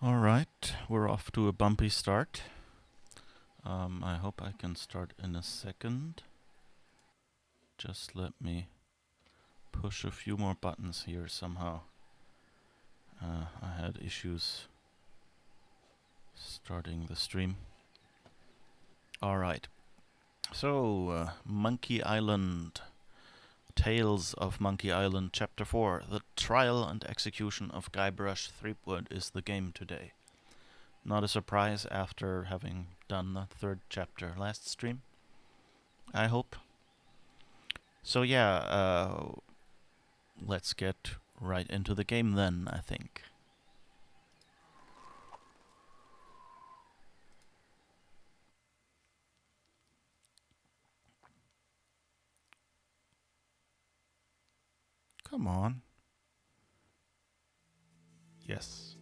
Alright, we're off to a bumpy start. I hope I can start in a second. Just let me push a few more buttons here somehow. I had issues starting the stream. Alright, so Monkey Island. Tales of Monkey Island Chapter 4. The Trial and Execution of Guybrush Threepwood is the game today. Not a surprise after having done the third chapter last stream, I hope. So yeah, let's get right into the game then, I think. Come on. Yes.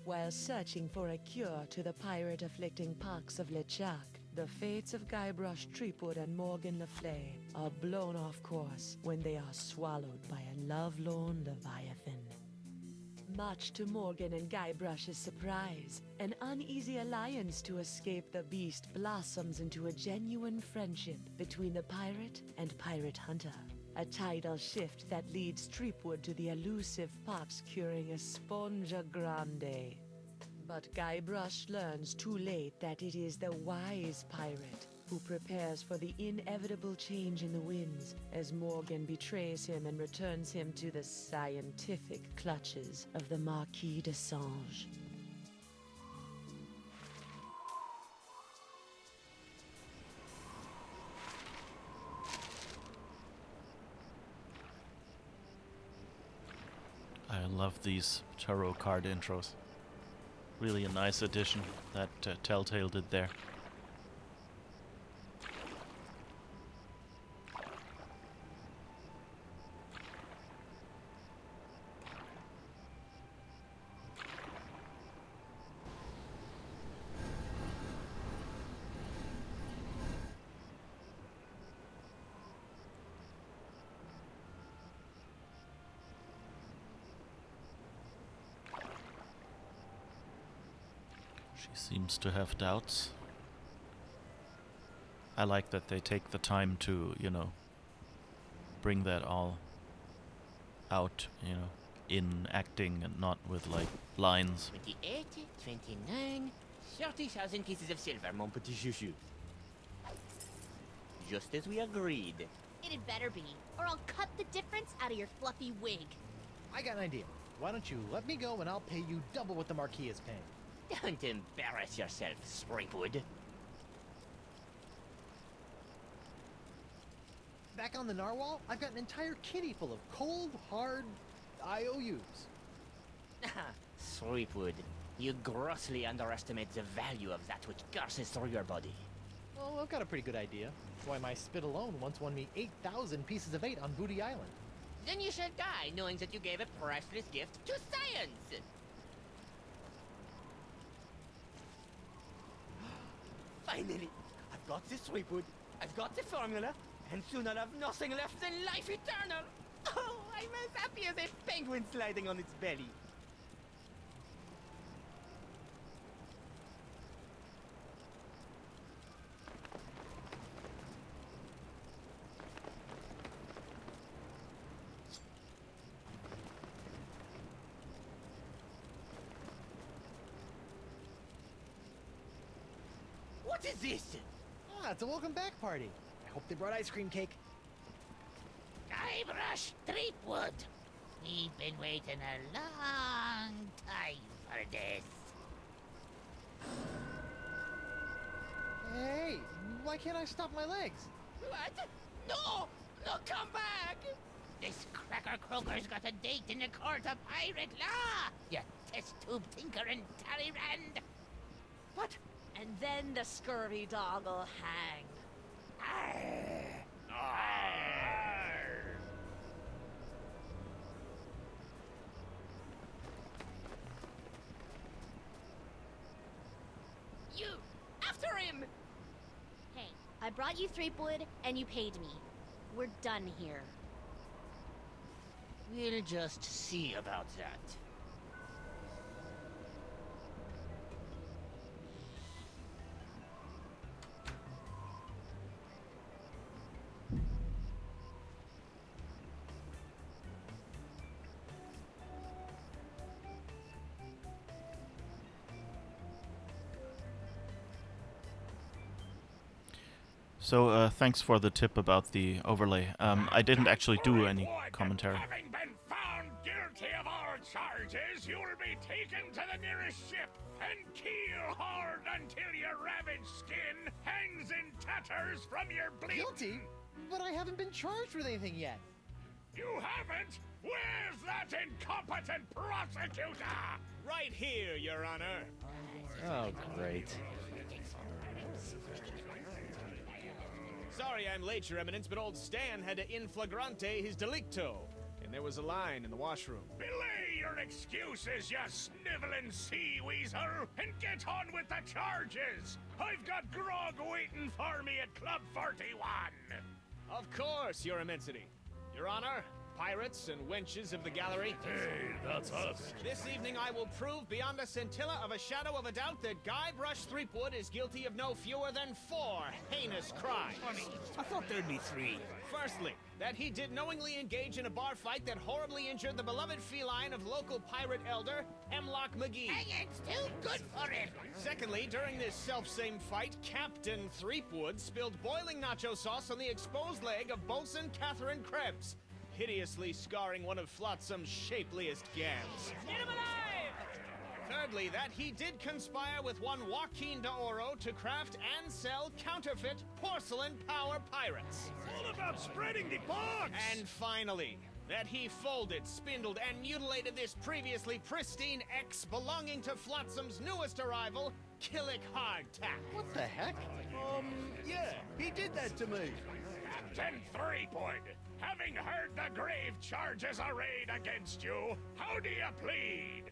While searching for a cure to the pirate-afflicting pox of LeChuck, the fates of Guybrush Threepwood and Morgan Le Fay are blown off course when they are swallowed by a lovelorn leviathan. Much to Morgan and Guybrush's surprise, an uneasy alliance to escape the beast blossoms into a genuine friendship between the pirate and pirate hunter. A tidal shift that leads Threepwood to the elusive pox curing Esponja Grande. But Guybrush learns too late that it is the wise pirate who prepares for the inevitable change in the winds as Morgan betrays him and returns him to the scientific clutches of the Marquis de Sange. I love these tarot card intros. Really a nice addition that Telltale did there. She seems to have doubts. I like that they take the time to, bring that all out, in acting and not with, like, lines. 28, 29, 30,000 pieces of silver, mon petit chouchou. Just as we agreed. It had better be, or I'll cut the difference out of your fluffy wig. I got an idea. Why don't you let me go and I'll pay you double what the Marquis is paying. Don't embarrass yourself, Threepwood. Back on the narwhal, I've got an entire kitty full of cold, hard IOUs. Threepwood, you grossly underestimate the value of that which courses through your body. Well, I've got a pretty good idea. Why, my spit alone once won me 8,000 pieces of 8 on Booty Island. Then you shall die knowing that you gave a priceless gift to science! Finally! I've got this Threepwood, I've got the formula, and soon I'll have nothing left than life eternal! Oh, I'm as happy as a penguin sliding on its belly. What is this? Ah, it's a welcome back party. I hope they brought ice cream cake. Guybrush Threepwood. We've been waiting a long time for this. Hey, why can't I stop my legs? What? No! No, come back! This cracker croaker's got a date in the court of pirate law. You test tube tinker and Talleyrand. What? And then the scurvy dog'll hang. You! After him! Hey, I brought you Threepwood, and you paid me. We're done here. We'll just see about that. So, thanks for the tip about the overlay. I didn't actually do any Threepwood, commentary. Having been found guilty of all charges, you'll be taken to the nearest ship and keel hard until your ravaged skin hangs in tatters from your bleeding. Guilty? But I haven't been charged with anything yet. You haven't? Where's that incompetent prosecutor? Right here, Your Honor. Oh, great. Sorry I'm late, Your Eminence, but old Stan had to in flagrante his delicto. And there was a line in the washroom. Belay your excuses, you sniveling sea weasel, and get on with the charges. I've got grog waiting for me at Club 41. Of course, Your Immensity. Your Honor, pirates and wenches of the gallery. Hey, that's us. This evening I will prove beyond a scintilla of a shadow of a doubt that Guybrush Threepwood is guilty of no fewer than 4 heinous crimes. I thought there'd be 3. Firstly, that he did knowingly engage in a bar fight that horribly injured the beloved feline of local pirate elder, Hemlock McGee. And it's too good for him. Secondly, during this self-same fight, Captain Threepwood spilled boiling nacho sauce on the exposed leg of Bosun Catherine Krebs, hideously scarring one of Flotsam's shapeliest gams. Get him alive! Thirdly, that he did conspire with one Joaquin de Oro to craft and sell counterfeit porcelain power pirates. All about spreading the box. And finally, that he folded, spindled, and mutilated this previously pristine ex belonging to Flotsam's newest arrival, Killick Hardtack. What the heck? Yeah, he did that to me. Captain Threepwood, having heard the grave charges arrayed against you, how do you plead?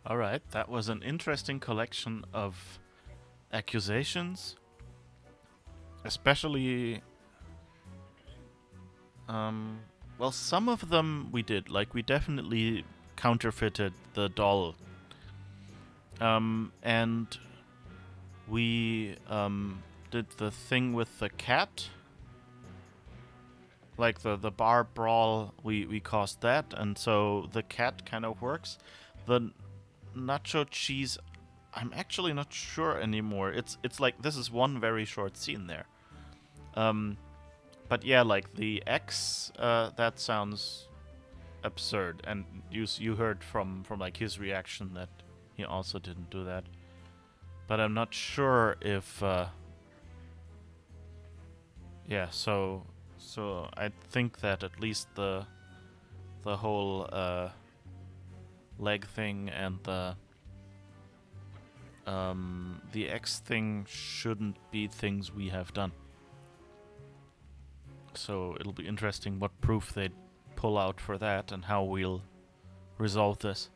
Alright, that was an interesting collection of accusations. Especially... well, some of them we did. Like, we definitely counterfeited the doll. And we did the thing with the cat. Like, the bar brawl, we caused that, and so the cat kind of works. The nacho cheese, I'm actually not sure anymore. It's like, this is one very short scene there. But yeah, like the X, that sounds absurd, and you heard from like his reaction that he also didn't do that. But I'm not sure if yeah, so I think that at least the whole leg thing and the X thing shouldn't be things we have done. So it'll be interesting what proof they pull out for that and how we'll resolve this.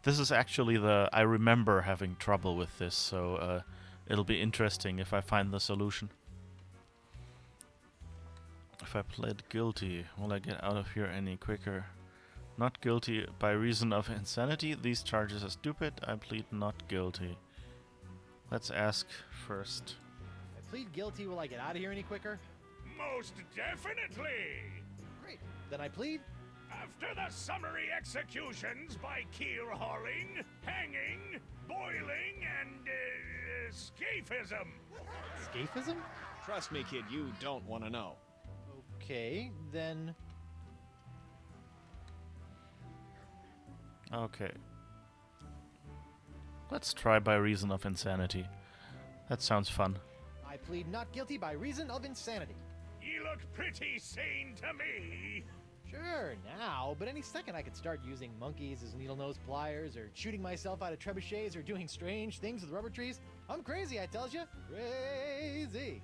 This is actually I remember having trouble with this, so it'll be interesting if I find the solution. If I pled guilty, will I get out of here any quicker? Not guilty by reason of insanity. These charges are stupid. I plead not guilty. Let's ask first. If I plead guilty, will I get out of here any quicker? Most definitely! Great. Then I plead. After the summary executions by keel hauling, hanging, boiling, and scaphism. Scaphism? Trust me, kid, you don't want to know. Okay, then... Okay. Let's try by reason of insanity. That sounds fun. I plead not guilty by reason of insanity. You look pretty sane to me. Sure, now, but any second I could start using monkeys as needle-nose pliers, or shooting myself out of trebuchets, or doing strange things with rubber trees. I'm crazy, I tells you. Crazy.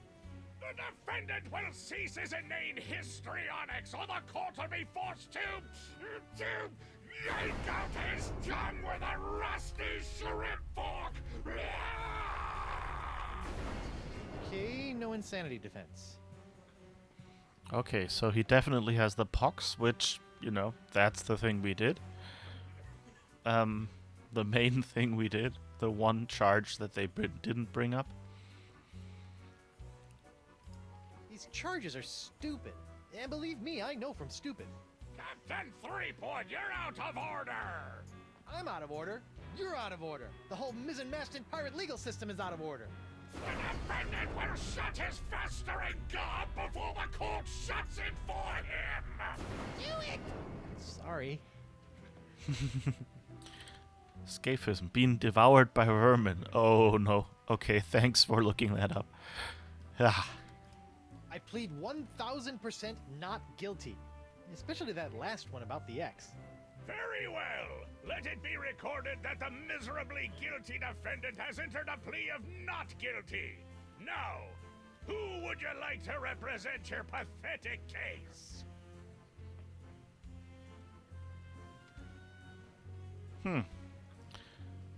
The defendant will cease his inane histrionics, or the court will be forced to yank out his tongue with a rusty shrimp fork. Okay, no insanity defense. Okay, so he definitely has the pox, which, you know, that's the thing we did. The main thing we did. The one charge that they didn't bring up. These charges are stupid. And believe me, I know from stupid. Captain Threepwood, you're out of order! I'm out of order. You're out of order. The whole mizzen-masted pirate legal system is out of order. The defendant will shut his festering gob before the court shuts it for him! Do it! Sorry. Scaphism. Being devoured by vermin. Oh no. Okay, thanks for looking that up. Ah. I plead 1000% not guilty. Especially that last one about the X. Very well. Let it be recorded that the miserably guilty defendant has entered a plea of not guilty. Now, who would you like to represent your pathetic case?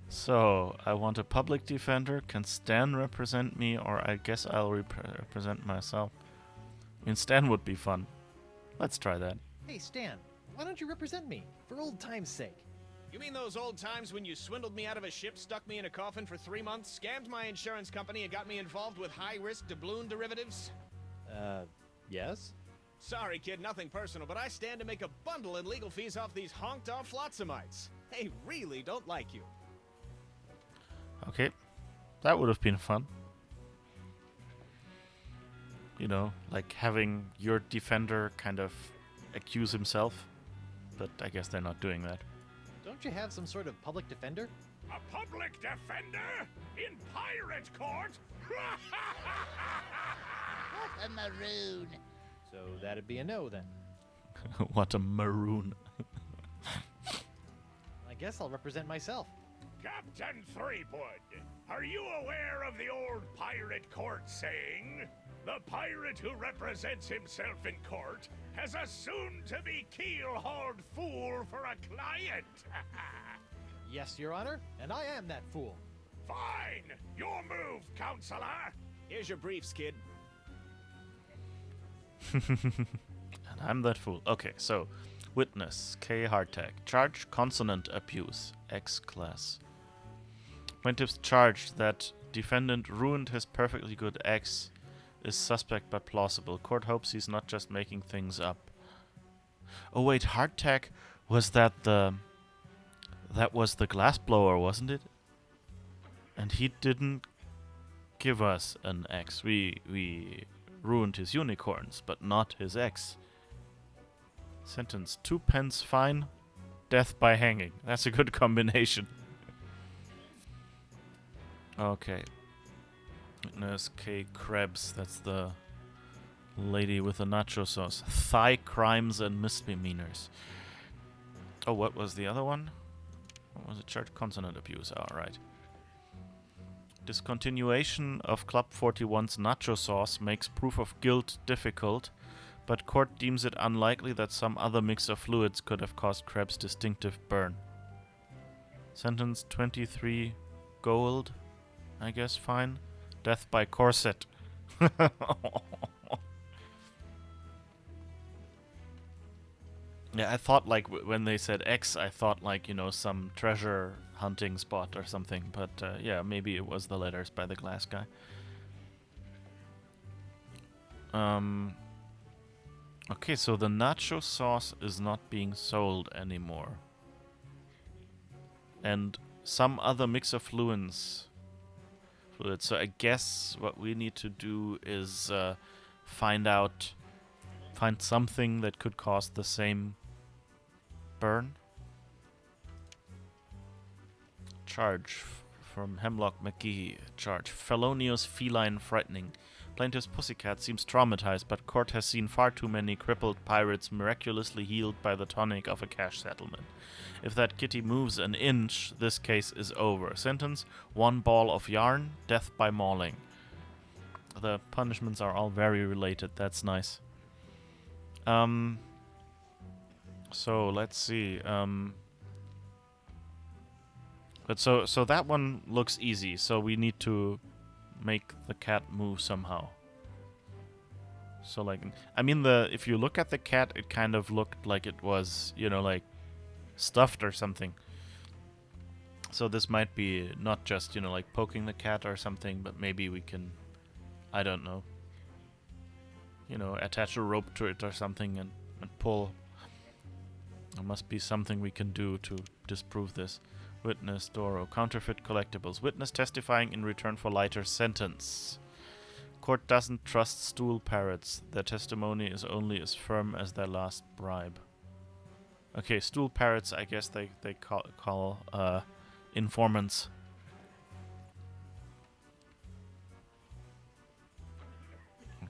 So, I want a public defender. Can Stan represent me, or I guess I'll represent myself? I mean, Stan would be fun. Let's try that. Hey, Stan, why don't you represent me? For old time's sake. You mean those old times when you swindled me out of a ship, stuck me in a coffin for 3 months, scammed my insurance company, and got me involved with high-risk doubloon derivatives? Yes? Sorry, kid, nothing personal, but I stand to make a bundle in legal fees off these honked-off flotsamites. They really don't like you. Okay. That would have been fun. You know, like having your defender kind of accuse himself. But I guess they're not doing that. Don't you have some sort of public defender? A public defender? In pirate court? What a maroon! So that'd be a no then. What a maroon. I guess I'll represent myself. Captain Threepwood, are you aware of the old pirate court saying? The pirate who represents himself in court has a soon-to-be keel-hauled fool for a client. Yes, Your Honor, and I am that fool. Fine! Your move, counselor! Here's your briefs, kid. And I'm that fool. Okay, so witness K. Hardtack. Charge consonant abuse. X class. Plaintiff's charged that defendant ruined his perfectly good X is suspect but plausible. Court hopes he's not just making things up. Oh wait, Hardtack was that was the glassblower, wasn't it? And he didn't give us an X. We ruined his unicorns, but not his X. Sentence: 2 pence fine, death by hanging. That's a good combination. Okay. Witness K. Krebs. That's the lady with the nacho sauce. Thigh crimes and misdemeanors. Oh, what was the other one? What was it? Church consonant abuse. Alright. Discontinuation of Club 41's nacho sauce makes proof of guilt difficult, but court deems it unlikely that some other mix of fluids could have caused Krebs' distinctive burn. Sentence 23 gold. I guess fine. Death by corset. Yeah, I thought like when they said X, I thought like, you know, some treasure hunting spot or something. But yeah, maybe it was the letters by the glass guy. Okay, so the nacho sauce is not being sold anymore. And some other mix of fluids. So I guess what we need to do is find something that could cause the same burn. Charge from Hemlock McGee. Charge: felonious feline frightening. Plaintiff's pussycat seems traumatized, but court has seen far too many crippled pirates miraculously healed by the tonic of a cash settlement. If that kitty moves an inch, this case is over. Sentence: 1 ball of yarn, death by mauling. The punishments are all very related. That's nice. So let's see. But so that one looks easy. So we need to make the cat move somehow. So like, I mean, if you look at the cat, it kind of looked like it was, you know, like stuffed or something. So this might be not just, you know, like poking the cat or something, but maybe we can, I don't know, you know, attach a rope to it or something and pull. There must be something we can do to disprove this. Witness Doro. Counterfeit collectibles. Witness testifying in return for lighter sentence. Court doesn't trust stool parrots. Their testimony is only as firm as their last bribe. Okay, stool parrots, I guess they call informants.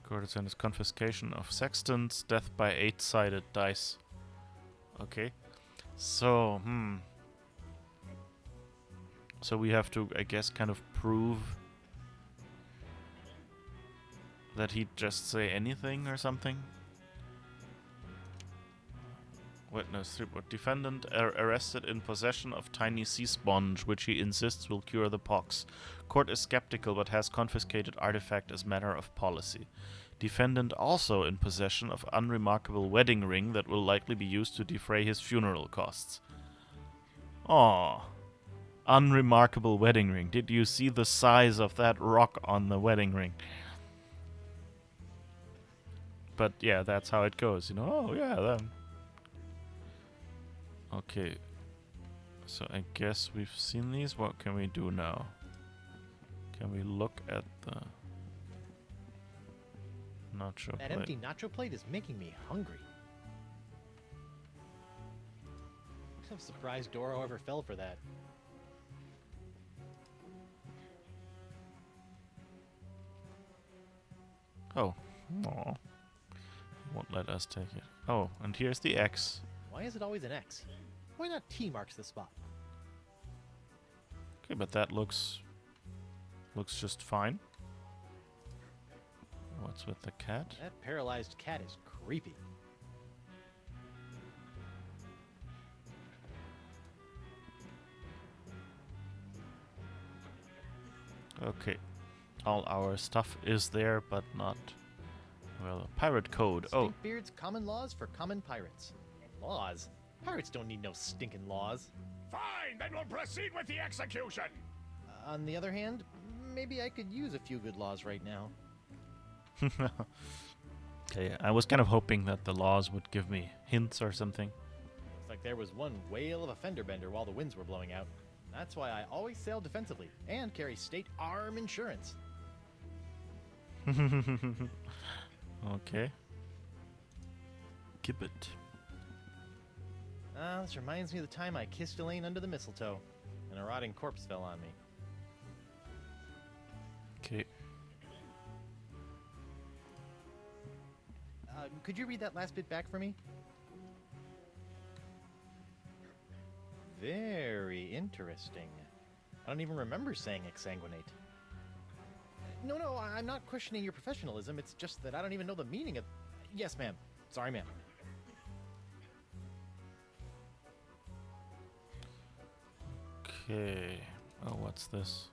Court sentence confiscation of sextants, death by 8-sided dice. Okay. So, So we have to, I guess, kind of prove that he'd just say anything or something. Witness, Threepwood. Defendant arrested in possession of tiny sea sponge, which he insists will cure the pox. Court is skeptical but has confiscated artifact as matter of policy. Defendant also in possession of unremarkable wedding ring that will likely be used to defray his funeral costs. Aww. Unremarkable wedding ring. Did you see the size of that rock on the wedding ring? But yeah, that's how it goes, you know. Oh yeah, then. Okay. So I guess we've seen these. What can we do now? Can we look at the nacho That plate? empty nacho plate is making me hungry. I'm surprised Doro ever fell for that. Oh. Aw. Won't let us take it. Oh, and here's the X. Why is it always an X? Why not T marks the spot? Okay, but that looks just fine. What's with the cat? That paralyzed cat is creepy. Okay. All our stuff is there, but not... Well, pirate code. Oh, Stinkbeard's common laws for common pirates. Laws? Pirates don't need no stinking laws. Fine, then we'll proceed with the execution. On the other hand, maybe I could use a few good laws right now. okay. I was kind of hoping that the laws would give me hints or something. Looks like there was one whale of a fender bender while the winds were blowing out. That's why I always sail defensively and carry state arm insurance. Okay. Gibbet. This reminds me of the time I kissed Elaine under the mistletoe, and a rotting corpse fell on me. Okay. Could you read that last bit back for me? Very interesting. I don't even remember saying exsanguinate. No, I'm not questioning your professionalism. It's just that I don't even know the meaning of... Yes, ma'am. Sorry, ma'am. Okay. Oh, what's this?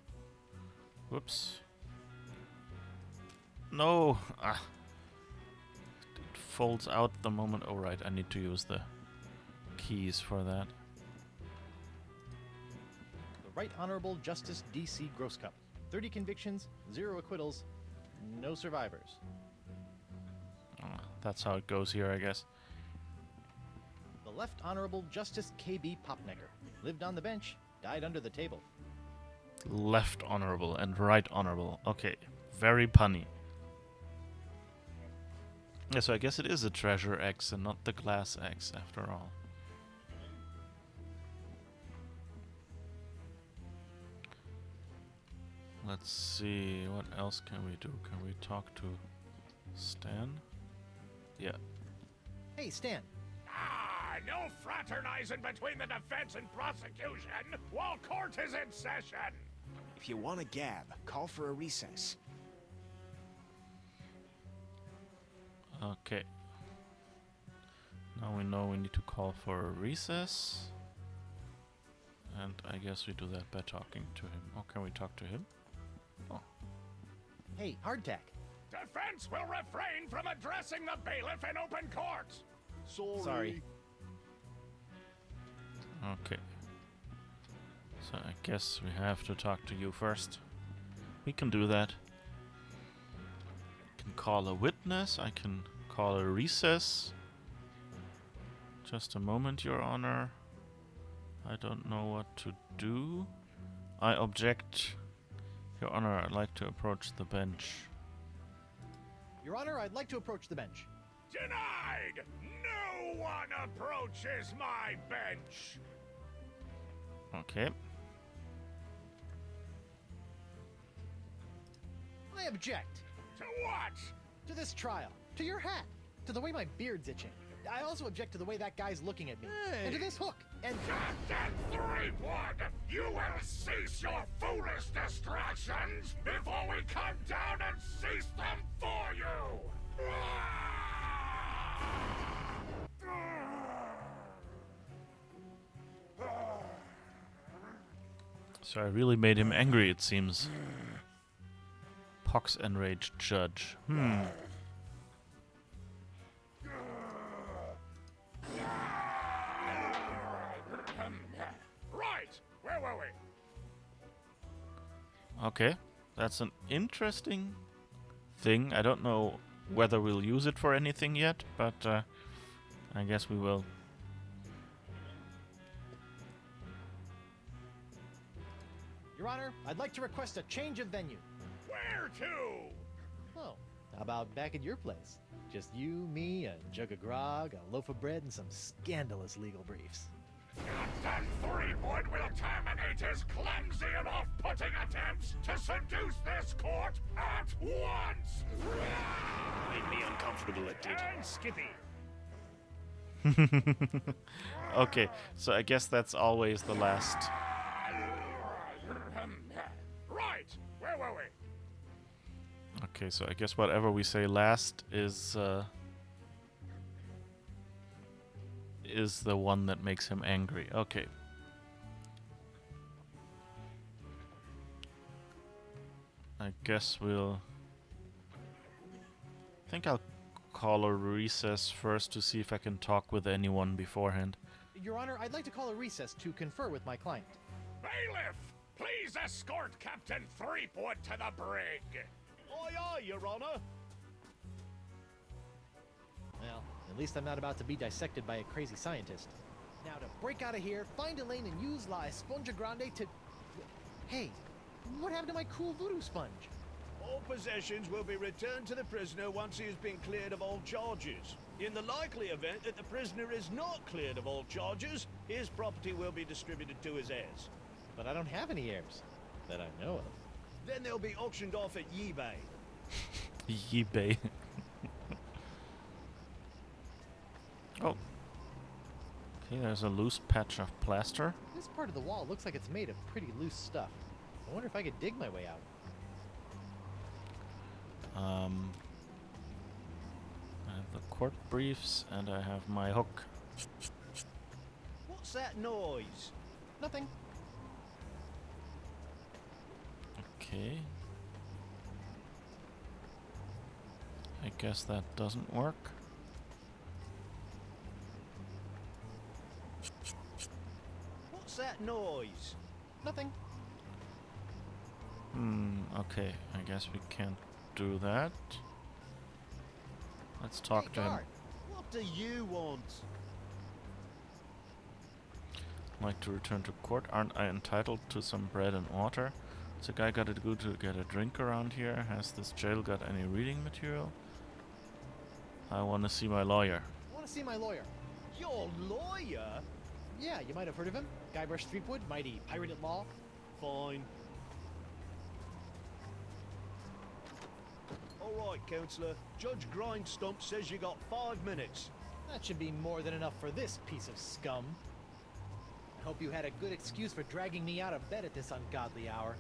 Whoops. No! Ah. It folds out the moment. Oh, right. I need to use the keys for that. The Right Honorable Justice D.C. Grosscup. 30 convictions, 0 acquittals, no survivors. Oh, that's how it goes here, I guess. The Left Honorable Justice K.B. Popnecker. Lived on the bench, died under the table. Left honorable and right honorable. Okay. Very punny. Yeah, so I guess it is a treasure X and not the glass X after all. Let's see, what else can we do? Can we talk to Stan? Yeah. Hey, Stan. Ah, no fraternizing between the defense and prosecution while court is in session. If you want to gab, call for a recess. Okay. Now we know we need to call for a recess. And I guess we do that by talking to him. Oh, can we talk to him? Oh. Hey, hardtack. Defense will refrain from addressing the bailiff in open court. Sorry. Okay. So I guess we have to talk to you first. We can do that. I can call a witness. I can call a recess. Just a moment, Your Honor. I don't know what to do. I object. Your Honor, I'd like to approach the bench. Your Honor, I'd like to approach the bench. Denied! No one approaches my bench! Okay. I object. To what? To this trial. To your hat. To the way my beard's itching. I also object to the way that guy's looking at me. And to this hook. And... Captain Threepwood, you will cease your foolish distractions before we come down and seize them for you! So I really made him angry, it seems. Pox enraged judge. Right! Where were we? Okay, that's an interesting thing. I don't know whether we'll use it for anything yet, but I guess we will. Your Honor, I'd like to request a change of venue. Where to? Oh, how about back at your place? Just you, me, a jug of grog, a loaf of bread, and some scandalous legal briefs. Captain Threepwood will terminate his clumsy and off-putting attempts to seduce this court at once! Made me uncomfortable, it did. And Skippy! Okay, so I guess that's always the last. Right! Where were we? Okay, so I guess whatever we say last is the one that makes him angry. Okay. I guess we'll... I think I'll call a recess first to see if I can talk with anyone beforehand. Your Honor, I'd like to call a recess to confer with my client. Bailiff! Please escort Captain Threepwood to the brig! Aye, aye, Your Honor. Well, at least I'm not about to be dissected by a crazy scientist. Now to break out of here, find Elaine and use La Esponja Grande to... Hey, what happened to my cool voodoo sponge? All possessions will be returned to the prisoner once he has been cleared of all charges. In the likely event that the prisoner is not cleared of all charges, his property will be distributed to his heirs. But I don't have any heirs that I know of. Then they'll be auctioned off at eBay. eBay. Oh. Okay, there's a loose patch of plaster. This part of the wall looks like it's made of pretty loose stuff. I wonder if I could dig my way out. I have the court briefs and I have my hook. What's that noise? Nothing. Okay. I guess that doesn't work. What's that noise? Nothing. Okay. I guess we can't do that. Let's talk to him. guard. What do you want? I'd like to return to court. Aren't I entitled to some bread and water? Has a guy got to go to get a drink around here? Has this jail got any reading material? I want to see my lawyer. I want to see my lawyer. Your lawyer? Yeah, you might have heard of him. Guybrush Threepwood, mighty pirate at law. Fine. All right, Counselor. Judge Grindstump says you got 5 minutes. That should be more than enough for this piece of scum. I hope you had a good excuse for dragging me out of bed at this ungodly hour.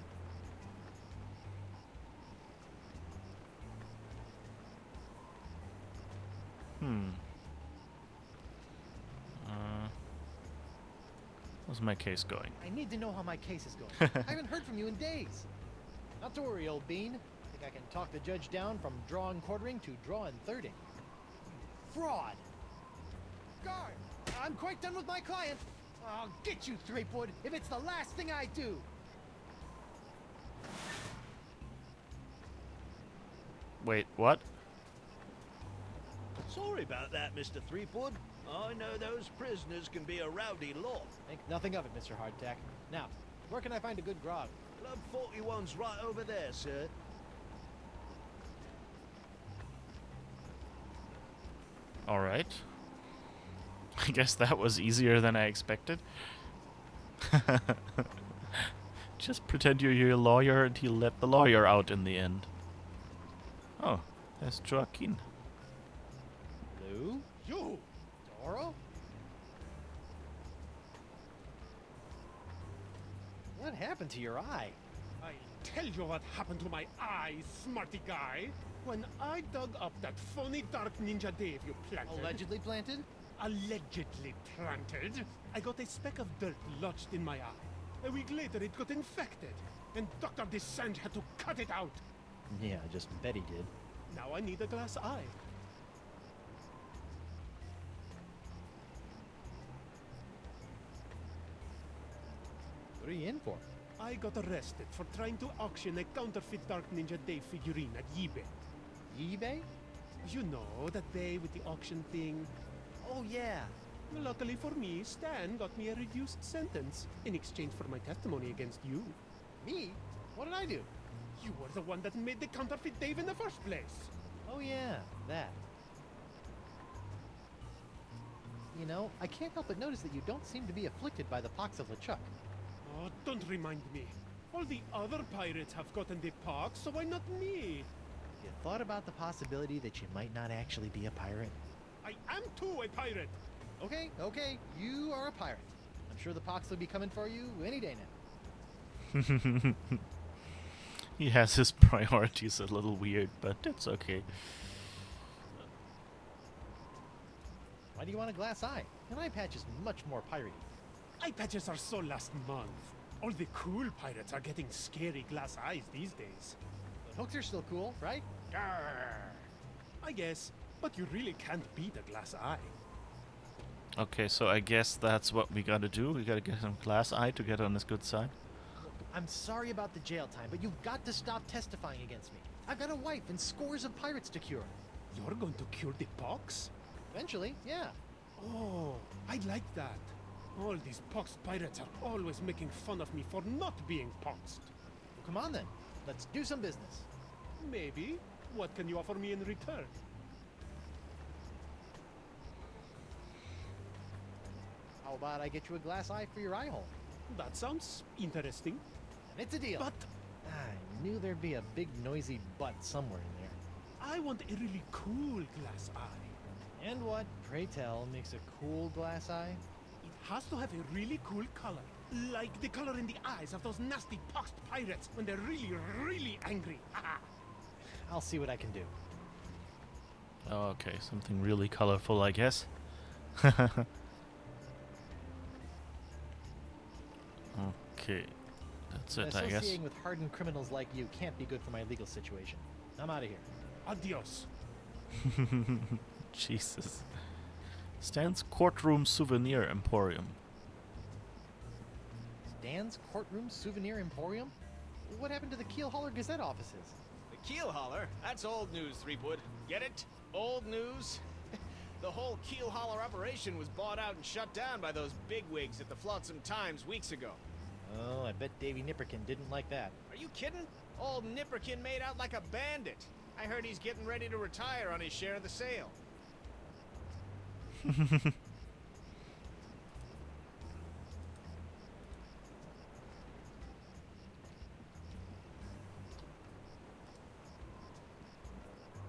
How's my case going? I need to know how my case is going. I haven't heard from you in days. Not to worry, old bean. I think I can talk the judge down from draw and quartering to draw and thirding. Fraud! Guard! I'm quite done with my client. I'll get you, Threepwood, if it's the last thing I do. Wait, what? Sorry about that, Mr. Threepwood. I know those prisoners can be a rowdy lot. Think nothing of it, Mr. Hardtack. Now, where can I find a good grog? Club 41's right over there, sir. Alright. I guess that was easier than I expected. Just pretend you're a lawyer and he'll let the lawyer out in the end. Oh, there's Joaquin. Lou? You! Doro? What happened to your eye? I tell you what happened to my eye, smarty guy. When I dug up that phony Dark Ninja Dave you planted... Allegedly planted? Allegedly planted. I got a speck of dirt lodged in my eye. A week later it got infected, and Dr. Descent had to cut it out. Yeah, just bet he did. Now I need a glass eye. What are you in for? I got arrested for trying to auction a counterfeit Dark Ninja Dave figurine at eBay. eBay? You know, that bay with the auction thing. Oh, yeah. Luckily for me, Stan got me a reduced sentence in exchange for my testimony against you. Me? What did I do? You were the one that made the counterfeit Dave in the first place. Oh, yeah, that. You know, I can't help but notice that you don't seem to be afflicted by the pox of LeChuck. Oh, don't remind me. All the other pirates have gotten the pox, so why not me? You thought about the possibility that you might not actually be a pirate? I am too a pirate. Okay, you are a pirate. I'm sure the pox will be coming for you any day now. He has his priorities a little weird, but it's okay. Why do you want a glass eye? An eye patch is much more piratey. Eye patches are so last month. All the cool pirates are getting scary glass eyes these days. But hooks are still cool, right? I guess, but you really can't beat a glass eye. Okay, so I guess that's what we gotta do. We gotta get some glass eye to get on his good side. I'm sorry about the jail time, but you've got to stop testifying against me. I've got a wife and scores of pirates to cure. You're going to cure the pox? Eventually, yeah. Oh, I like that. All these poxed pirates are always making fun of me for not being poxed. Well, come on then. Let's do some business. Maybe. What can you offer me in return? How about I get you a glass eye for your eye hole? That sounds interesting. And it's a deal. But I knew there'd be a big noisy butt somewhere in there. I want a really cool glass eye. And what, pray tell, makes a cool glass eye? It has to have a really cool color. Like the color in the eyes of those nasty poxed pirates when they're really, really angry. I'll see what I can do. Okay, something really colorful, I guess. Okay, that's it, I guess. Associating with hardened criminals like you can't be good for my legal situation. I'm out of here. Adios. Jesus. Stan's Courtroom Souvenir Emporium. Stan's Courtroom Souvenir Emporium? What happened to the Keel Hauler Gazette offices? The Keel Hauler? That's old news, Threepwood. Get it? Old news? The whole Keel Hauler operation was bought out and shut down by those bigwigs at the Flotsam Times weeks ago. Oh, I bet Davy Nipperkin didn't like that. Are you kidding? Old Nipperkin made out like a bandit. I heard he's getting ready to retire on his share of the sale.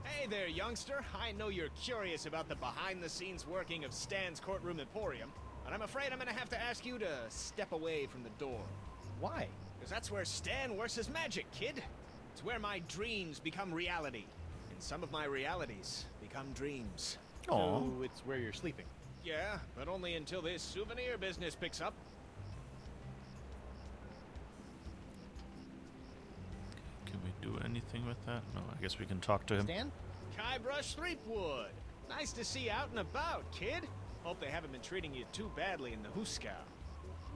Hey there, youngster. I know you're curious about the behind-the-scenes working of Stan's Courtroom Emporium, but I'm afraid I'm gonna have to ask you to step away from the door. Why? Because that's where Stan works his magic, kid. It's where my dreams become reality. And some of my realities become dreams. Aww. So it's where you're sleeping. Yeah, but only until this souvenir business picks up. Can we do anything with that? No, I guess we can talk to him. Stan? Guybrush Threepwood. Nice to see you out and about, kid. Hope they haven't been treating you too badly in the hoosegow.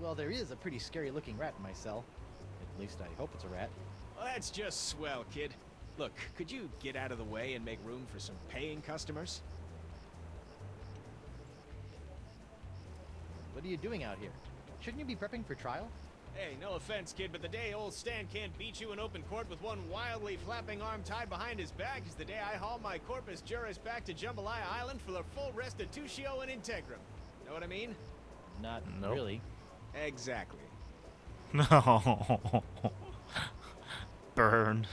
Well, there is a pretty scary-looking rat in my cell. At least I hope it's a rat. Well, that's just swell, kid. Look, could you get out of the way and make room for some paying customers? What are you doing out here? Shouldn't you be prepping for trial? Hey, no offense, kid, but the day old Stan can't beat you in open court with one wildly flapping arm tied behind his back is the day I haul my corpus juris back to Jambalaya Island for the full restitutio and integrum. Know what I mean? Not Nope. really. Exactly. No. Burn.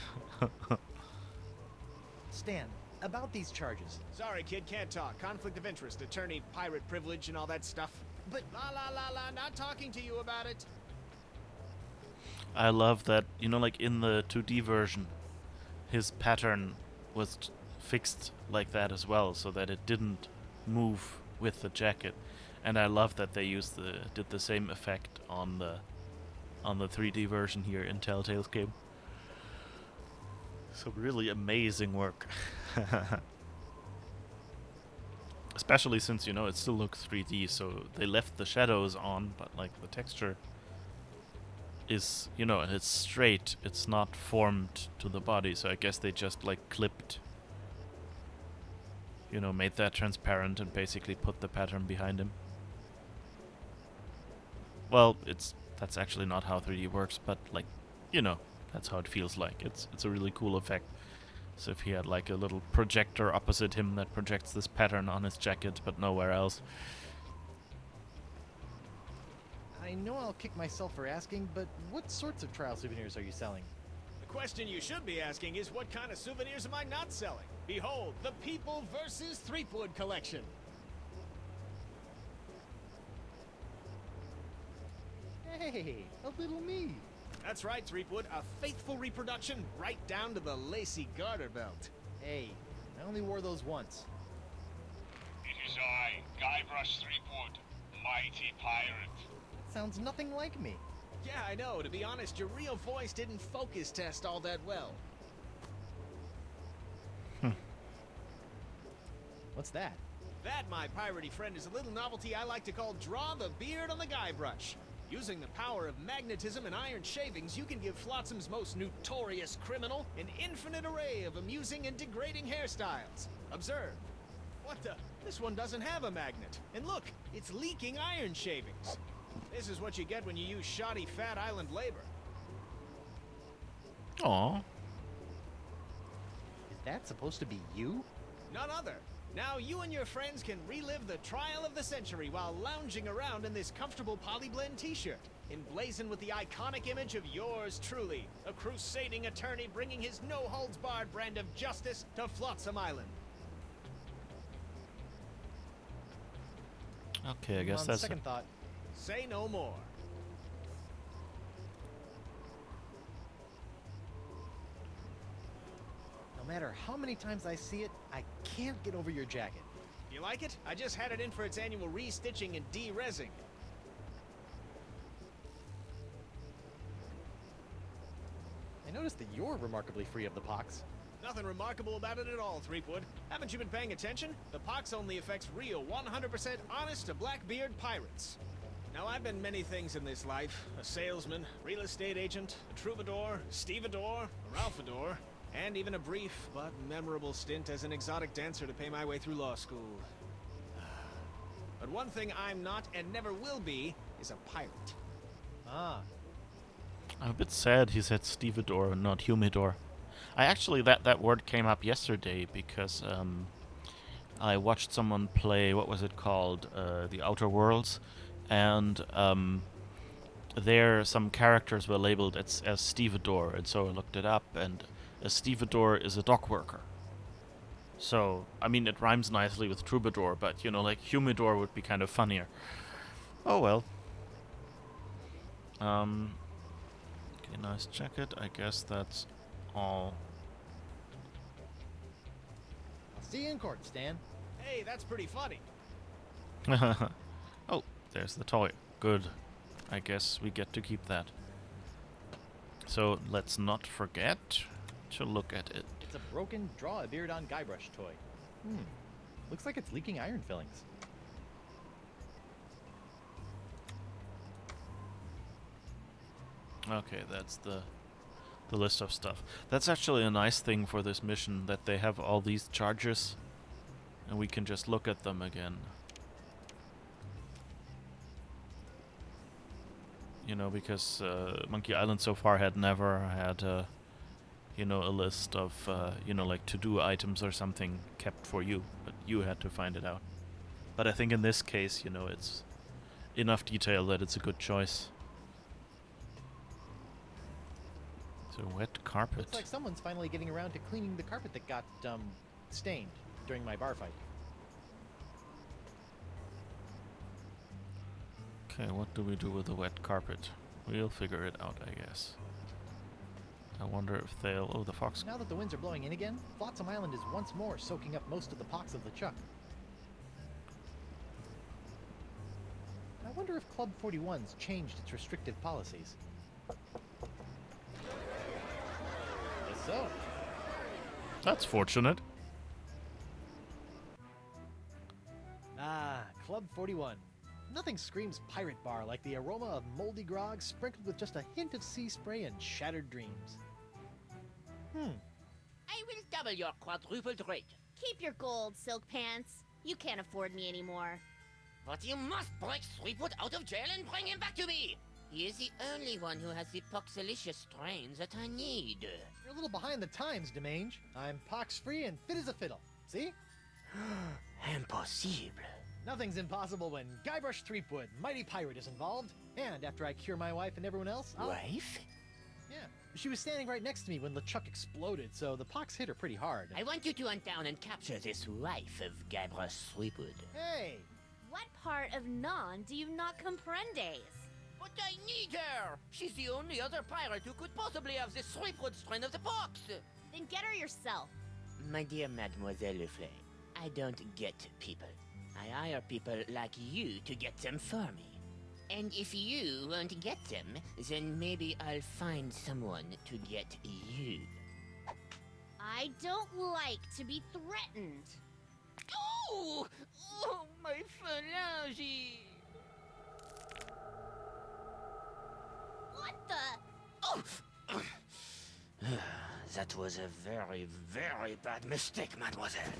Stan, about these charges. Sorry, kid, can't talk. Conflict of interest, attorney, pirate privilege, and all that stuff. But la, not talking to you about it. I love that, you know, like in the 2D version, his pattern was fixed like that as well, so that it didn't move with the jacket. And I love that they did the same effect on the 3D version here in Telltale's game. Some really amazing work. Especially since, you know, it still looks 3D, so they left the shadows on, but like the texture is, you know, and it's straight, it's not formed to the body, so I guess they just like clipped, you know, made that transparent and basically put the pattern behind him. Well, that's actually not how 3D works, but like, you know, that's how it feels like. It's a really cool effect. So if he had like a little projector opposite him that projects this pattern on his jacket, but nowhere else. I know I'll kick myself for asking, but what sorts of trial souvenirs are you selling? The question you should be asking is what kind of souvenirs am I not selling? Behold, the People vs. Threepwood collection. Hey, a little me. That's right, Threepwood, a faithful reproduction right down to the lacy garter belt. Hey, I only wore those once. It is I, Guybrush Threepwood, mighty pirate. Sounds nothing like me. Yeah, I know. To be honest, your real voice didn't focus test all that well. What's that? That, my piratey friend, is a little novelty I like to call Draw the Beard on the Guybrush. Using the power of magnetism and iron shavings, you can give Flotsam's most notorious criminal an infinite array of amusing and degrading hairstyles. Observe. What the? This one doesn't have a magnet. And look, it's leaking iron shavings. This is what you get when you use shoddy Fat Island labor. Aww. Is that supposed to be you? None other. Now you and your friends can relive the trial of the century while lounging around in this comfortable polyblend t-shirt, emblazoned with the iconic image of yours truly, a crusading attorney bringing his no-holds-barred brand of justice to Flotsam Island. Okay, I guess On that's second thought, Say no more. no matter how many times I see it, I can't get over your jacket. You like it? I just had it in for its annual re-stitching and de-rezzing. I noticed that you're remarkably free of the pox. Nothing remarkable about it at all, Threepwood. Haven't you been paying attention? The pox only affects real, 100% honest to Blackbeard pirates. Now, I've been many things in this life. A salesman, real estate agent, a troubadour, stevedore, a ralphador, and even a brief but memorable stint as an exotic dancer to pay my way through law school. But one thing I'm not and never will be is a pirate. Ah, I'm a bit sad he said stevedore and not humidor. I actually, that word came up yesterday because I watched someone play, what was it called, The Outer Worlds, and there some characters were labeled as stevedore, and so I looked it up, and a stevedore is a dock worker. So, I mean, it rhymes nicely with troubadour, but, you know, like humidor would be kind of funnier. Oh well. Okay, nice jacket. I guess that's all. I'll see you in court, Stan. Hey, that's pretty funny. Oh, there's the toy. Good. I guess we get to keep that. So let's not forget to look at it. It's a broken Draw a Beard on Guybrush toy. Looks like it's leaking iron fillings. Okay, that's the list of stuff. That's actually a nice thing for this mission, that they have all these charges and we can just look at them again. You know, because Monkey Island so far had never had you know, a list of you know, like to-do items or something kept for you, but you had to find it out. But I think in this case, you know, it's enough detail that it's a good choice. It's a wet carpet. Looks like someone's finally getting around to cleaning the carpet that got, stained during my bar fight. Okay, what do we do with the wet carpet? We'll figure it out, I guess. I wonder if they'll... Oh, the fox... Now that the winds are blowing in again, Flotsam Island is once more soaking up most of the pox of LeChuck. I wonder if Club 41's changed its restrictive policies. Guess so. That's fortunate. Ah, Club 41. Nothing screams pirate bar like the aroma of moldy grog sprinkled with just a hint of sea spray and shattered dreams. I will double your quadrupled rate. Keep your gold, Silk Pants. You can't afford me anymore. But you must break Threepwood out of jail and bring him back to me. He is the only one who has the poxalicious strains that I need. You're a little behind the times, Demange. I'm pox-free and fit as a fiddle. See? Impossible. Nothing's impossible when Guybrush Threepwood, mighty pirate, is involved. And after I cure my wife and everyone else, I'll... Wife? Yeah. She was standing right next to me when LeChuck exploded, so the pox hit her pretty hard. I want you to hunt down and capture this wife of Guybrush Threepwood. Hey! What part of Non do you not comprendes? But I need her! She's the only other pirate who could possibly have the Threepwood strain of the pox! Then get her yourself. My dear Mademoiselle Leflay, I don't get people. I hire people like you to get them for me. And if you won't get them, then maybe I'll find someone to get you. I don't like to be threatened. Oh! Oh, my phalange! What the? Oh! That was a very, very bad mistake, mademoiselle.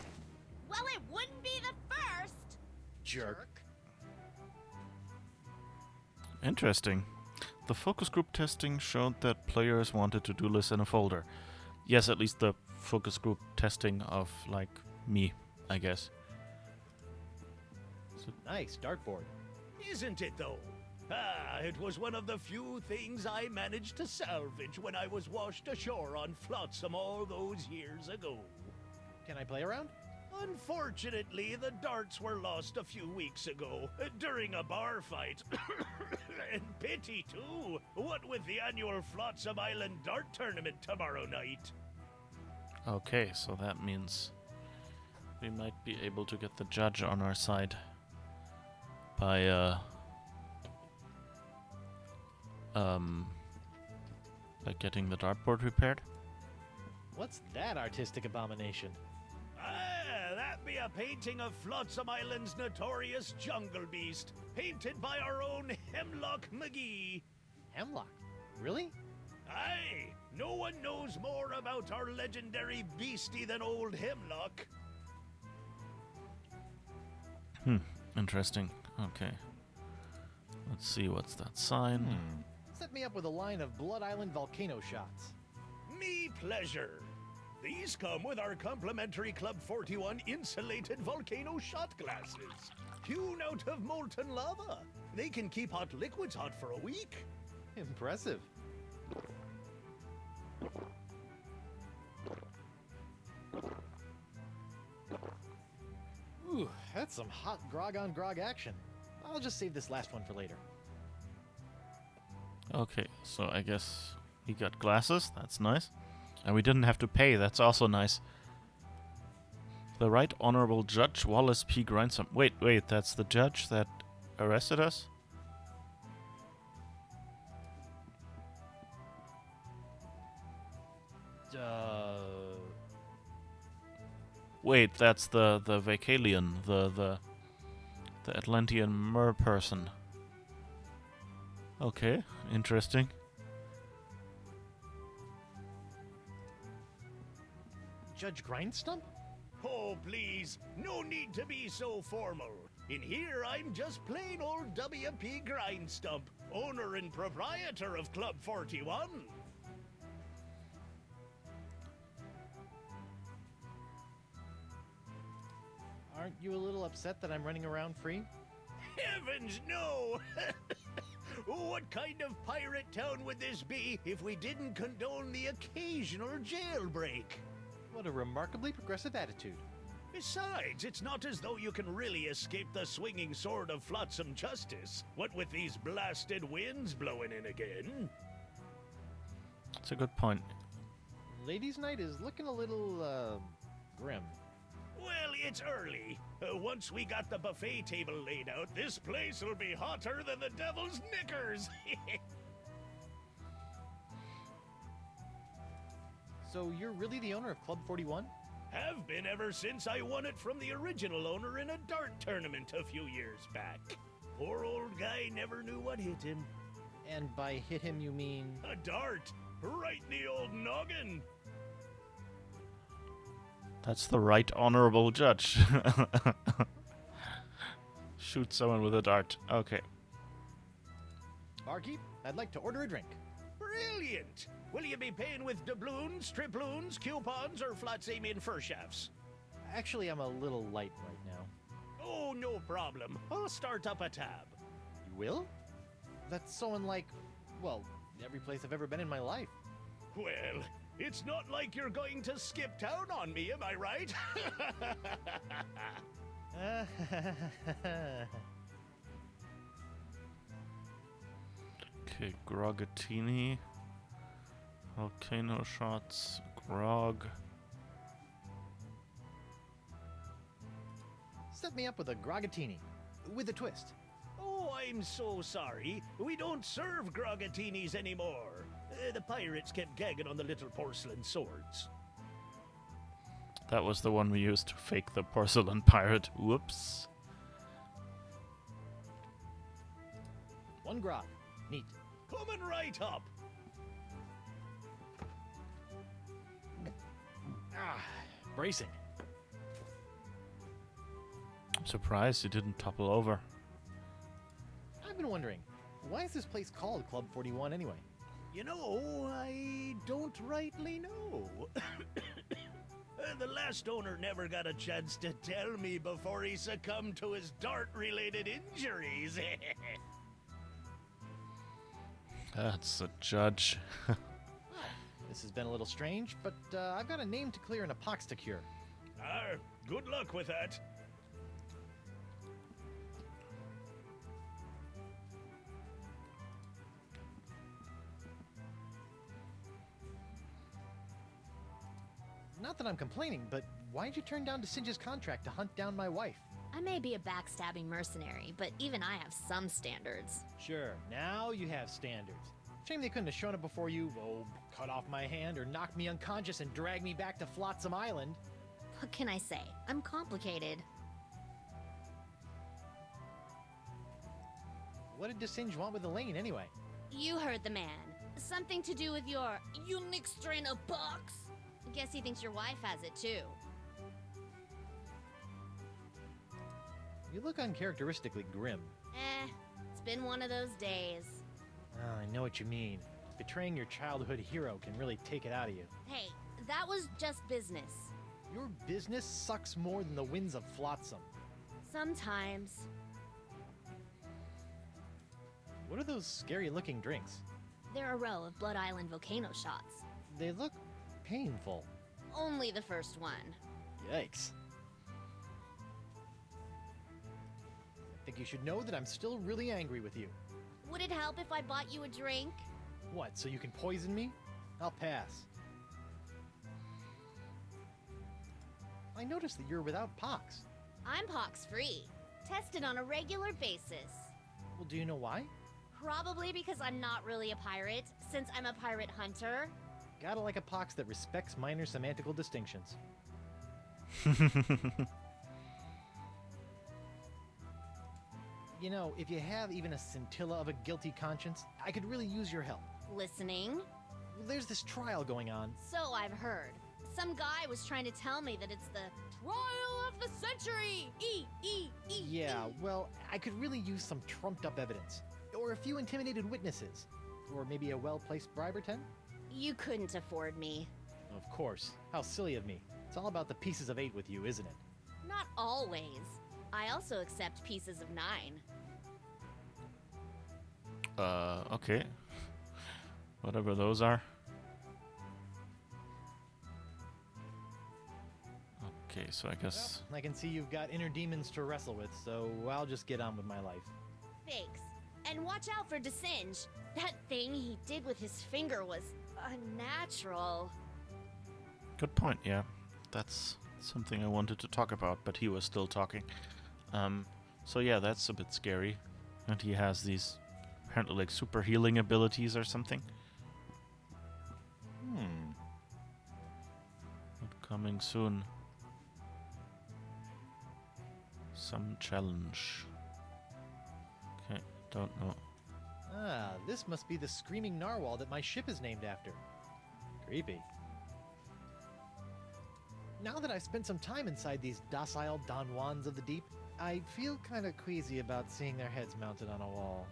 Well, it wouldn't be the first. Jerk. Interesting. The focus group testing showed that players wanted to do lists in a folder. Yes, at least the focus group testing of, like, me, I guess. So Nice dartboard. Isn't it, though? Ah, it was one of the few things I managed to salvage when I was washed ashore on Flotsam all those years ago. Can I play around? Unfortunately, the darts were lost a few weeks ago during a bar fight. And pity, too, what with the annual Flotsam Island Dart Tournament tomorrow night. okay, so that means we might be able to get the judge on our side by getting the dartboard repaired. What's that artistic abomination? Ah, that be a painting of Flotsam Island's notorious jungle beast, painted by our own Hemlock McGee. Hemlock? Really? Aye, no one knows more about our legendary beastie than old Hemlock. Interesting. Okay. Let's see, what's that sign? Set me up with a line of Blood Island volcano shots. Me pleasure. These come with our complimentary Club 41 insulated volcano shot glasses. Hewn out of molten lava. They can keep hot liquids hot for a week. Impressive. Ooh, that's some hot grog on grog action. I'll just save this last one for later. Okay, so I guess we got glasses. That's nice. And we didn't have to pay. That's also nice. The Right Honorable Judge Wallace P. Grindsome. Wait, that's the judge that arrested us? Wait, that's the Vacalian, the Atlantean mer person. Okay, interesting. Judge Grindstump? Oh, please, no need to be so formal. In here, I'm just plain old W.P. Grindstump, owner and proprietor of Club 41. Aren't you a little upset that I'm running around free? Heavens, no! What kind of pirate town would this be if we didn't condone the occasional jailbreak? What a remarkably progressive attitude. Besides, it's not as though you can really escape the swinging sword of flotsam justice, what with these blasted winds blowing in again. That's a good point. Ladies' night is looking a little, grim. Well, it's early. Once we got the buffet table laid out, this place will be hotter than the devil's knickers. So you're really the owner of Club 41? Have been ever since I won it from the original owner in a dart tournament a few years back. Poor old guy never knew what hit him. And by hit him you mean... A dart! Right in the old noggin! That's the right honorable judge. Shoot someone with a dart. Okay. Barkeep, I'd like to order a drink. Brilliant! Will you be paying with doubloons, triploons, coupons, or flat-aiming fur shafts? Actually, I'm a little light right now. Oh, no problem. I'll start up a tab. You will? That's so unlike, well, every place I've ever been in my life. Well, it's not like you're going to skip town on me, am I right? Okay, Grogatini. Volcano shots. Grog. Set me up with a Grogatini. With a twist. Oh, I'm so sorry. We don't serve grogatinis anymore. The pirates kept gagging on the little porcelain swords. That was the one we used to fake the porcelain pirate. Whoops. One grog. Neat. Coming right up. Ah, bracing. I'm surprised he didn't topple over. I've been wondering, why is this place called Club 41 anyway? You know, I don't rightly know. The last owner never got a chance to tell me before he succumbed to his dart-related injuries. That's a judge. This has been a little strange, but I've got a name to clear and a pox to cure. Good luck with that. Not that I'm complaining, but why'd you turn down Singe's contract to hunt down my wife? I may be a backstabbing mercenary, but even I have some standards. Sure, now you have standards. Shame they couldn't have shown up before you, cut off my hand or knock me unconscious and drag me back to Flotsam Island. What can I say? I'm complicated. What did DeSinge want with Elaine anyway? You heard the man. Something to do with your unique strain of box? Guess he thinks your wife has it too. You look uncharacteristically grim. It's been one of those days. Oh, I know what you mean. Betraying your childhood hero can really take it out of you. Hey, that was just business. Your business sucks more than the winds of Flotsam. Sometimes. What are those scary-looking drinks? They're a row of Blood Island volcano shots. They look painful. Only the first one. Yikes. I think you should know that I'm still really angry with you. Would it help if I bought you a drink? What, so you can poison me? I'll pass. I noticed that you're without pox. I'm pox-free. Tested on a regular basis. Well, do you know why? Probably because I'm not really a pirate, since I'm a pirate hunter. Gotta like a pox that respects minor semantical distinctions. You know, if you have even a scintilla of a guilty conscience, I could really use your help. Listening? Well, there's this trial going on. So I've heard. Some guy was trying to tell me that it's the trial of the century! Yeah, well, I could really use some trumped up evidence. Or Or a few intimidated witnesses? Or maybe a well-placed bribe or 10? You couldn't afford me. Of course. How silly of me. It's all about the pieces of 8 with you, isn't it? Not always. I also accept pieces of 9. Okay. Whatever those are. Okay, so I guess... Well, I can see you've got inner demons to wrestle with, so I'll just get on with my life. Thanks. And watch out for DeSinge. That thing he did with his finger was unnatural. Good point, yeah. That's something I wanted to talk about, but he was still talking. So yeah, that's a bit scary. And he has these apparently like super healing abilities or something. Coming soon. Some challenge. Okay, don't know. Ah, this must be the screaming narwhal that my ship is named after. Creepy. Now that I've spent some time inside these docile Don Juans of the deep, I feel kind of queasy about seeing their heads mounted on a wall.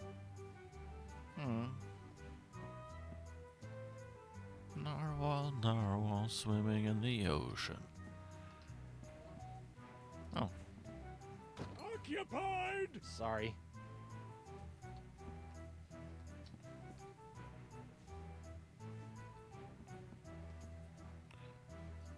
Narwhal, narwhal, swimming in the ocean. Oh. Occupied! Sorry.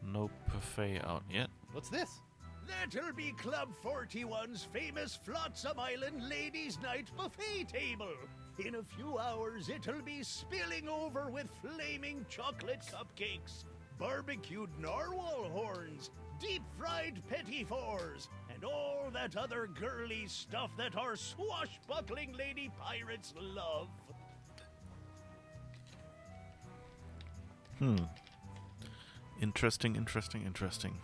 No buffet out yet. What's this? That'll be Club 41's famous Flotsam Island Ladies' Night buffet table. In a few hours, it'll be spilling over with flaming chocolate cupcakes, barbecued narwhal horns, deep-fried petit fours, and all that other girly stuff that our swashbuckling lady pirates love. Interesting.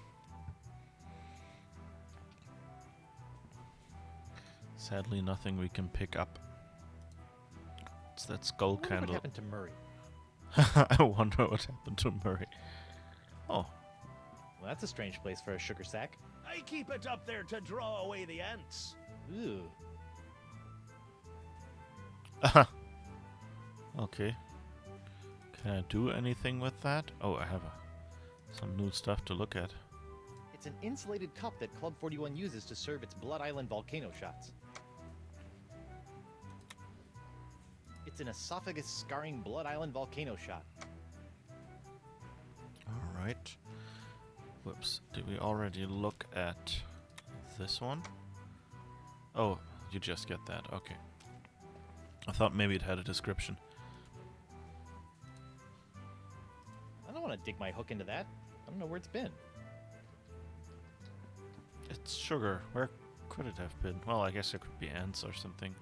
Sadly, nothing we can pick up. It's that skull I wonder candle. what happened to Murray? I wonder what happened to Murray. Oh, Well, that's a strange place for a sugar sack. I keep it up there to draw away the ants. Ooh. okay. Can I do anything with that? Oh, I have some new stuff to look at. It's an insulated cup that Club 41 uses to serve its Blood Island volcano shots. It's an esophagus-scarring Blood Island volcano shot. Alright. Whoops. Did we already look at this one? Oh, you just get that. Okay. I thought maybe it had a description. I don't want to dig my hook into that. I don't know where it's been. It's sugar. Where could it have been? Well, I guess it could be ants or something.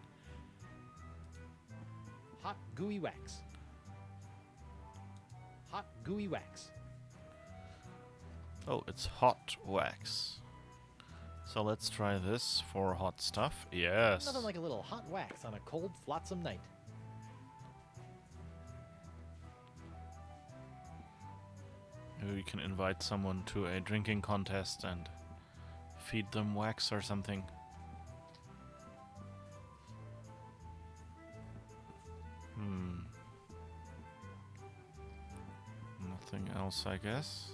Hot, gooey wax. Hot, gooey wax. Oh, it's hot wax. So let's try this for hot stuff. Yes. Nothing like a little hot wax on a cold, flotsam night. Maybe we can invite someone to a drinking contest and feed them wax or something. Nothing else, I guess.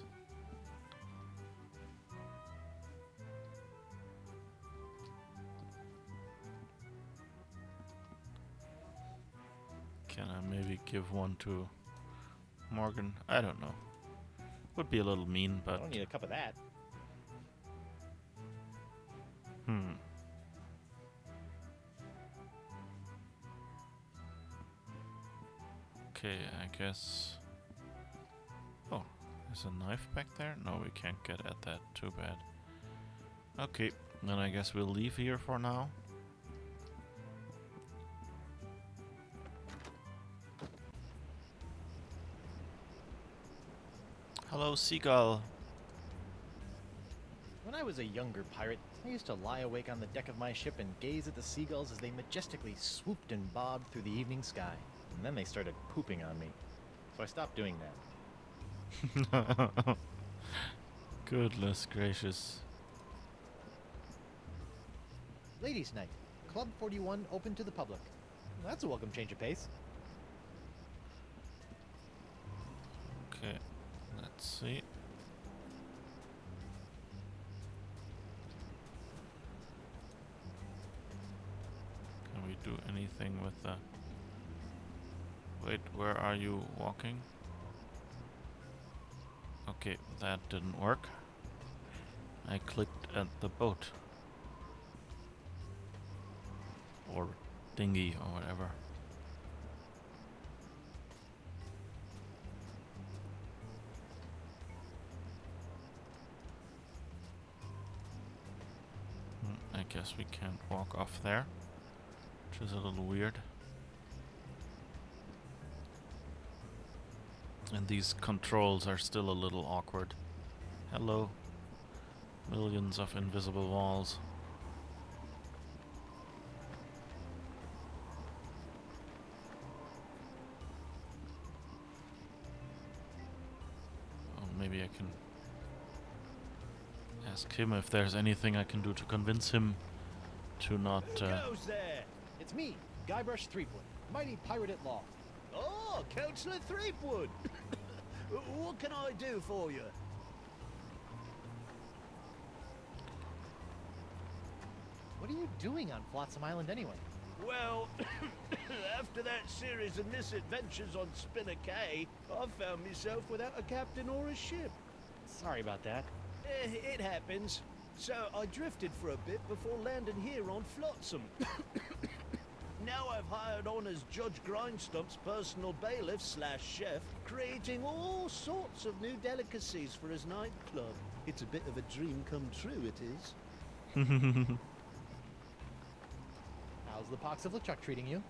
Can I maybe give one to Morgan? I don't know. Would be a little mean, I but... don't need a cup of that. Okay, I guess... Oh, there's a knife back there? No, we can't get at that. Too bad. Okay, then I guess we'll leave here for now. Hello, seagull. When I was a younger pirate, I used to lie awake on the deck of my ship and gaze at the seagulls as they majestically swooped and bobbed through the evening sky. And then they started pooping on me. So I stopped doing that. Goodness gracious. Ladies' Night. Club 41 open to the public. That's a welcome change of pace. Okay, let's see. Can we do anything with the... Wait, where are you walking? Okay, that didn't work. I clicked at the boat. Or dinghy or whatever. I guess we can't walk off there, which is a little weird. And these controls are still a little awkward. Hello. Millions of invisible walls. Oh, maybe I can ask him if there's anything I can do to convince him to not... Who goes there? It's me, Guybrush Threepwood, mighty pirate at law. Oh, Councillor Threepwood. What can I do for you? What are you doing on Flotsam Island anyway? Well, after that series of misadventures on Spinner Cay, I found myself without a captain or a ship. Sorry about that. It happens. So I drifted for a bit before landing here on Flotsam. Now I've hired on as Judge Grindstump's personal bailiff / chef, creating all sorts of new delicacies for his nightclub. It's a bit of a dream come true, it is. How's the pox of LeChuck treating you?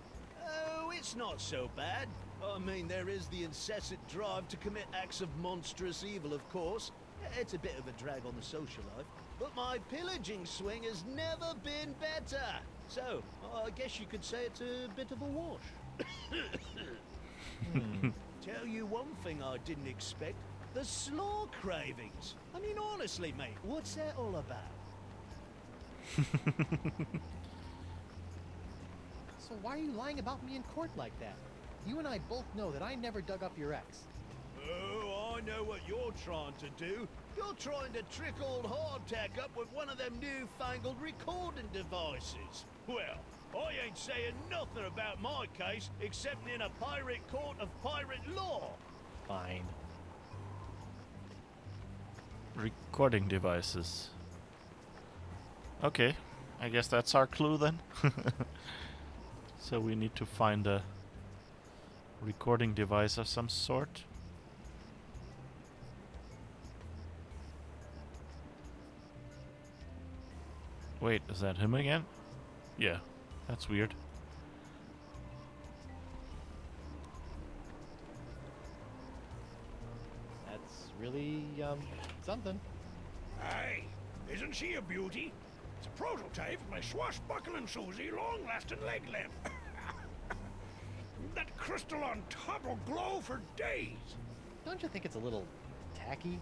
Oh, it's not so bad. I mean, there is the incessant drive to commit acts of monstrous evil, of course. It's a bit of a drag on the social life. But my pillaging swing has never been better. So, I guess you could say it's a bit of a wash. Tell you one thing I didn't expect. The slaw cravings. I mean, honestly, mate, what's that all about? So why are you lying about me in court like that? You and I both know that I never dug up your ex. Oh, I know what you're trying to do. You're trying to trick old Hardtack up with one of them newfangled recording devices. Well, I ain't saying nothing about my case except in a pirate court of pirate law. Fine. Recording devices. Okay, I guess that's our clue then. So we need to find a recording device of some sort. Wait, is that him again? Yeah, that's weird. That's really, something. Aye, isn't she a beauty? It's a prototype of my swashbuckling Susie long-lasting leg lamp. That crystal on top will glow for days. Don't you think it's a little tacky?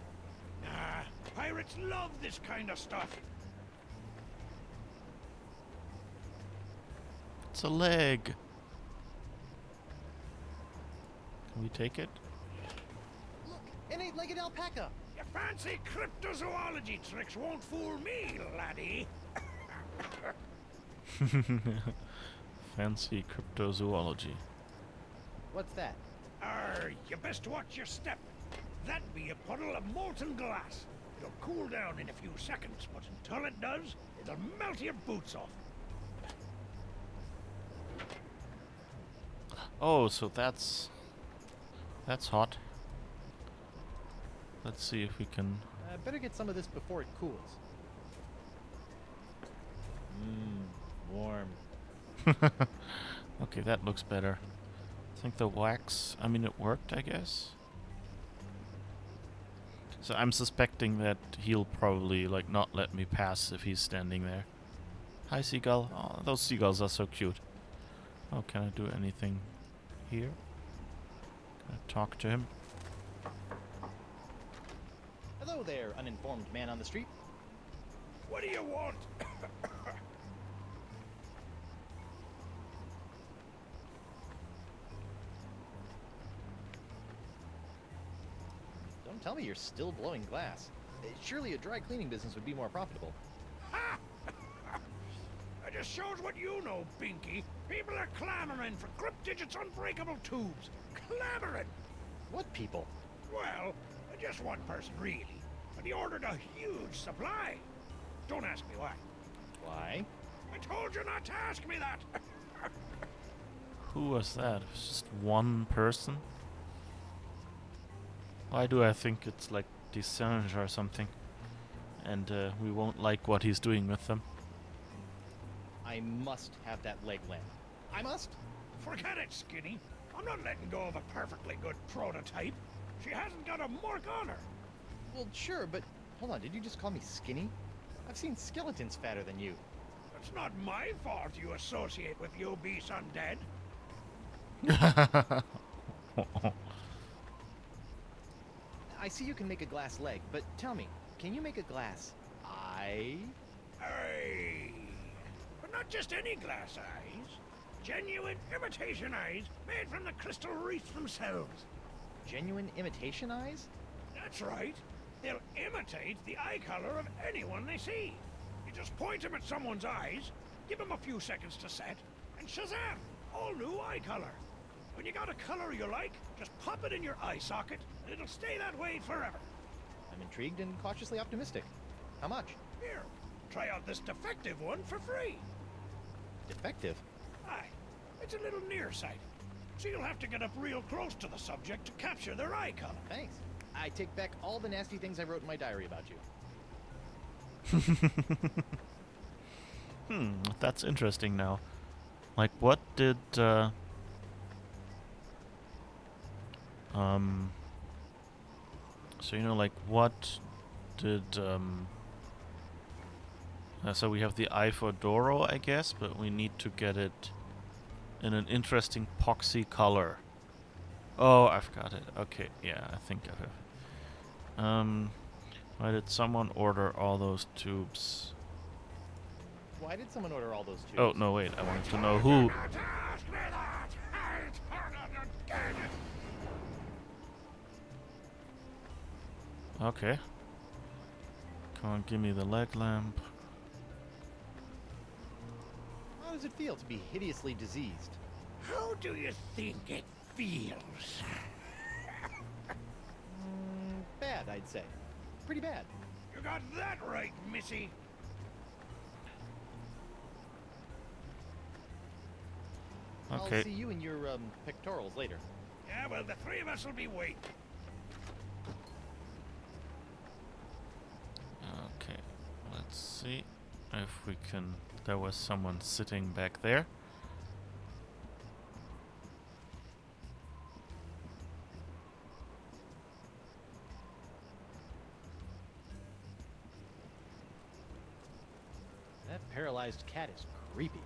Nah, pirates love this kind of stuff. It's a leg. Can we take it? Look, an 8-legged alpaca. Your fancy cryptozoology tricks won't fool me, laddie. Fancy cryptozoology. What's that? You best watch your step. That be a puddle of molten glass. It'll cool down in a few seconds, but until it does, it'll melt your boots off. Oh, so that's hot. Let's see if we can... Better get some of this before it cools. Warm. Okay, that looks better. I think the wax... I mean, it worked, I guess. So I'm suspecting that he'll probably, like, not let me pass if he's standing there. Hi, seagull. Oh, those seagulls are so cute. Oh, can I do anything here? Can I talk to him? Hello there, uninformed man on the street. What do you want? Don't tell me you're still blowing glass. Surely a dry cleaning business would be more profitable. Ha! That just shows what you know, Binky. People are clamoring for Grip Digit's unbreakable tubes. Clamoring! What people? Well, just one person, really. But he ordered a huge supply. Don't ask me why. Why? I told you not to ask me that. Who was that? It was just one person? Why do I think it's like Desange or something? And we won't like what he's doing with them. I must have that leg lamp. I must? Forget it, Skinny. I'm not letting go of a perfectly good prototype. She hasn't got a mark on her. Well, sure, but hold on, did you just call me skinny? I've seen skeletons fatter than you. It's not my fault you associate with the obese undead. I see you can make a glass leg, but tell me, can you make a glass eye? Aye. But not just any glass eyes. Genuine imitation eyes made from the crystal wreaths themselves. Genuine imitation eyes? That's right. They'll imitate the eye color of anyone they see. You just point them at someone's eyes, give them a few seconds to set, and shazam! All new eye color. When you got a color you like, just pop it in your eye socket, and it'll stay that way forever. I'm intrigued and cautiously optimistic. How much? Here, try out this defective one for free. Defective? Aye, it's a little nearsighted, so you'll have to get up real close to the subject to capture their eye color. Thanks. I take back all the nasty things I wrote in my diary about you. That's interesting now. Like, what did, so, you know, like, what did, so we have the eye for Doro, I guess, but we need to get it in an interesting poxy color. Oh, I've got it. Okay, yeah, I think I have. Why did someone order all those tubes? Why did someone order all those tubes? Oh, no, wait, I wanted to know who. Okay. Come on, give me the leg lamp. How does it feel to be hideously diseased? How do you think it feels? Bad, I'd say. Pretty bad. You got that right, Missy. Okay. I'll see you in your pectorals later. Yeah, well, the three of us will be waiting. Okay, let's see if we can. There was someone sitting back there. That paralyzed cat is creepy.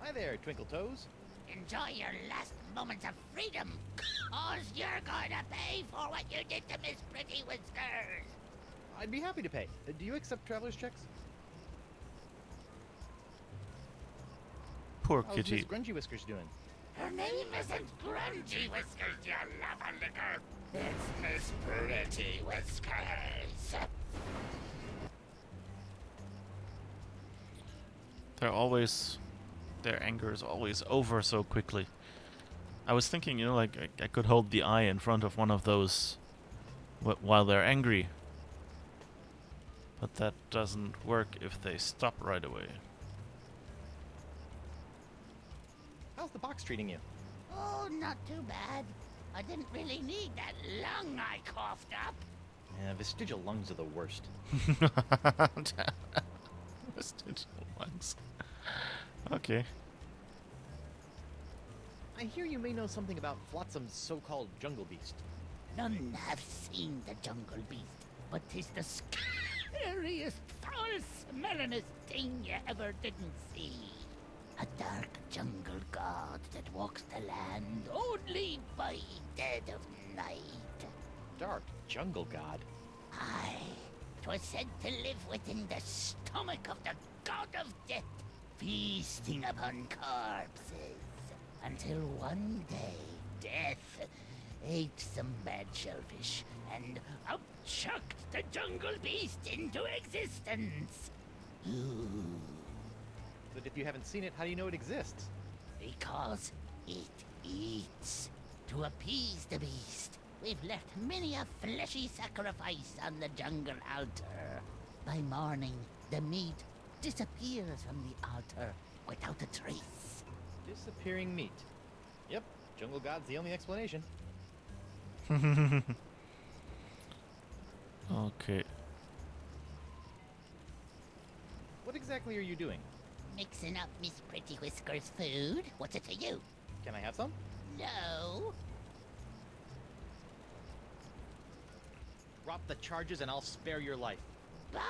Hi there, Twinkle Toes. Enjoy your last moments of freedom, cause you're gonna pay for what you did to Miss Pretty Whiskers. I'd be happy to pay. Do you accept traveler's checks? Poor How's Miss kitty. Grungy Whiskers doing? Her name isn't Grungy Whiskers, you love-a-licker. It's Miss Pretty Whiskers. They're always. Their anger is always over so quickly. I was thinking, you know, like I could hold the eye in front of one of those while they're angry. But that doesn't work if they stop right away. How's the box treating you? Oh, not too bad. I didn't really need that lung I coughed up. Yeah, vestigial lungs are the worst. Vestigial lungs. Okay. I hear you may know something about Flotsam's so-called jungle beast. None have seen the jungle beast, but 'tis the scariest, foul-smellingest thing you ever didn't see. A dark jungle god that walks the land only by dead of night. Dark jungle god? Aye, 'twas said to live within the stomach of the god of death, feasting upon corpses, until one day death ate some bad shellfish, and out-chucked the jungle beast into existence. But if you haven't seen it, how do you know it exists? Because it eats. To appease the beast, we've left many a fleshy sacrifice on the jungle altar. By morning, the meat disappears from the altar without a trace. Disappearing meat. Yep, jungle god's the only explanation. Okay. What exactly are you doing? Mixing up Miss Pretty Whisker's food? What's it to you? Can I have some? No. Drop the charges and I'll spare your life. Bah!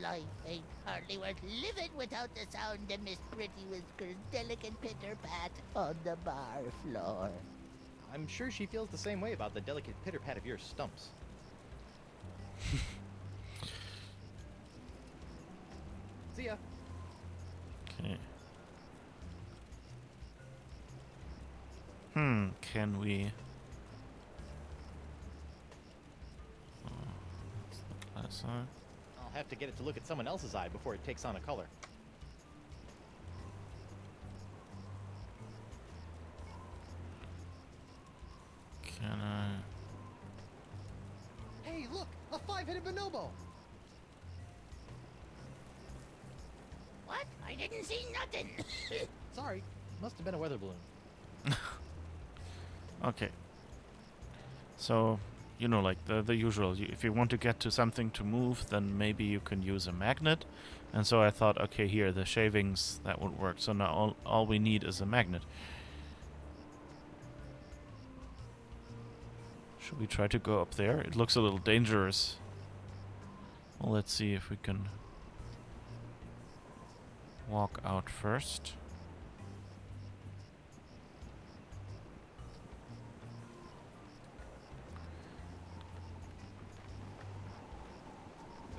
Life ain't hardly worth living without the sound of Miss Pretty Whisker's delicate pitter-pat on the bar floor. I'm sure she feels the same way about the delicate pitter-pat of your stumps. See ya. Okay. Can we... That's the glass eye. I'll have to get it to look at someone else's eye before it takes on a color. Can I... Hey, look! A 5-headed bonobo! What? I didn't see nothing. Sorry, must have been a weather balloon. Okay. So, you know, like the usual. If you want to get to something to move, then maybe you can use a magnet. And so I thought, okay, here, the shavings, that would work. So now all we need is a magnet. Should we try to go up there? It looks a little dangerous. Well, let's see if we can walk out first.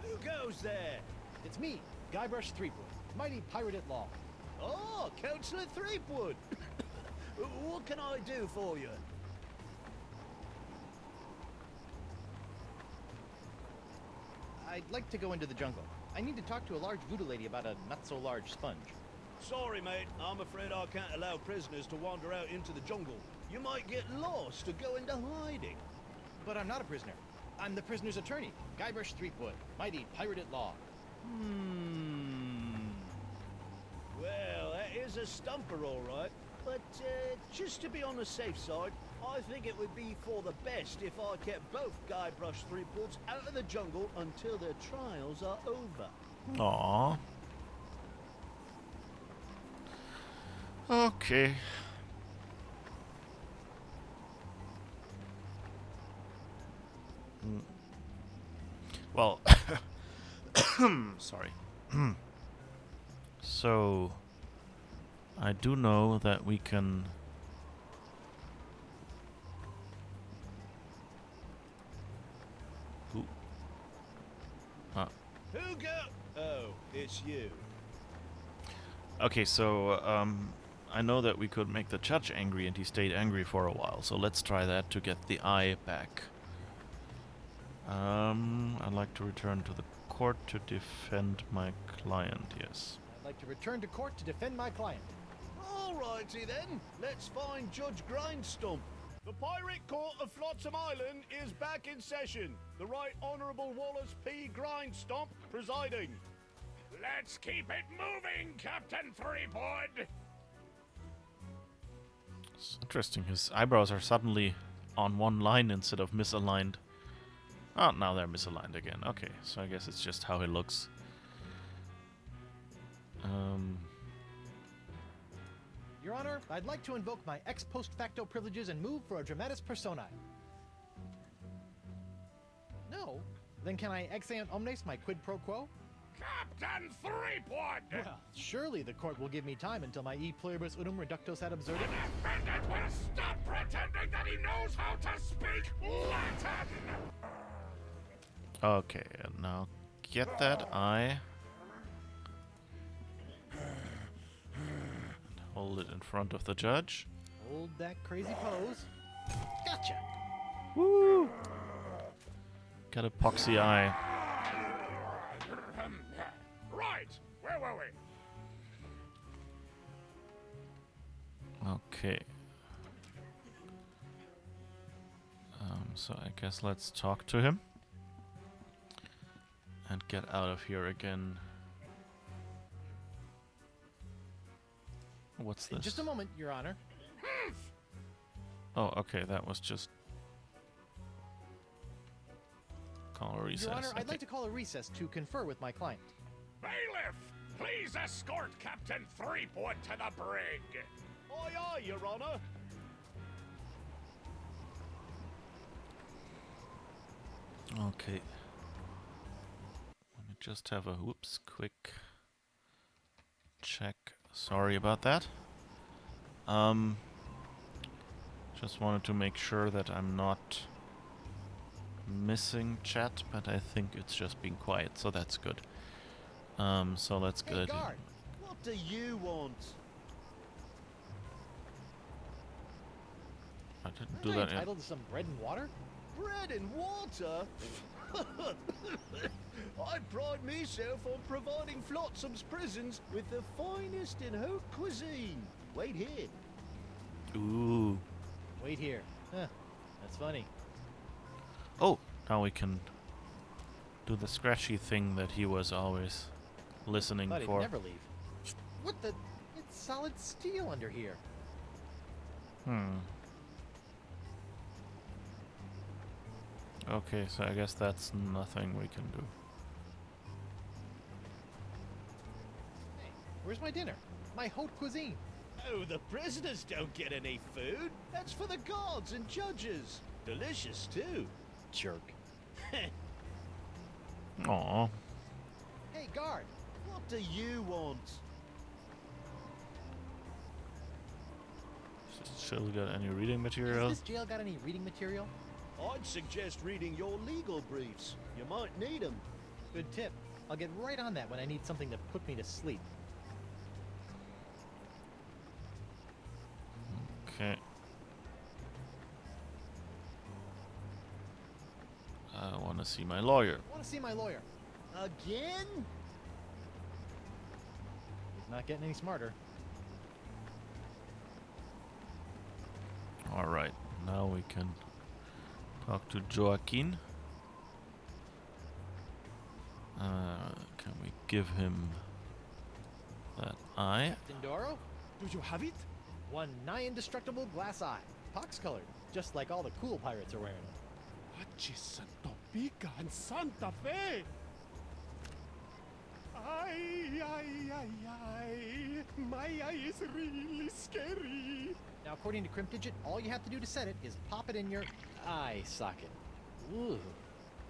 Who goes there? It's me, Guybrush Threepwood, mighty pirate at law. Oh, Councillor Threepwood. What can I do for you? I'd like to go into the jungle. I need to talk to a large voodoo lady about a not-so-large sponge. Sorry, mate. I'm afraid I can't allow prisoners to wander out into the jungle. You might get lost or go into hiding. But I'm not a prisoner. I'm the prisoner's attorney, Guybrush Threepwood, mighty pirate at law. Well, that is a stumper, all right. But just to be on the safe side, I think it would be for the best if I kept both Guybrush Threepwoods out of the jungle until their trials are over. Aww. Okay. Well, sorry. So, I do know that we can... Ooh. Who go? Oh, it's you. Okay, so, I know that we could make the judge angry, and he stayed angry for a while, so let's try that to get the eye back. I'd like to return to the court to defend my client, yes. I'd like to return to court to defend my client. Alrighty then, let's find Judge Grindstump. The Pirate Court of Flotsam Island is back in session. The Right Honourable Wallace P. Grindstump presiding. Let's keep it moving, Captain Threepwood! It's interesting, his eyebrows are suddenly on one line instead of misaligned. Oh, now they're misaligned again. Okay, so I guess it's just how he looks. Your Honor, I'd like to invoke my ex post facto privileges and move for a dramatis personae. No? Then can I ex ante omnes my quid pro quo? Captain Threepwood! Well, surely the court will give me time until my e pluribus unum reductos ad absurdum. The defendant will stop pretending that he knows how to speak Latin! Okay, and now get that eye. And hold it in front of the judge. Hold that crazy pose. Gotcha. Woo! Got epoxy eye. Right, where were we? Okay. So I guess let's talk to him. And get out of here again. What's this? Just a moment, Your Honor. Oh, okay, that was just... Call a recess. Your Honor, I'd okay. like to call a recess to confer with my client. Bailiff, please escort Captain Threepwood to the brig. Aye, aye, Your Honor. Okay. Let me just have a quick check. Sorry about that. Just wanted to make sure that I'm not missing chat, but I think it's just being quiet, so that's good. So let's Hey, get guard. What do you want? I didn't Aren't do I that. entitled to some bread and water? Bread and water? I pride myself on providing Flotsam's prisons with the finest in haute cuisine. Wait here. Ooh. Wait here. Huh. That's funny. Oh, now we can do the scratchy thing that he was always listening Thought he'd for. never leave. What the? It's solid steel under here. Okay, so I guess that's nothing we can do. Hey, where's my dinner? My haute cuisine. Oh, the prisoners don't get any food. That's for the guards and judges. Delicious, too. Jerk. Aw. Hey, guard. What do you want? Still got any reading Has material? this jail got any reading material? I'd suggest reading your legal briefs. You might need them. Good tip. I'll get right on that when I need something to put me to sleep. Okay. I want to see my lawyer. I want to see my lawyer. Again? He's not getting any smarter. Alright, now we can talk to Joaquin. Can we give him that eye? Dindoro? Do you have it? One nigh indestructible glass eye. Pox colored, just like all the cool pirates are wearing them. Santo Pica and Santa Fe! Ay, ay, ay, ay. My eye is really scary. Now, according to Cryptigit, all you have to do to set it is pop it in your eye socket. Ooh,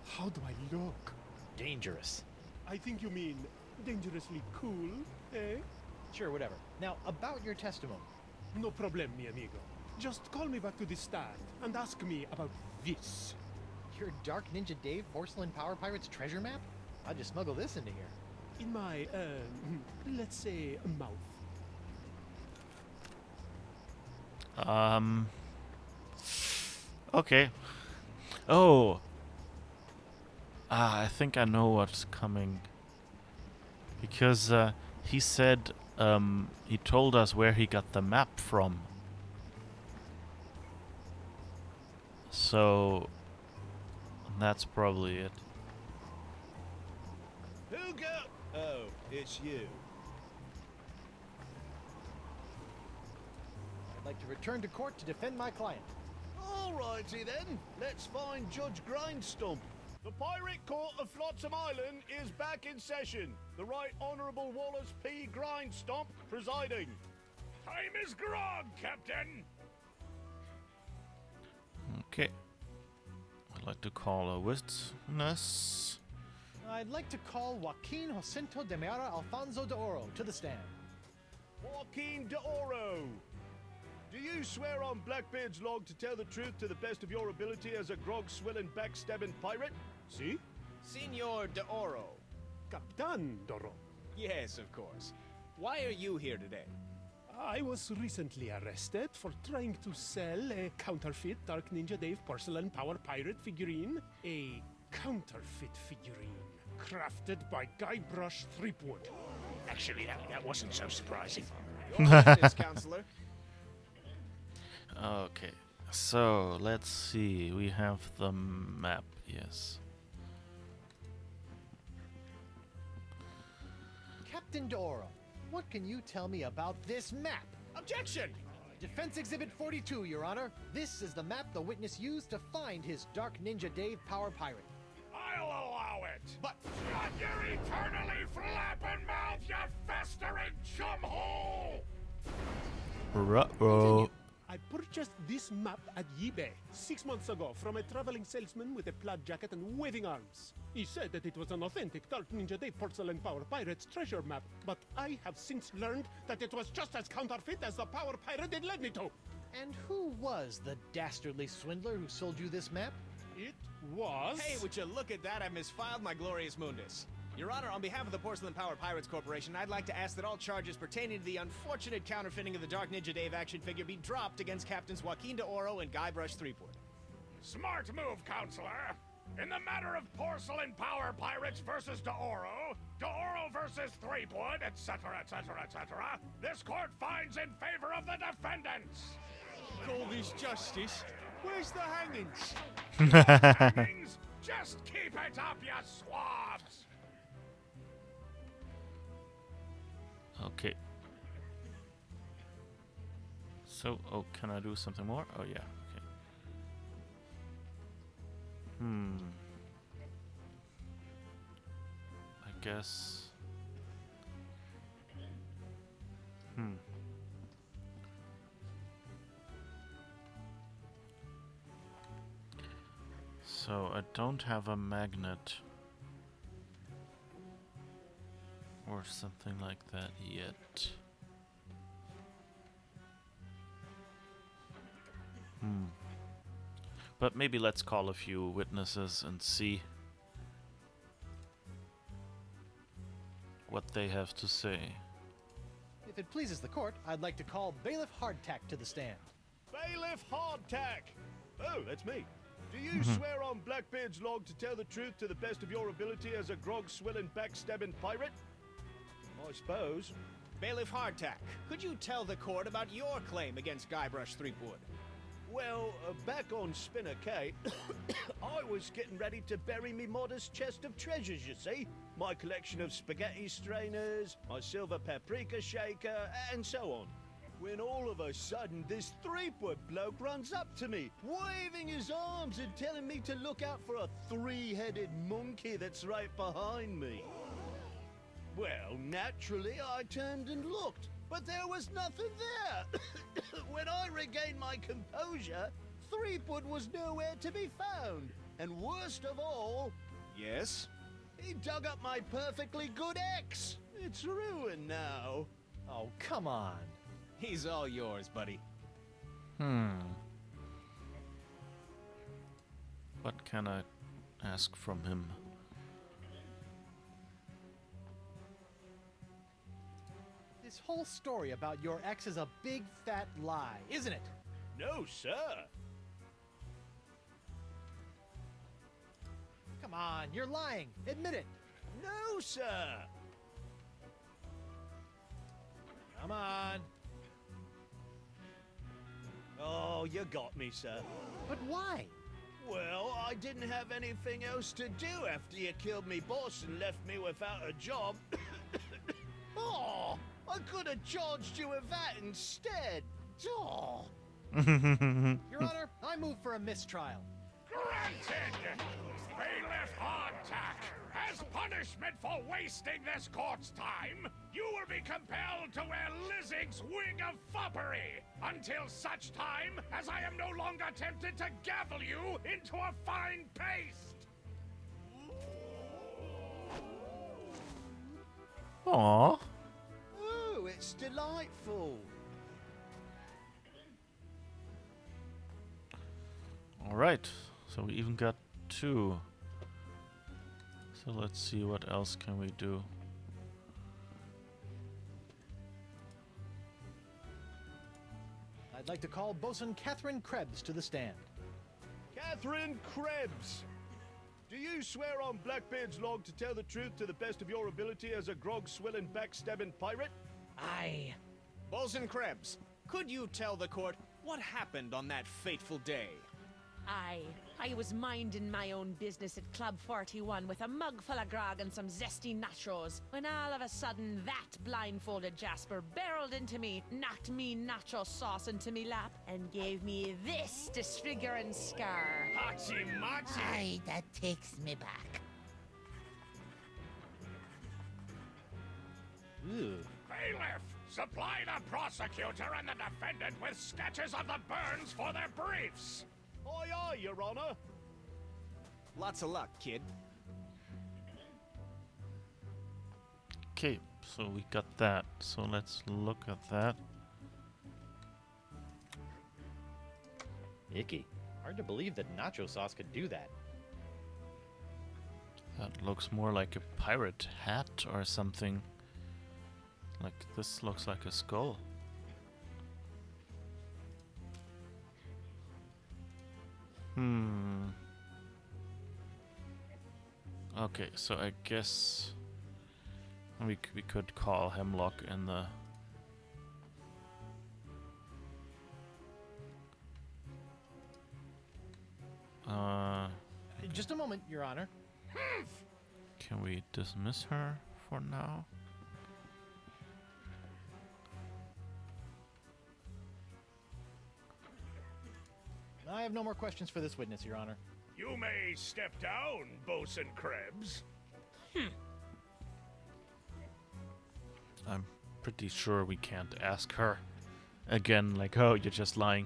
How do I look? dangerous. I think you mean dangerously cool, eh? Sure, whatever. Now, about your testimony. No problem, mi amigo. Just call me back to the stand and ask me about this. Your Dark Ninja Dave Porcelain Power Pirates treasure map? I'll just smuggle this into here. In my, let's say, mouth. Okay. Oh. I think I know what's coming. Because he said he told us where he got the map from. So that's probably it. Who got... Oh, it's you. I'd like to return to court to defend my client. Alrighty then. Let's find Judge Grindstump. The Pirate Court of Flotsam Island is back in session. The Right Honourable Wallace P. Grindstomp presiding. Time is grog, Captain. Okay. I'd like to call a witness. I'd like to call Joaquin Jacinto de Meara Alfonso de Oro to the stand. Joaquin de Oro. Do you swear on Blackbeard's log to tell the truth to the best of your ability as a grog-swilling, backstabbing pirate? See? Senor de Oro. Captain Doro. Yes, of course. Why are you here today? I was recently arrested for trying to sell a counterfeit Dark Ninja Dave porcelain power pirate figurine. A counterfeit figurine crafted by Guybrush Threepwood. Actually, that wasn't so surprising. Your witness, counselor. Okay, so let's see. We have the map, yes. Captain D'Oro, what can you tell me about this map? Objection! Defense Exhibit 42, Your Honor. This is the map the witness used to find his Dark Ninja Dave Power Pirate. I'll allow it. But Shut your eternally flapping mouth, you festering chumhole! Ruh-oh. I purchased this map at eBay 6 months ago from a traveling salesman with a plaid jacket and waving arms. He said that it was an authentic Dark Ninja Dave porcelain power pirate's treasure map, but I have since learned that it was just as counterfeit as the power pirate it led me to. And who was the dastardly swindler who sold you this map? It was... hey, would you look at that? I misfiled my glorious mundus. Your Honor, on behalf of the Porcelain Power Pirates Corporation, I'd like to ask that all charges pertaining to the unfortunate counterfeiting of the Dark Ninja Dave action figure be dropped against Captains Joaquin D'Oro and Guybrush Threepwood. Smart move, counselor. In the matter of Porcelain Power Pirates versus D'Oro versus Threepwood, etc., etc., etc., this court finds in favor of the defendants. Call this justice? Where's the hangings? Hangings? Just keep it up, you swabs! Okay. So, oh, can I do something more? Oh, yeah, okay. I guess... So, I don't have a magnet. Or something like that yet. But maybe let's call a few witnesses and see what they have to say. If it pleases the court, I'd like to call Bailiff Hardtack to the stand. Bailiff Hardtack! Oh, that's me. Do you swear on Blackbeard's log to tell the truth to the best of your ability as a grog-swilling, backstabbing pirate? I suppose. Bailiff Hardtack, could you tell the court about your claim against Guybrush Threepwood? Well, back on Spinner Cay, I was getting ready to bury me modest chest of treasures, you see. My collection of spaghetti strainers, my silver paprika shaker, and so on. When all of a sudden, this Threepwood bloke runs up to me, waving his arms and telling me to look out for a three-headed monkey that's right behind me. Well, naturally, I turned and looked, but there was nothing there. When I regained my composure, Threepwood was nowhere to be found. And worst of all... Yes? He dug up my perfectly good ex. It's ruined now. Oh, come on. He's all yours, buddy. What can I ask from him? This whole story about your ex is a big fat lie, isn't it? No, sir. Come on, you're lying. Admit it. No, sir. Come on. Oh, you got me, sir. But why? Well, I didn't have anything else to do after you killed me boss and left me without a job. Oh, I could have charged you with that instead. Oh. Your Honor, I move for a mistrial. Granted! Bailiff Hardtack, as punishment for wasting this court's time, you will be compelled to wear Lizzing's wing of foppery until such time as I am no longer tempted to gavel you into a fine paste! Aww. Oh, it's delightful. Alright, so we even got 2. So let's see what else can we do. like to call Bosun Catherine Krebs to the stand. Catherine Krebs! Do you swear on Blackbeard's log to tell the truth to the best of your ability as a grog-swilling, backstabbing pirate? Aye. Bosun Krebs, could you tell the court what happened on that fateful day? I was minding my own business at Club 41 with a mug full of grog and some zesty nachos, when all of a sudden that blindfolded Jasper barreled into me, knocked me nacho sauce into me lap, and gave me this disfiguring scar. Hachi machi! Aye, that takes me back. Ooh. Bailiff, supply the prosecutor and the defendant with sketches of the burns for their briefs. Aye, aye, Your Honor. Lots of luck, kid. Okay, so we got that. So let's look at that. Icky. Hard to believe that nacho sauce could do that. That looks more like a pirate hat or something. Like, this looks like a skull. Okay, so I guess we could call Hemlock in the... Just a moment, Your Honor. Can we dismiss her for now? I have no more questions for this witness, Your Honor. You may step down, Bosun Krebs. I'm pretty sure we can't ask her again, like, oh, you're just lying.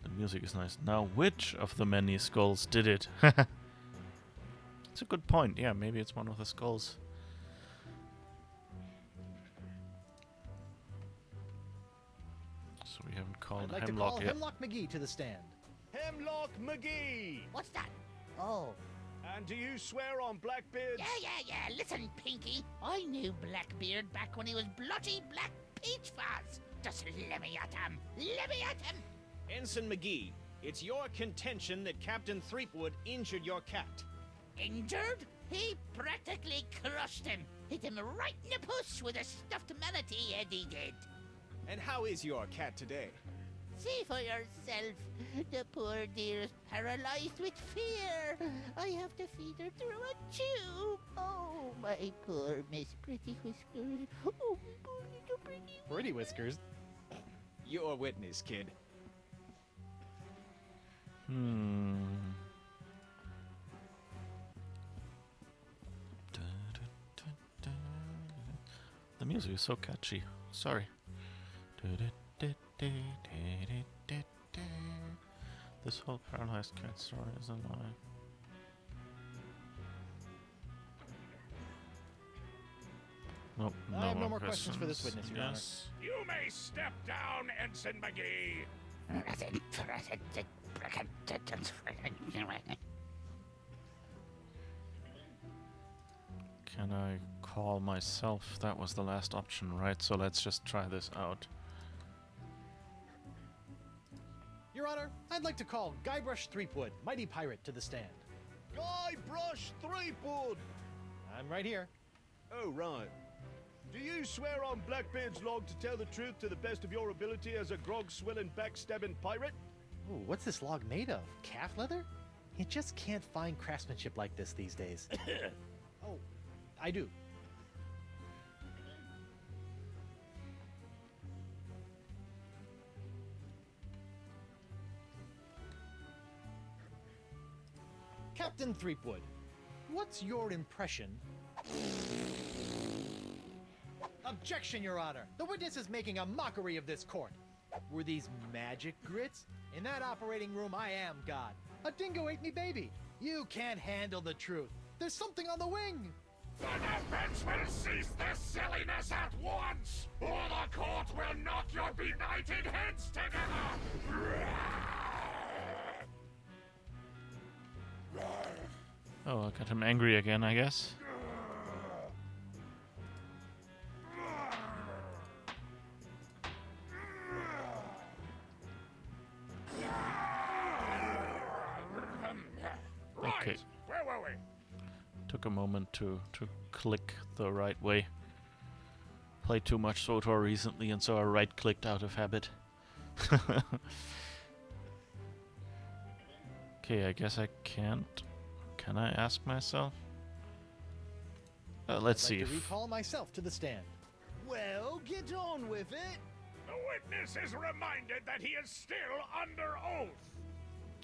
The music is nice. Now, which of the many skulls did it? It's a good point. Yeah, maybe it's one of the skulls. So we haven't called I'd like to Hemlock call yet. Hemlock McGee to the stand. Hemlock McGee! What's that? Oh. And do you swear on Blackbeard's... Yeah. Listen, Pinky. I knew Blackbeard back when he was bloody Black Peach Fuzz. Just let me at him. Let me at him. Ensign McGee, it's your contention that Captain Threepwood injured your cat. Injured? He practically crushed him. Hit him right in the puss with a stuffed manatee head he did. And how is your cat today? See for yourself. The poor dear is paralyzed with fear. I have to feed her through a tube. Oh, my poor Miss Pretty Whiskers. Oh, my poor little Pretty. Pretty Whiskers. Your witness, kid. The music is so catchy. Sorry. This whole paralyzed cat story is a lie. Nope, I have no more questions for this witness, Your Honor. You may step down, Ensign McGee. Can I call myself? That was the last option, right? So let's just try this out. Your Honor, I'd like to call Guybrush Threepwood, mighty pirate, to the stand. Guybrush Threepwood! I'm right here. Oh, right. Do you swear on Blackbeard's log to tell the truth to the best of your ability as a grog-swilling, backstabbing pirate? Ooh, what's this log made of? Calf leather? You just can't find craftsmanship like this these days. Oh, I do. Captain Threepwood, what's your impression? Objection, Your Honor! The witness is making a mockery of this court. Were these magic grits? In that operating room, I am God. A dingo ate me baby. You can't handle the truth. There's something on the wing. The defense will cease this silliness at once, or the court will knock your benighted heads together! Oh, I got him angry again, I guess. Okay. Right. Where were we? Took a moment to click the right way. Played too much SWTOR recently, and so I right-clicked out of habit. Okay, I guess I can't. Can I ask myself? Let's see. I'd like to recall myself to the stand. Well, get on with it. The witness is reminded that he is still under oath.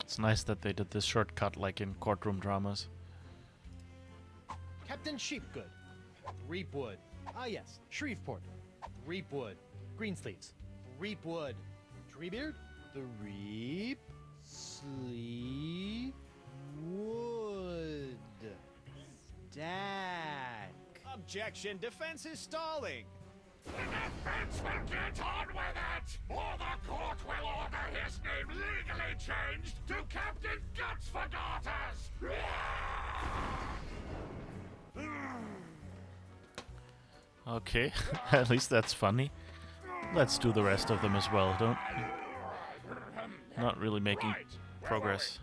It's nice that they did this shortcut like in courtroom dramas. Captain Sheepgood. Threepwood. Ah yes, Shreveport. Threepwood. Greensleeves. Threepwood. Treebeard. Threep. Sleep. Wood. Stack. Objection. Defense is stalling. The defense will get on with it, or the court will order his name legally changed to Captain Guts for Daughters. Okay, at least that's funny. Let's do the rest of them as well, don't... Not really making Right. progress.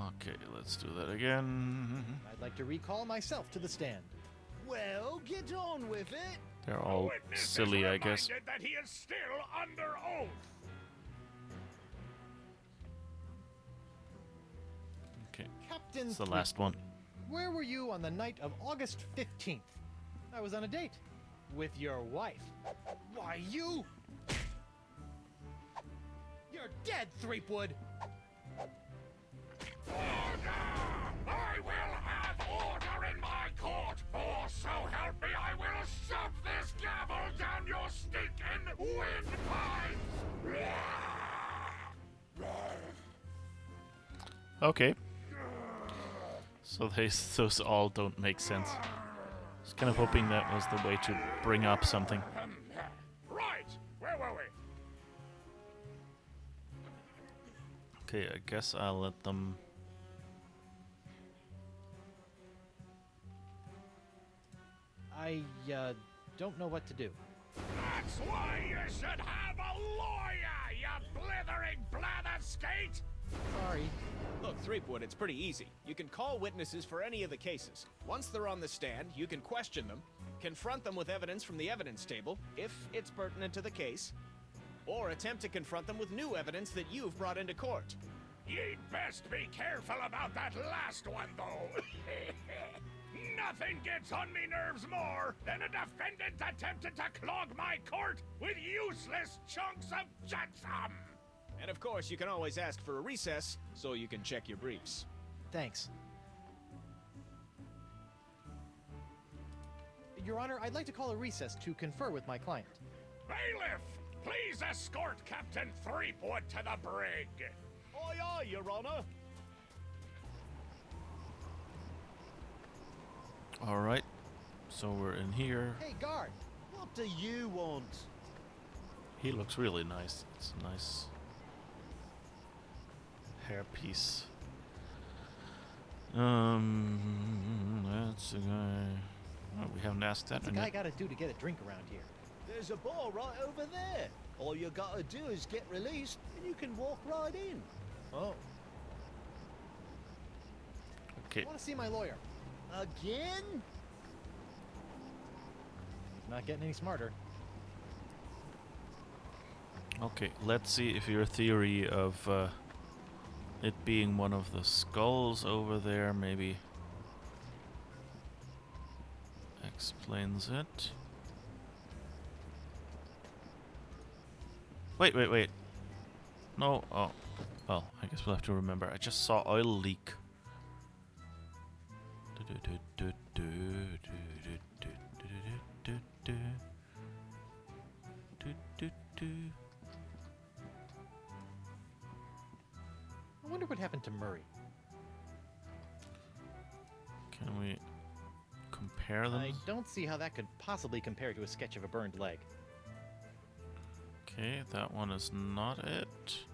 Okay, let's do that again. I'd like to recall myself to the stand. Well, get on with it. They're The all witness silly, is I guess. reminded that he is still under oath. Okay, Captain it's the last one. Where were you on the night of August 15th? I was on a date with your wife. Why, you... You're dead, Threepwood! Order! I will have order in my court, or so help me, I will shove this gavel down your stinking windpipes! Okay. So those all don't make sense. I was kind of hoping that was the way to bring up something. Right! Where were we? Okay, I guess I'll let them... I, don't know what to do. That's why you should have a lawyer, you blithering blatherskate! Sorry. Look, Threepwood, it's pretty easy. You can call witnesses for any of the cases. Once they're on the stand, you can question them, confront them with evidence from the evidence table, if it's pertinent to the case, or attempt to confront them with new evidence that you've brought into court. Ye'd best be careful about that last one, though. Nothing gets on me nerves more than a defendant attempted to clog my court with useless chunks of jetsam. And of course, you can always ask for a recess so you can check your briefs. Thanks. Your Honor, I'd like to call a recess to confer with my client. Bailiff, please escort Captain Threepwood to the brig. Aye, aye, Your Honor. Alright, so we're in here. Hey, guard! What do you want? He looks really nice. It's a nice hairpiece. That's the guy. Oh, we haven't asked that. What's a guy gotta do to get a drink around here? There's a bar right over there. All you gotta do is get released, and you can walk right in. Oh. Okay. I want to see my lawyer. Again? He's not getting any smarter. Okay, let's see if your theory of it being one of the skulls over there maybe explains it. Wait. No, oh. Well, I guess we'll have to remember. I just saw oil leak. I wonder what happened to Murray. Can we compare them? I don't see how that could possibly compare to a sketch of a burned leg. Okay, that one is not it.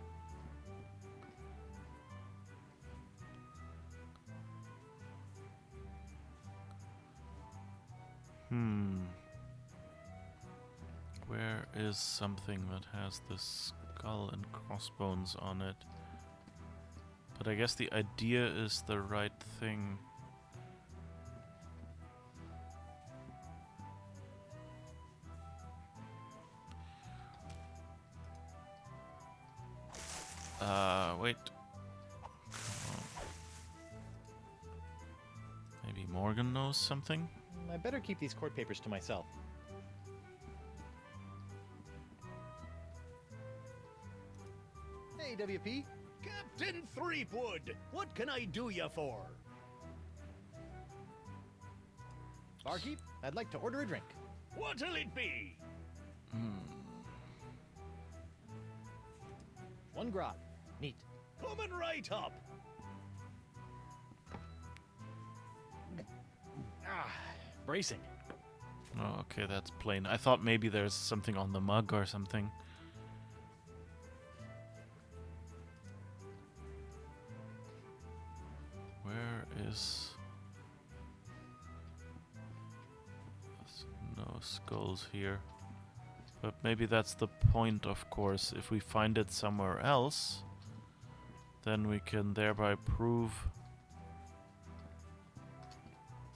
Where is something that has the skull and crossbones on it? But I guess the idea is the right thing. Wait. Maybe Morgan knows something? I better keep these court papers to myself. Hey, WP. Captain Threepwood, what can I do you for? Barkeep, I'd like to order a drink. What'll it be? One grog. Neat. Coming right up. Bracing. Oh, okay, that's plain. I thought maybe there's something on the mug or something. Where is... There's no skulls here. But maybe that's the point, of course. If we find it somewhere else, then we can thereby prove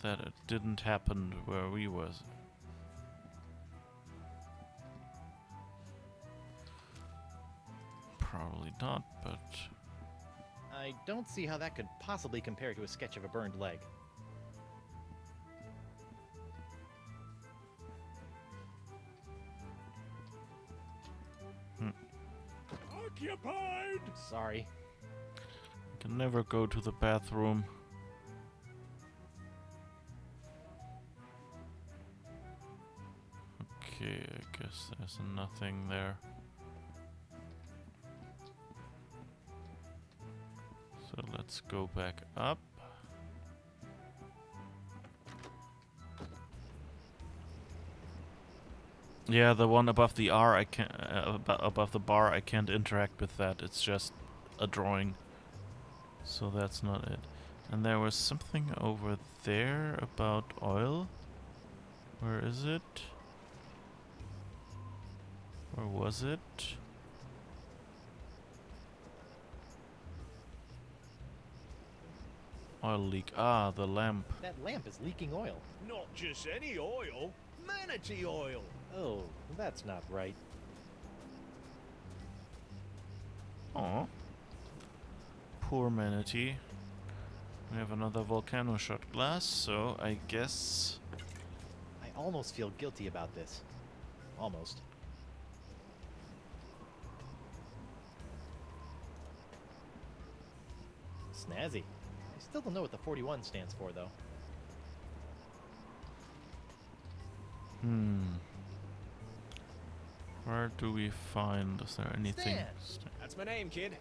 that it didn't happen where we was. Probably not, but... I don't see how that could possibly compare to a sketch of a burned leg. Occupied! Sorry. I can never go to the bathroom. Okay, I guess there's nothing there. So let's go back up. Yeah, the one above the R, I can't. Above the bar, I can't interact with that. It's just a drawing. So that's not it. And there was something over there about oil. Where is it? Where was it? Oil leak. Ah, the lamp. That lamp is leaking oil. Not just any oil, manatee oil. Oh, that's not right. Oh. Poor manatee. We have another volcano shot glass, so I guess... I almost feel guilty about this. Almost. Snazzy. I still don't know what the 41 stands for, though. Where do we find... Is there anything... Stan! That's my name, kid.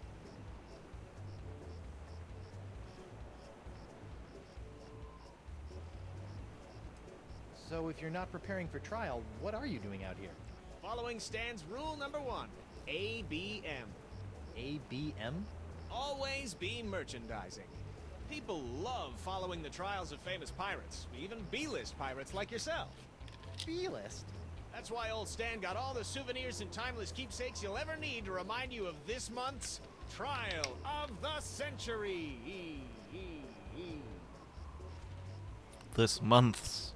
So if you're not preparing for trial, what are you doing out here? Following Stan's rule number 1. ABM. ABM? Always be merchandising. People love following the trials of famous pirates, even B-list pirates like yourself. B-list? That's why old Stan got all the souvenirs and timeless keepsakes you'll ever need to remind you of this month's Trial of the Century. This month's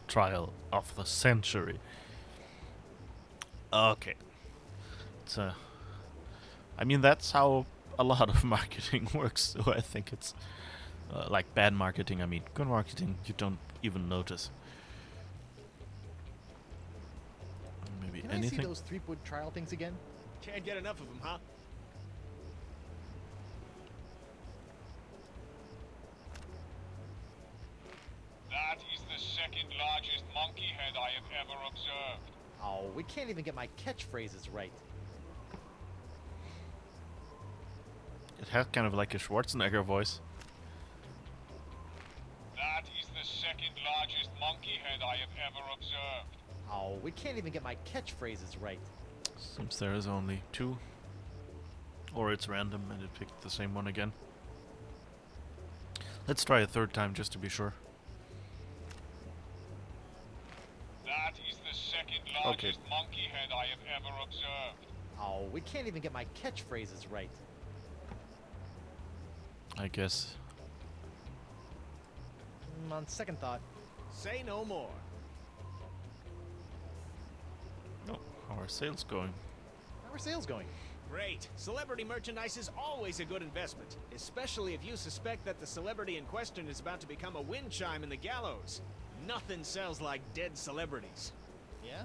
trial of the century. Okay. It's I mean, that's how a lot of marketing works, so I think it's like bad marketing. I mean, good marketing, you don't even notice. Maybe Can anything. I see those Threepwood trial things again? Can't get enough of them, huh? That is the second largest monkey head I have ever observed. Oh, we can't even get my catchphrases right. It has kind of like a Schwarzenegger voice. That is the second largest monkey head I have ever observed. Oh, we can't even get my catchphrases right. Seems there is only 2. Or it's random and it picked the same one again. Let's try a third time just to be sure. That is the second largest monkey head I have ever observed. Oh, we can't even get my catchphrases right. I guess. On second thought. Say no more. Oh, how are sales going? How are sales going? Great. Celebrity merchandise is always a good investment, especially if you suspect that the celebrity in question is about to become a wind chime in the gallows. Nothing sells like dead celebrities. Yeah?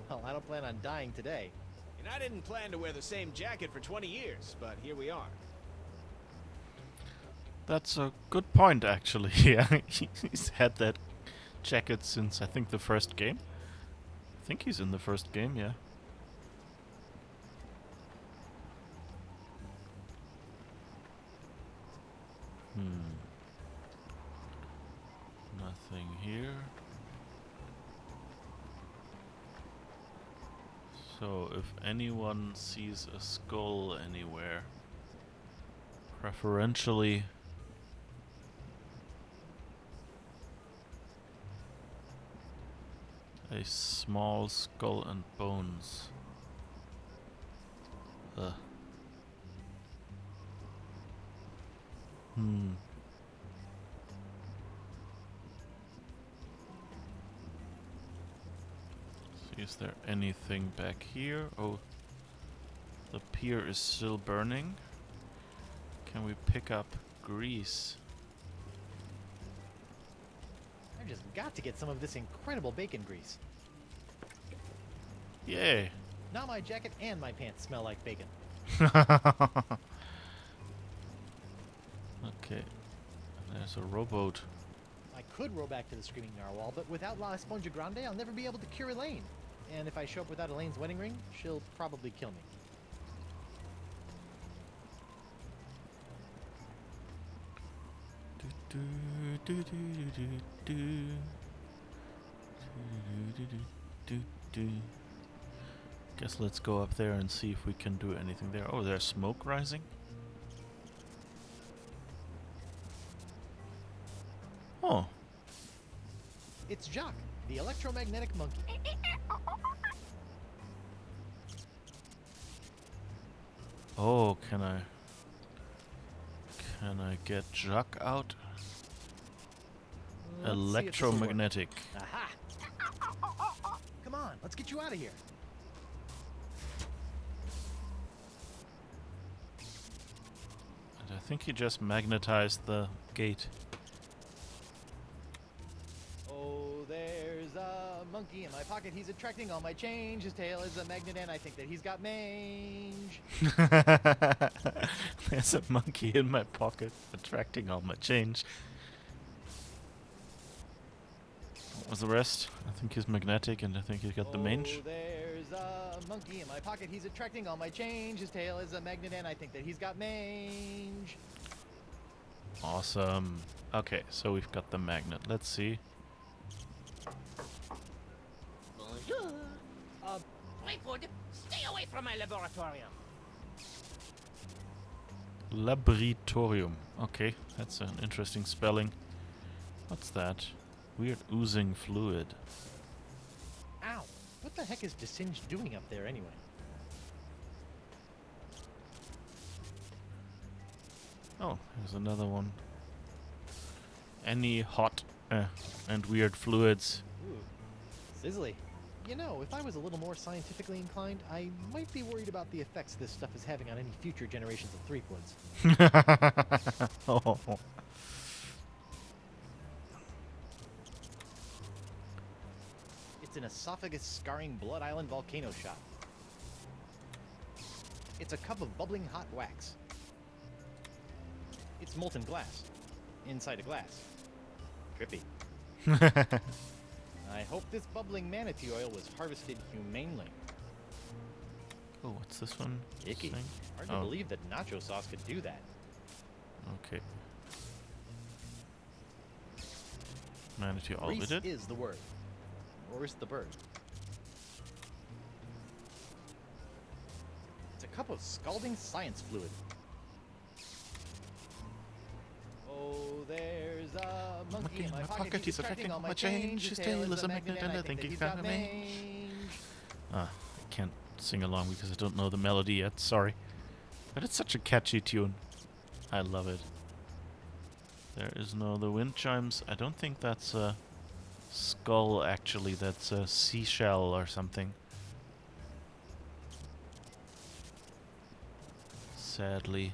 Well, I don't plan on dying today. And I didn't plan to wear the same jacket for 20 years, but here we are. That's a good point, actually. Yeah, he's had that jacket since, I think, the first game. I think he's in the first game, yeah. Nothing here. So, if anyone sees a skull anywhere, preferentially a small skull and bones. Ugh. See, is there anything back here? Oh, the pier is still burning. Can we pick up grease? I've just got to get some of this incredible bacon grease. Yay! Now my jacket and my pants smell like bacon. Okay. There's a rowboat. I could row back to the Screaming Narwhal, but without La Esponja Grande, I'll never be able to cure Elaine. And if I show up without Elaine's wedding ring, she'll probably kill me. Guess let's go up there and see if we can do anything there. Oh, there's smoke rising. Oh. It's Jock, the electromagnetic monkey. Oh, can I get Jock out? Let's see if this will work. Electromagnetic. Aha! Come on, let's get you out of here. And I think he just magnetized the gate. Oh, there's a monkey in my pocket. He's attracting all my change. His tail is a magnet, and I think that he's got mange. There's a monkey in my pocket, attracting all my change. What was the rest? I think he's magnetic, and I think he got the mange. Oh, there's a monkey in my pocket. He's attracting all my change. His tail is a magnet, and I think that he's got mange. Awesome. Okay, so we've got the magnet. Let's see. Bonjour. Threepwood, stay away from my laboratorium. Laboratorium. Okay, that's an interesting spelling. What's that? Weird oozing fluid. Ow! What the heck is Desinged doing up there anyway? Oh, there's another one. Any hot and weird fluids. Ooh, sizzly. You know, if I was a little more scientifically inclined, I might be worried about the effects this stuff is having on any future generations of Threepwoods. Oh. It's an esophagus-scarring Blood Island volcano shot. It's a cup of bubbling hot wax. It's molten glass. Inside a glass. Trippy. I hope this bubbling manatee oil was harvested humanely. Oh, what's this one? Icky. saying? Hard to Oh. believe that nacho sauce could do that. Okay. Manatee all we Grease did? is the word. Or is the bird? It's a cup of scalding science fluid. Oh, there's a monkey in my pocket. He's attracting all my change. His tail is a magnet, and I think that he's got mange. I can't sing along because I don't know the melody yet. Sorry. But it's such a catchy tune. I love it. There is no the wind chimes. I don't think that's a skull actually, that's a seashell or something. Sadly.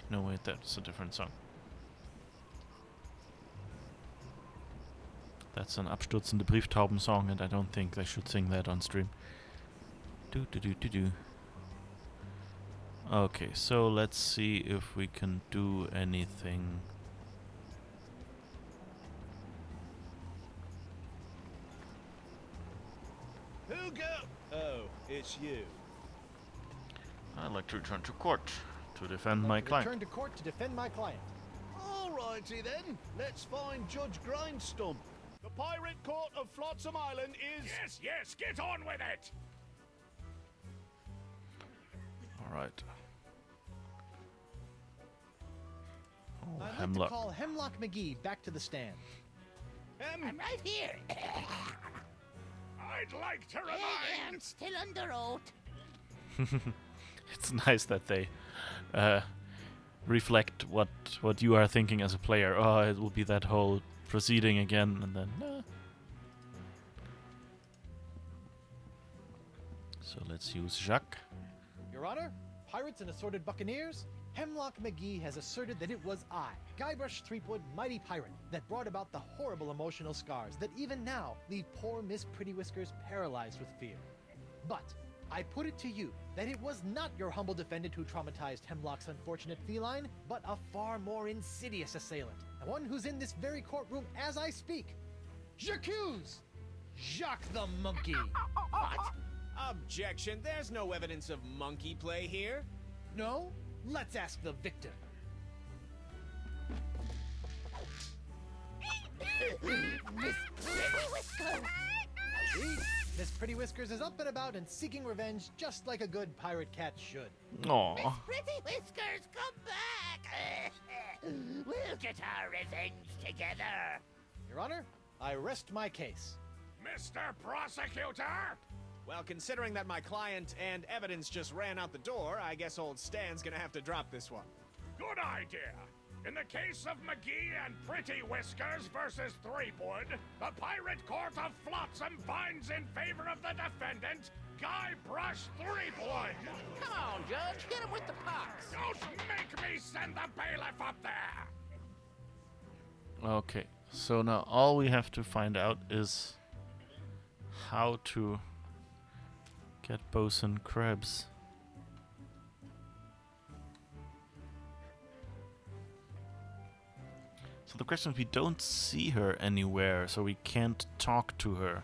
No wait, that's a different song. That's an abstürzende Brieftauben song, and I don't think they should sing that on stream. Okay, so let's see if we can do anything. Who go? Oh, it's you. I'd like to return to court to defend my client. Return to court to defend my client. Alrighty then, let's find Judge Grindstump. The Pirate Court of Flotsam Island is... Yes, yes, get on with it! Alright. Oh, I'd like to Hemlock. call Hemlock McGee back to the stand. I'm right here. I'd like to I am remind... still under oath. It's nice that they reflect what you are thinking as a player. Oh, it will be that whole proceeding again, and then... So let's use Jacques. Your Honor, pirates and assorted buccaneers, Hemlock McGee has asserted that it was I, Guybrush Threepwood, mighty pirate, that brought about the horrible emotional scars that even now leave poor Miss Pretty Whiskers paralyzed with fear. But I put it to you that it was not your humble defendant who traumatized Hemlock's unfortunate feline, but a far more insidious assailant, the one who's in this very courtroom as I speak. J'accuse Jacques the Monkey. What? Objection, there's no evidence of monkey play here. No? Let's ask the victim. Miss Pretty Whiskers! See? Miss Pretty Whiskers is up and about and seeking revenge just like a good pirate cat should. Aw. Miss Pretty Whiskers, come back! We'll get our revenge together. Your Honor, I rest my case. Mr. Prosecutor! Well, considering that my client and evidence just ran out the door, I guess old Stan's gonna have to drop this one. Good idea. In the case of McGee and Pretty Whiskers versus Threepwood, the Pirate Court of Flotsam finds in favor of the defendant, Guybrush Threepwood. Come on, Judge, hit him with the pox. Don't make me send the bailiff up there. Okay, so now all we have to find out is how to get Bosun Krebs. So the question is, we don't see her anywhere, so we can't talk to her.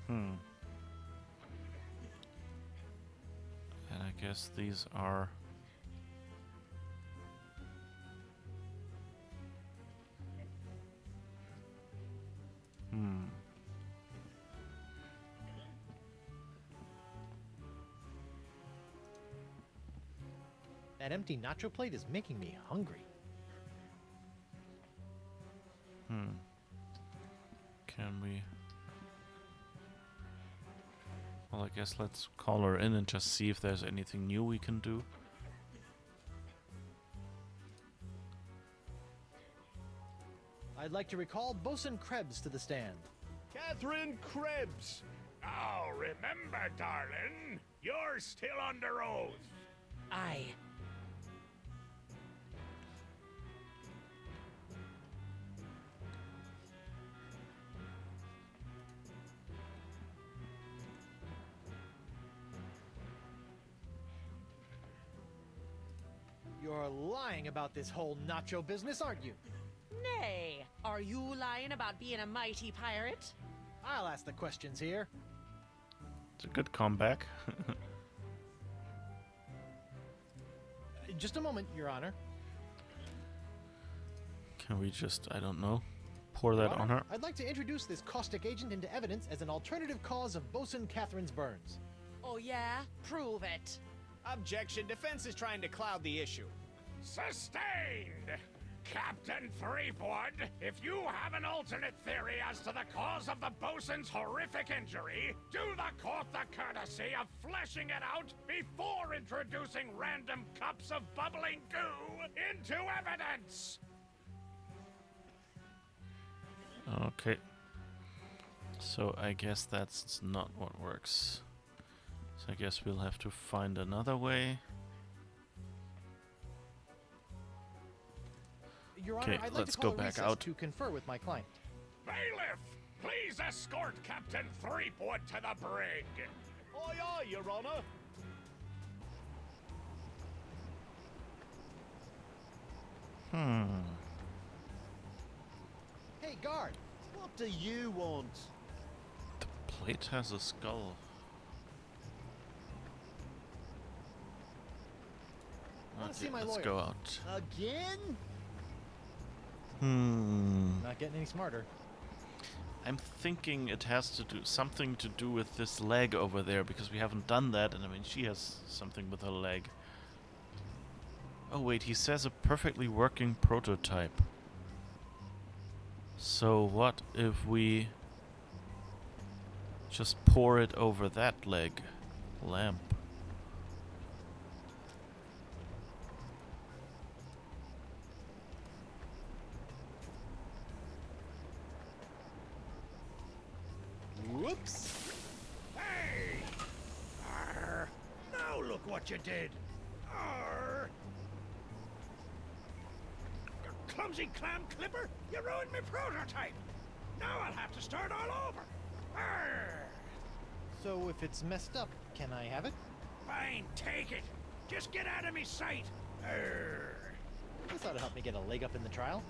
And I guess these are... That empty nacho plate is making me hungry. Can we... Well, I guess let's call her in and just see if there's anything new we can do. I'd like to recall Bosun Krebs to the stand. Catherine Krebs. Now remember, darling, you're still under oath. Aye. You're lying about this whole nacho business, aren't you? Nay, are you lying about being a mighty pirate? I'll ask the questions here. It's a good comeback. Just a moment, Your Honor. Can we just, I don't know, pour that Your on Honor, her? I'd like to introduce this caustic agent into evidence as an alternative cause of Bosun Catherine's burns. Oh yeah? Prove it. Objection, defense is trying to cloud the issue. Sustained! Captain Threepwood, if you have an alternate theory as to the cause of the bosun's horrific injury, do the court the courtesy of fleshing it out before introducing random cups of bubbling goo into evidence. Okay. So I guess that's not what works. So I guess we'll have to find another way. Your Honor, Okay, I'd like let's to call go a back recess out. to confer with my client. Bailiff, please escort Captain Threepwood to the brig. Aye, aye, Your Honor. Hey, guard! What do you want? The plate has a skull. Wanna see Okay, my let's lawyer? go out. Again? Not getting any smarter. I'm thinking it has to do something to do with this leg over there, because we haven't done that, and I mean she has something with her leg. Oh wait, he says a perfectly working prototype. So what if we just pour it over that leg? Lamp. Whoops! Hey! Arr! Now look what you did! Arr! You clumsy clam clipper! You ruined my prototype! Now I'll have to start all over! Arr! So if it's messed up, can I have it? Fine, take it! Just get out of me sight! Arr! This ought to help me get a leg up in the trial.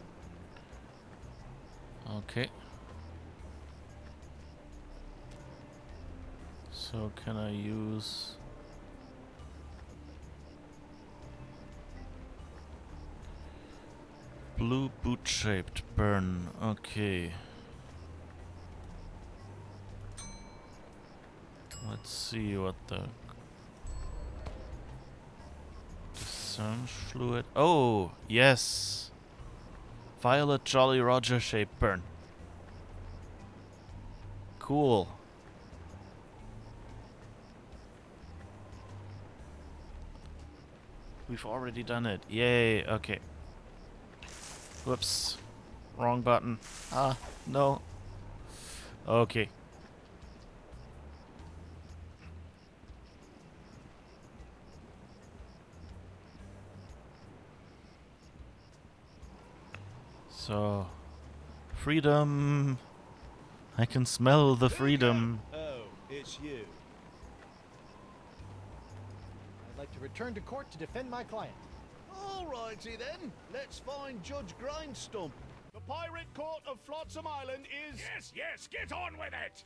Okay. So can I use blue boot-shaped burn? Okay. Let's see what the discerge fluid. Oh, yes. Violet Jolly Roger shaped burn. Cool. We've already done it. Yay, okay. Whoops. Wrong button. Ah, no. Okay. So, freedom. I can smell the freedom. Oh, it's you. I'd like to return to court to defend my client. Alrighty then, let's find Judge Grindstump. The Pirate Court of Flotsam Island is... Yes, yes, get on with it.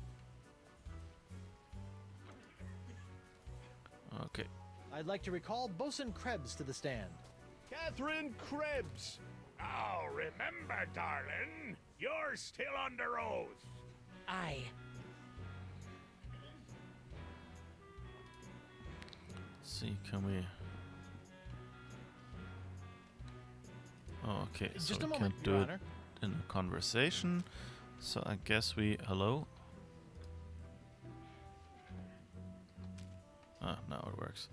Okay. I'd like to recall Bosun Krebs to the stand. Catherine Krebs. Now remember, darling, you're still under oath. Aye. Let's see, can we... Oh, okay, so Just a we moment, can't do Your it Honor. in a conversation. So I guess we... Hello? Ah, now it works.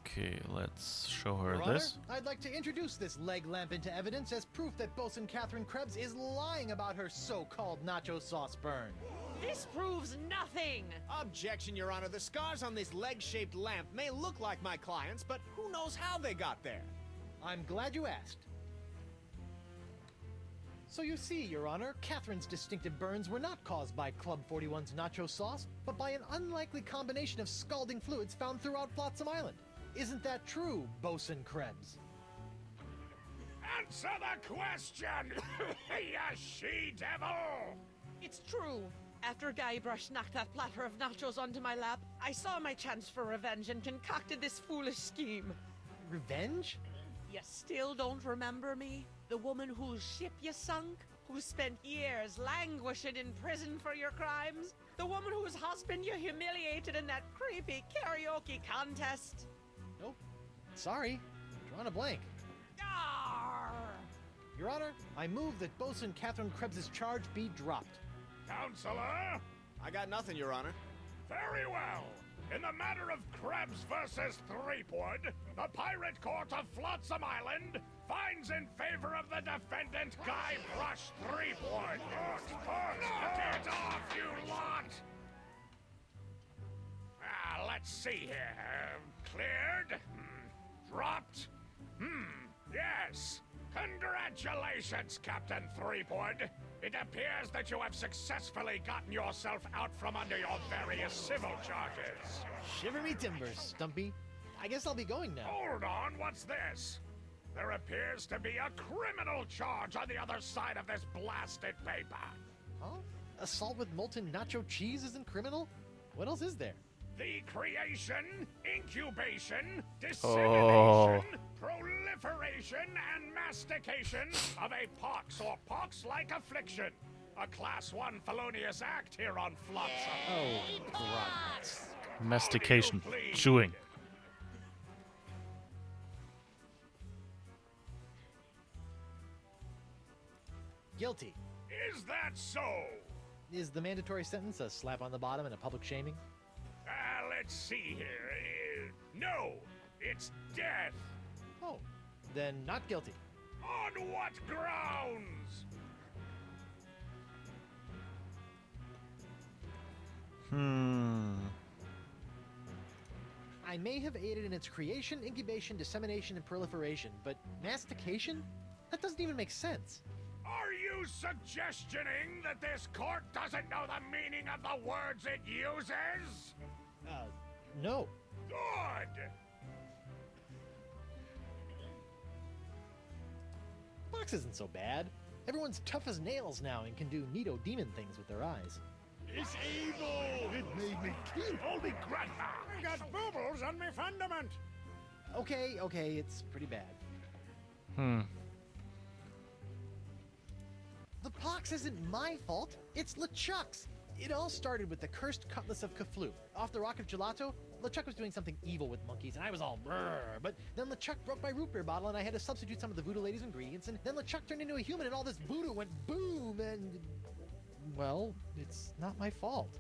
Okay, let's show her Your Honor, this. I'd like to introduce this leg lamp into evidence as proof that Bosun Catherine Krebs is lying about her so-called nacho sauce burn. This proves nothing! Objection, Your Honor. The scars on this leg-shaped lamp may look like my client's, but who knows how they got there? I'm glad you asked. So you see, Your Honor, Catherine's distinctive burns were not caused by Club 41's nacho sauce, but by an unlikely combination of scalding fluids found throughout Flotsam Island. Isn't that true, Bosun Krebs? Answer the question, you she-devil! It's true. After Guybrush knocked that platter of nachos onto my lap, I saw my chance for revenge and concocted this foolish scheme. Revenge? You still don't remember me? The woman whose ship you sunk? Who spent years languishing in prison for your crimes? The woman whose husband you humiliated in that creepy karaoke contest? Nope. Sorry. Drawing a blank. Your Honor, I move that Bosun Catherine Krebs' charge be dropped. Counselor? I got nothing, Your Honor. Very well. In the matter of Krebs versus Threepwood, the Pirate Court of Flotsam Island finds in favor of the defendant Guybrush Threepwood. Knock it off, you lot! Let's see here. Cleared? Dropped? Yes. Congratulations, Captain Threepwood. It appears that you have successfully gotten yourself out from under your various civil charges. Shiver me timbers, Stumpy. I guess I'll be going now. Hold on, what's this? There appears to be a criminal charge on the other side of this blasted paper. Huh? Assault with molten nacho cheese isn't criminal? What else is there? The creation, incubation, dissemination, proliferation, and mastication of a pox or pox-like affliction. A Class 1 felonious act here on Flotsam. Oh, God. Mastication. Chewing. Guilty. Is that so? Is the mandatory sentence a slap on the bottom and a public shaming? Let's see here. No, it's death. Oh, then not guilty. On what grounds? I may have aided in its creation, incubation, dissemination, and proliferation, but mastication? That doesn't even make sense. Are you suggestioning that this court doesn't know the meaning of the words it uses? No. Good! Pox isn't so bad. Everyone's tough as nails now and can do neato demon things with their eyes. It's evil! It made me kill Holy Grandma! I got bubbles on my fundament. Okay, it's pretty bad. The pox isn't my fault. It's LeChuck's. It all started with the cursed cutlass of Kaflu. Off the Rock of Gelato, LeChuck was doing something evil with monkeys, and I was all brrr. But then LeChuck broke my root beer bottle, and I had to substitute some of the voodoo lady's ingredients, and then LeChuck turned into a human, and all this voodoo went boom, and... well, it's not my fault.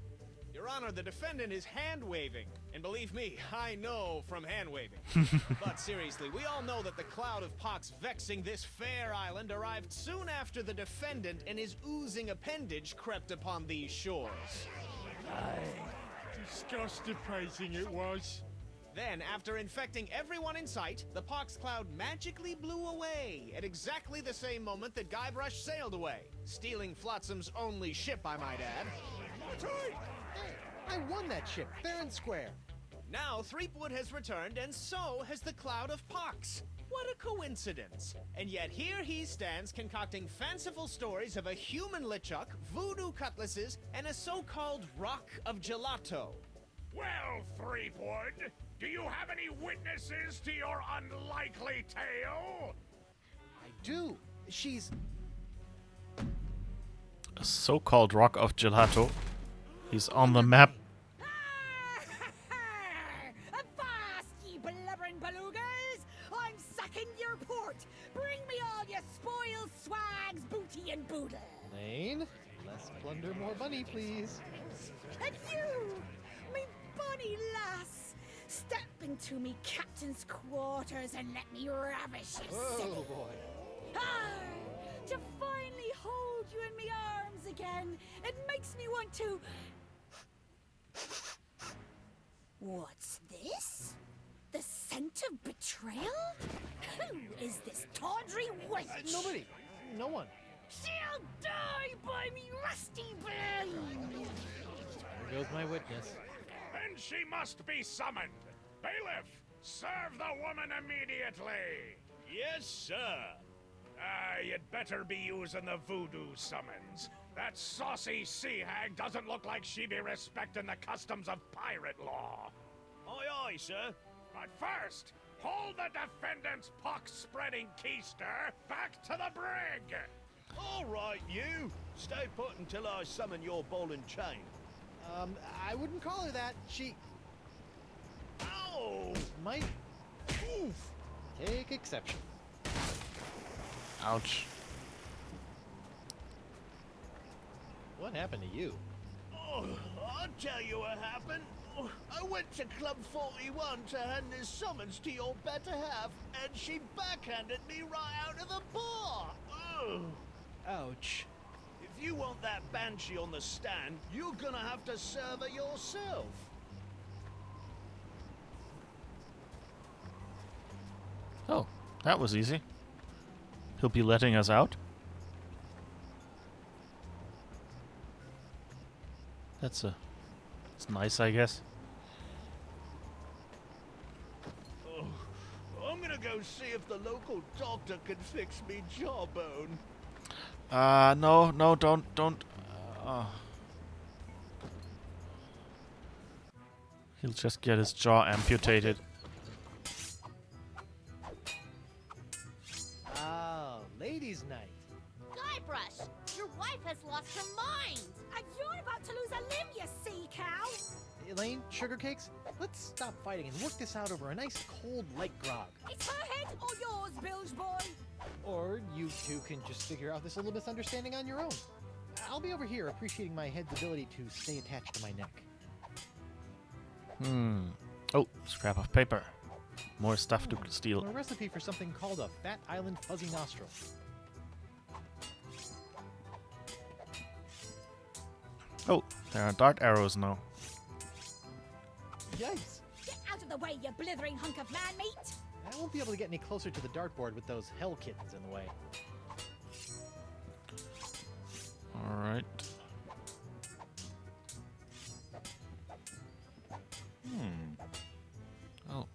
Your Honor, the defendant is hand-waving. And believe me, I know from hand-waving. But seriously, we all know that the cloud of pox vexing this fair island arrived soon after the defendant and his oozing appendage crept upon these shores. Disgusting it was. Then, after infecting everyone in sight, the pox cloud magically blew away at exactly the same moment that Guybrush sailed away, stealing Flotsam's only ship, I might add. That's right! Hey, I won that ship, fair and square. Now, Threepwood has returned, and so has the cloud of pox. What a coincidence! And yet here he stands concocting fanciful stories of a human LeChuck, voodoo cutlasses, and a so-called Rock of Gelato. Well, Threepwood, do you have any witnesses to your unlikely tale? I do. She's... A so-called Rock of Gelato. He's on the map. Avast, ye blubbering belugas! I'm sacking your port! Bring me all your spoils, swags, booty, and boodle! Lane, less plunder, more money, please. And you, me bonny lass, step into me captain's quarters and let me ravish you. Oh, boy. To finally hold you in me arms again, it makes me want to... What's this? The scent of betrayal? Who is this tawdry wench? Nobody. No one. She'll die by me rusty blade! There goes my witness. Then she must be summoned. Bailiff, serve the woman immediately. Yes, sir. You'd better be using the voodoo summons. That saucy sea hag doesn't look like she be respecting the customs of pirate law. Aye, aye, sir. But first, hold the defendant's pox-spreading keister back to the brig. All right, you. Stay put until I summon your ball and chain. I wouldn't call her that. She... Ow! might... Oof. Take exception. Ouch. What happened to you? Oh, I'll tell you what happened. Oh, I went to Club 41 to hand this summons to your better half, and she backhanded me right out of the bar. Ugh. Ouch. If you want that banshee on the stand, you're gonna have to serve her yourself. Oh, that was easy. He'll be letting us out? It's nice, I guess. Oh, I'm gonna go see if the local doctor can fix me jawbone. No, don't. He'll just get his jaw amputated. Oh, ladies' night. Guybrush, your wife has lost her mind. And you're about to lose a limb, you sea cow! Elaine, sugar cakes, let's stop fighting and work this out over a nice cold light grog. It's her head or yours, bilge boy! Or you two can just figure out this little misunderstanding on your own. I'll be over here appreciating my head's ability to stay attached to my neck. Oh, scrap of paper. More stuff to steal. A recipe for something called a Fat Island Fuzzy Nostril. Oh, there are dart arrows now. Yikes! Get out of the way, you blithering hunk of man meat! I won't be able to get any closer to the dartboard with those hell kittens in the way. Alright. Oh,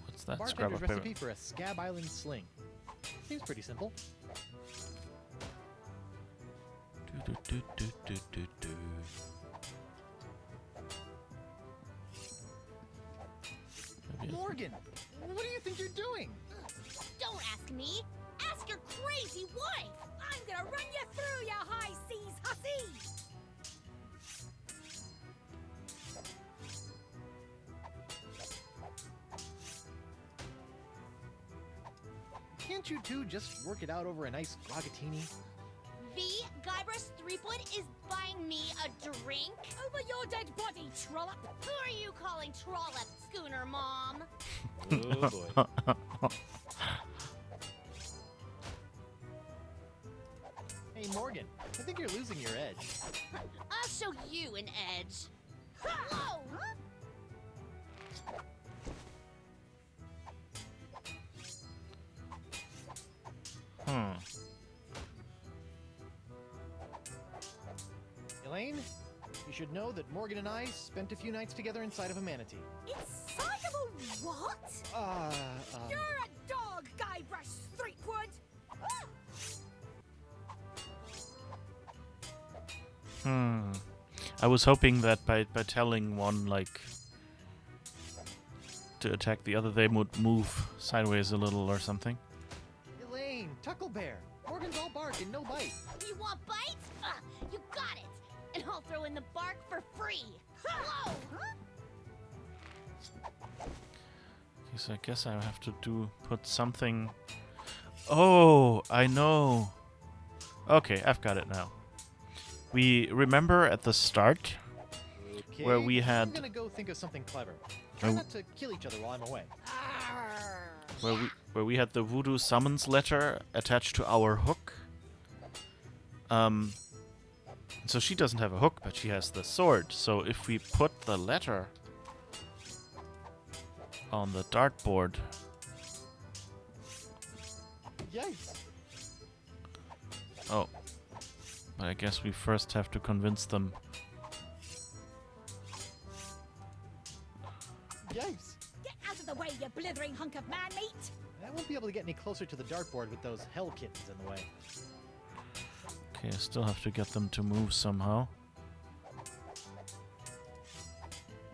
what's that? Scrap Bartender's of paper. recipe for a Scab Island sling. Seems pretty simple. Do. Maybe Morgan, what do you think you're doing? Don't ask me. Ask your crazy wife. I'm gonna run you through, you high seas hussy! Can't you two just work it out over a nice glogatini? V. Guybrush Threepwood is buying me a drink? Over your dead body, trollop! Who are you calling trollop, Schooner Mom? Oh boy. Hey Morgan, I think you're losing your edge. I'll show you an edge. Whoa! Elaine, you should know that Morgan and I spent a few nights together inside of a manatee. Inside of a what? You're a dog, Guybrush Threepwood! I was hoping that by telling one, like, to attack the other, they would move sideways a little or something. Elaine, Tucklebear, Morgan's all bark and no bite. You want bites? You got it! And I'll throw in the bark for free! Whoa! Okay, so I guess I have to put something... Oh, I know! Okay, I've got it now. We remember at the start Okay, where we I'm had... gonna go think of something clever. Try not to kill each other while I'm away. Where we had the voodoo summons letter attached to our hook. So she doesn't have a hook, but she has the sword. So if we put the letter on the dartboard... Yikes! Oh. But I guess we first have to convince them. Yikes! Get out of the way, you blithering hunk of man meat! I won't be able to get any closer to the dartboard with those hell kittens in the way. Okay, I still have to get them to move somehow.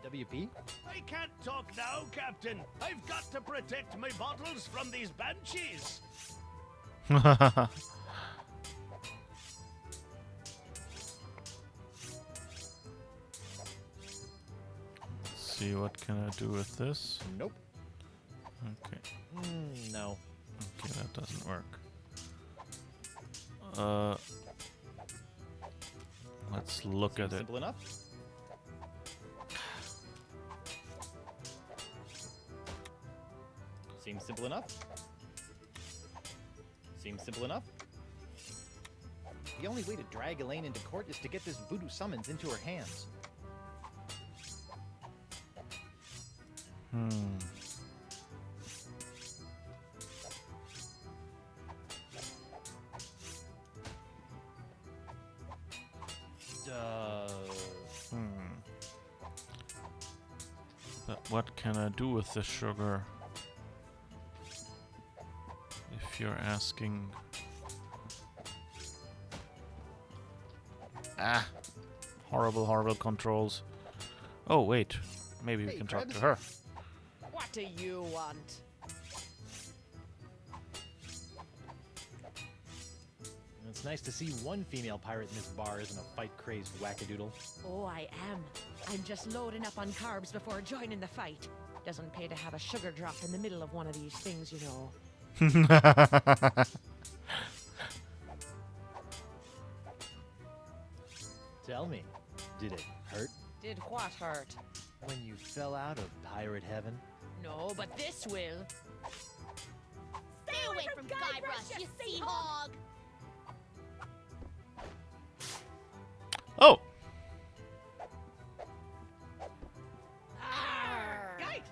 WP? I can't talk now, Captain. I've got to protect my bottles from these banshees. See, what can I do with this? Nope. Okay. No. Okay, that doesn't work. Let's look at it. Simple enough. Seems simple enough. Seems simple enough. The only way to drag Elaine into court is to get this voodoo summons into her hands. But what can I do with the sugar? If you're asking. Ah! Horrible, horrible controls. Oh, wait. Maybe we can talk to her. What do you want? It's nice to see one female pirate in this bar isn't a fight-crazed wackadoodle. Oh, I am. I'm just loading up on carbs before joining the fight. Doesn't pay to have a sugar drop in the middle of one of these things, you know. Tell me, did it hurt? Did what hurt? When you fell out of pirate heaven? No, but this will. Stay away from Guybrush, you sea hog! Oh! Yike!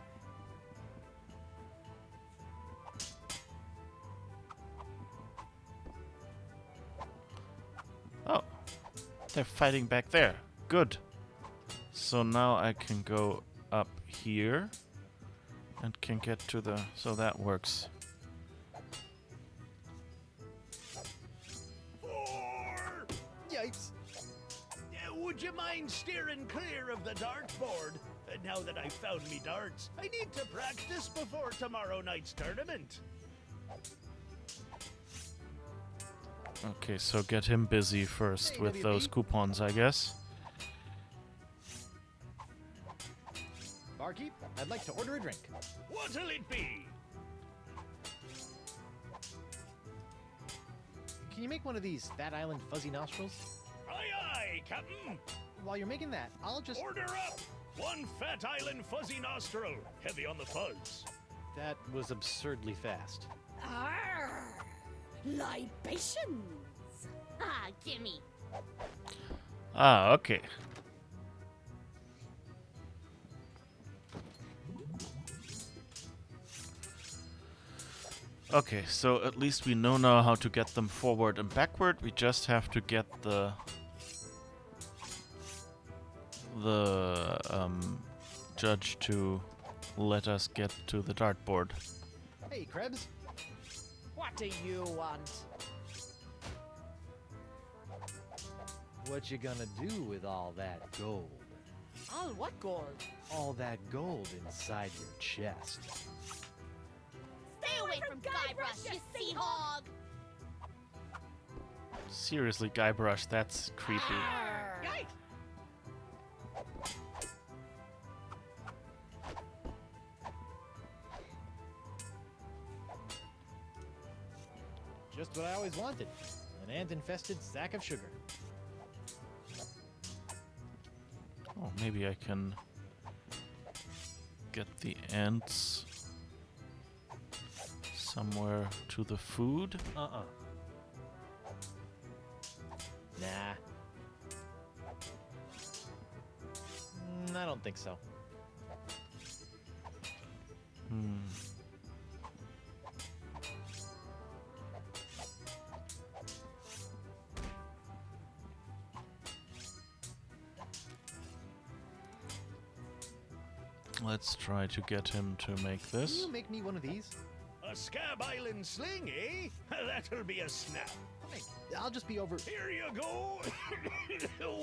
Oh. They're fighting back there. Good. So now I can go up here and can get to the... So that works. Yikes. Would you mind steering clear of the dartboard? Now that I've found me darts, I need to practice before tomorrow night's tournament. Okay, so get him busy first with those coupons, I guess. Barkeep, I'd like to order a drink. What'll it be? Can you make one of these Fat Island fuzzy nostrils? Aye, aye, Captain. While you're making that, I'll just... Order up! One Fat Island fuzzy nostril, heavy on the fuzz. That was absurdly fast. Arr! Libations! Ah, gimme. Ah, okay. Okay, so at least we know now how to get them forward and backward. We just have to get the judge to let us get to the dartboard. Hey, Krebs. What do you want? What you gonna do with all that gold? All what gold? All that gold inside your chest. Stay away from Guybrush, you sea hog! Seriously, Guybrush, that's creepy. Yike! Just what I always wanted. An ant-infested sack of sugar. Oh, maybe I can get the ants somewhere to the food. Nah. I don't think so. Let's try to get him to make Can this. you make me one of these? A Scab Island sling, eh? That'll be a snap. Fine. I'll just be over... Here you go.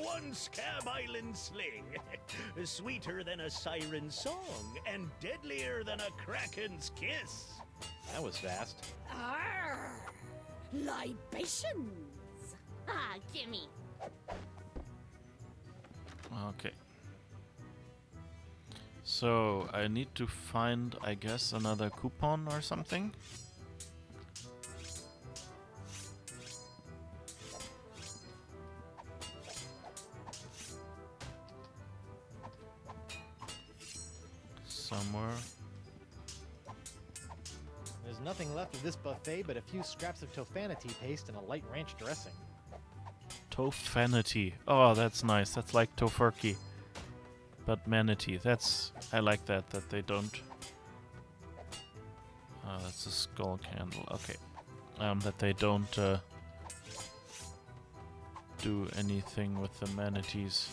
One Scab Island sling. Sweeter than a siren's song and deadlier than a kraken's kiss. That was fast. Arr! Libations! Ah, gimme. Okay. So I need to find, I guess, another coupon or something. somewhere. There's nothing left of this buffet but a few scraps of tofanity paste and a light ranch dressing. Tofanity. Oh, that's nice. That's like tofurkey. But manatee. I like that they don't... that's a skull candle. Okay. That they don't do anything with the manatees.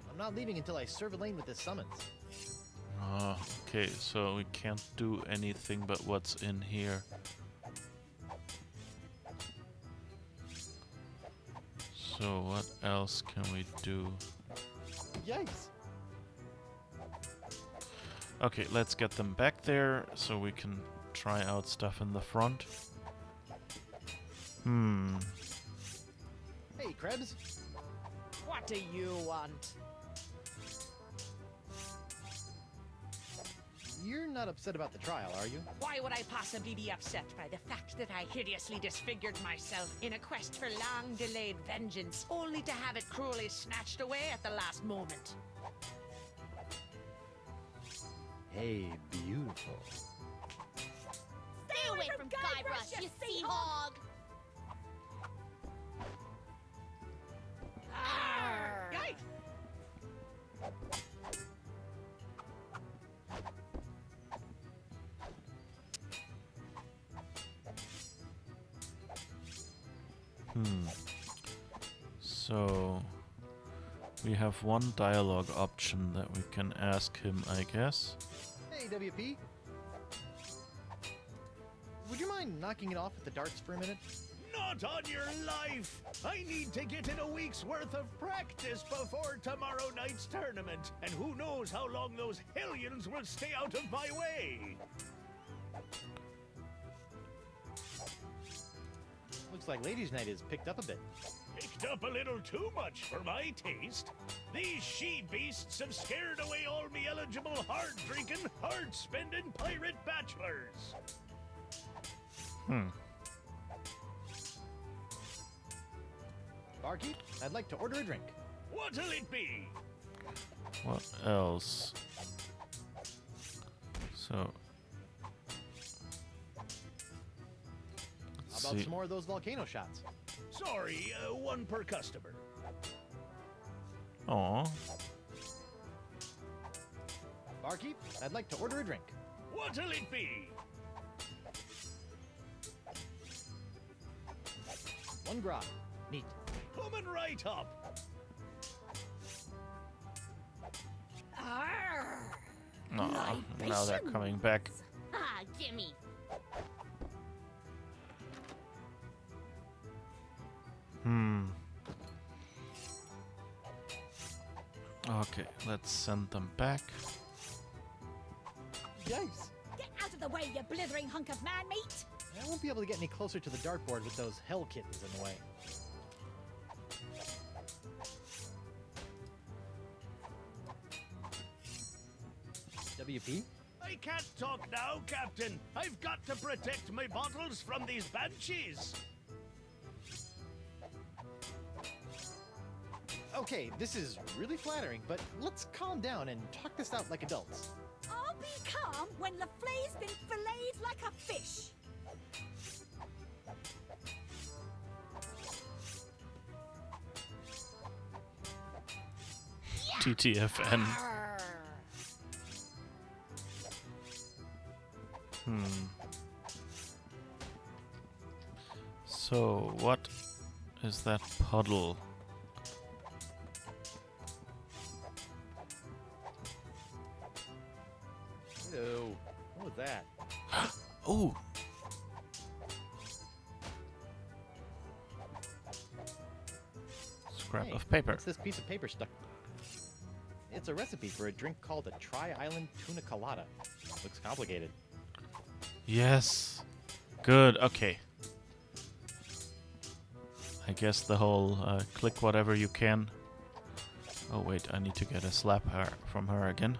I'm not leaving until I serve Elaine with this summons. Okay, so we can't do anything but what's in here. So what else can we do? Yikes! Okay, let's get them back there so we can try out stuff in the front. Hey, Krebs. What do you want? You're not upset about the trial, are you? Why would I possibly be upset by the fact that I hideously disfigured myself in a quest for long-delayed vengeance, only to have it cruelly snatched away at the last moment? Hey, beautiful. Stay away from Guybrush, you sea hog! Yikes! So we have one dialogue option that we can ask him, I guess. Hey, WP. Would you mind knocking it off at the darts for a minute? Not on your life! I need to get in a week's worth of practice before tomorrow night's tournament, and who knows how long those hellions will stay out of my way! Looks like Ladies' Night is picked up a bit. Picked up a little too much for my taste. These she-beasts have scared away all me eligible, hard-drinking, hard-spending pirate bachelors. Barkeep, I'd like to order a drink. What'll it be? What else? So How about some more of those volcano shots? Sorry, one per customer. Aw. Barkeep, I'd like to order a drink. What'll it be? One grog. Neat. Coming right up. Aw, now they're coming back. Ah, gimme. Okay, let's send them back. Yikes! Get out of the way, you blithering hunk of man meat! I won't be able to get any closer to the dartboard with those hell kittens in the way. WP? I can't talk now, Captain. I've got to protect my bottles from these banshees. Okay, this is really flattering, but let's calm down and talk this out like adults. I'll be calm when Laflay's been filleted like a fish. TTFN. So, what is that puddle? Ew. What was that? Oh! Scrap Hey, of paper. What's this piece of paper stuck? It's a recipe for a drink called a Tri-Island Tuna Colada. Looks complicated. Yes. Good. Okay. I guess the whole click whatever you can. Oh wait, I need to get a slap her from her again.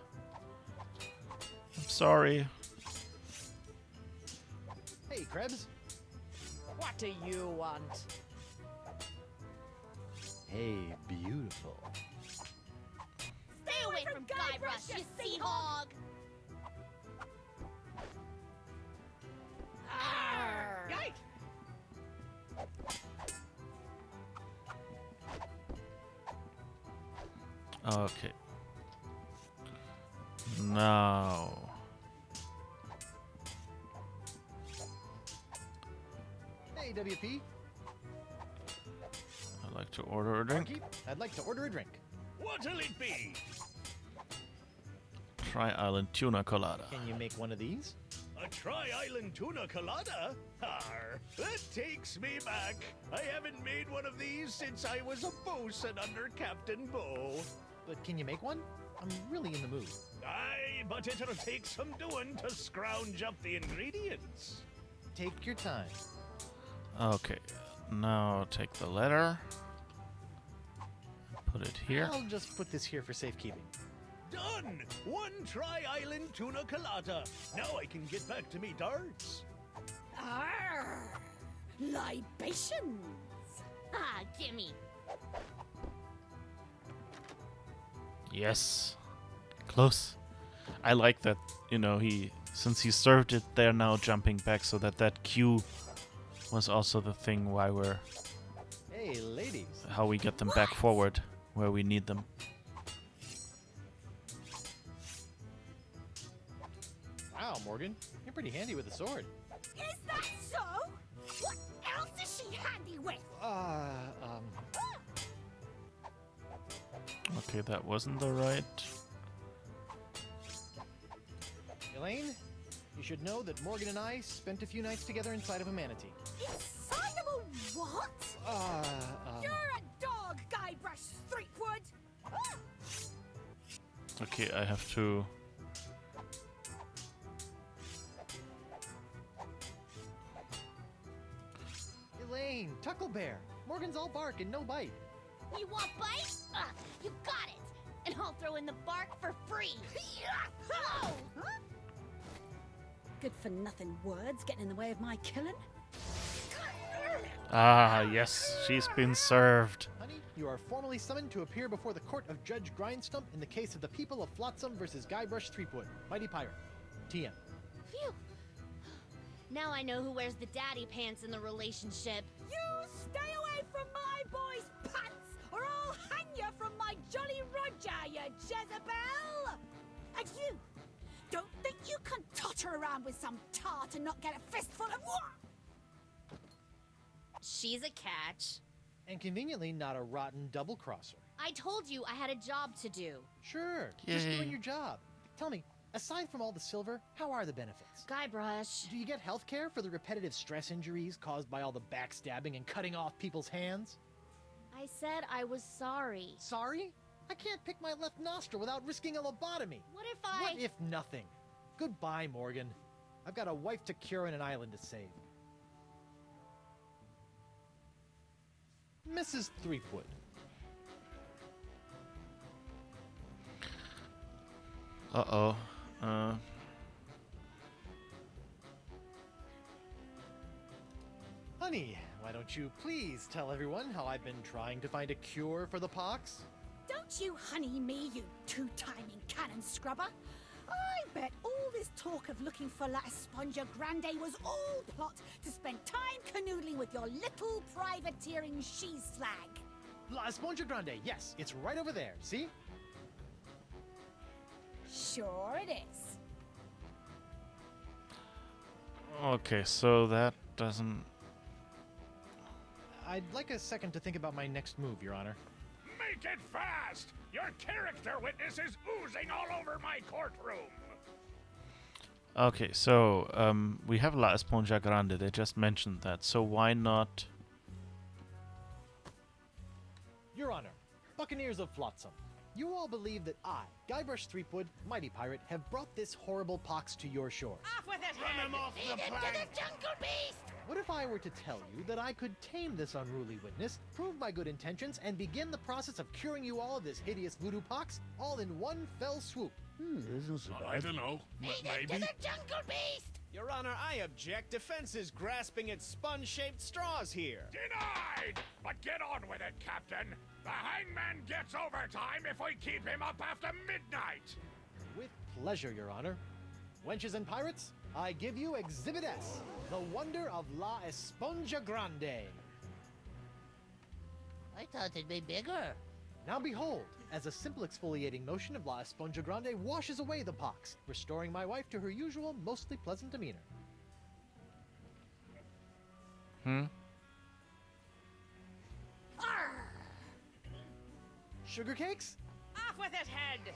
I'm sorry. Hey, Krebs. What do you want? Hey, beautiful. Stay away from Guybrush, you sea hog! Yike! Okay. Now. Hey, WP. I'd like to order a drink. Barkeep, I'd like to order a drink. What'll it be? Tri-Island Tuna Colada. Can you make one of these? A Tri-Island Tuna Colada? Arr, that takes me back. I haven't made one of these since I was a bosun under Captain Bo. But can you make one? I'm really in the mood. Aye, but it'll take some doing to scrounge up the ingredients. Take your time. Okay. Now take the letter. Put it here. I'll just put this here for safekeeping. Done! One Tri-Island Tuna Colada. Now I can get back to me darts. Arr! Libations! Ah, gimme! Yes. Close. I like that, you know, since he served it, they're now jumping back so that cue was also the thing why Hey, ladies. how we get them back forward where we need them. Wow, Morgan. You're pretty handy with a sword. Is that so? What else is she handy with? Okay, that wasn't the right. Elaine, you should know that Morgan and I spent a few nights together inside of a manatee. Inside of a what? You're a dog, Guybrush Threepwood! Okay, I have to. Elaine, Tucklebear. Morgan's all bark and no bite. You want bite? You got it! And I'll throw in the bark for free! Whoa! Good for nothing words getting in the way of my killing. Ah, yes, she's been served. Honey, you are formally summoned to appear before the court of Judge Grindstump in the case of the people of Flotsam versus Guybrush Threepwood, Mighty Pirate. TM. Phew! Now I know who wears the daddy pants in the relationship. You stay away from my boy's pants, or I'll hang you from my Jolly Roger, you Jezebel! And you, don't think you can totter around with some tart and not get a fistful of what? She's a catch. And conveniently not a rotten double-crosser. I told you I had a job to do. Sure, just doing your job. Tell me, aside from all the silver, how are the benefits? Guybrush. Do you get health care for the repetitive stress injuries caused by all the backstabbing and cutting off people's hands? I said I was sorry. Sorry? I can't pick my left nostril without risking a lobotomy. What if I... What if nothing? Goodbye, Morgan. I've got a wife to cure and an island to save. Mrs. Threepwood. Uh-oh. Honey, why don't you please tell everyone how I've been trying to find a cure for the pox? Don't you honey me, you two-timing cannon scrubber. I bet all this talk of looking for La Esponja Grande was all plot to spend time canoodling with your little privateering she-slag. La Esponja Grande, yes, it's right over there, see? Sure it is. Okay, so that doesn't... I'd like a second to think about my next move, Your Honor. Make it fast! Your character witness is oozing all over my courtroom! Okay, so, we have La Esponja Grande, they just mentioned that, so why not... Your Honor, Buccaneers of Flotsam, you all believe that I, Guybrush Threepwood, Mighty Pirate, have brought this horrible pox to your shores. Off with his Run head! him off the plank! Jungle Beast! What if I were to tell you that I could tame this unruly witness, prove my good intentions, and begin the process of curing you all of this hideous voodoo pox, all in one fell swoop? Isn't so I don't know. To Maybe? the Jungle Beast! Your Honor, I object. Defense is grasping at sponge-shaped straws here. Denied! But get on with it, Captain. The hangman gets overtime if we keep him up after midnight. With pleasure, Your Honor. Wenches and pirates, I give you Exhibit S, the wonder of La Esponja Grande. I thought it'd be bigger. Now behold, as a simple exfoliating motion of La Esponja Grande washes away the pox, restoring my wife to her usual, mostly pleasant demeanor. Sugar cakes? Off with it, head!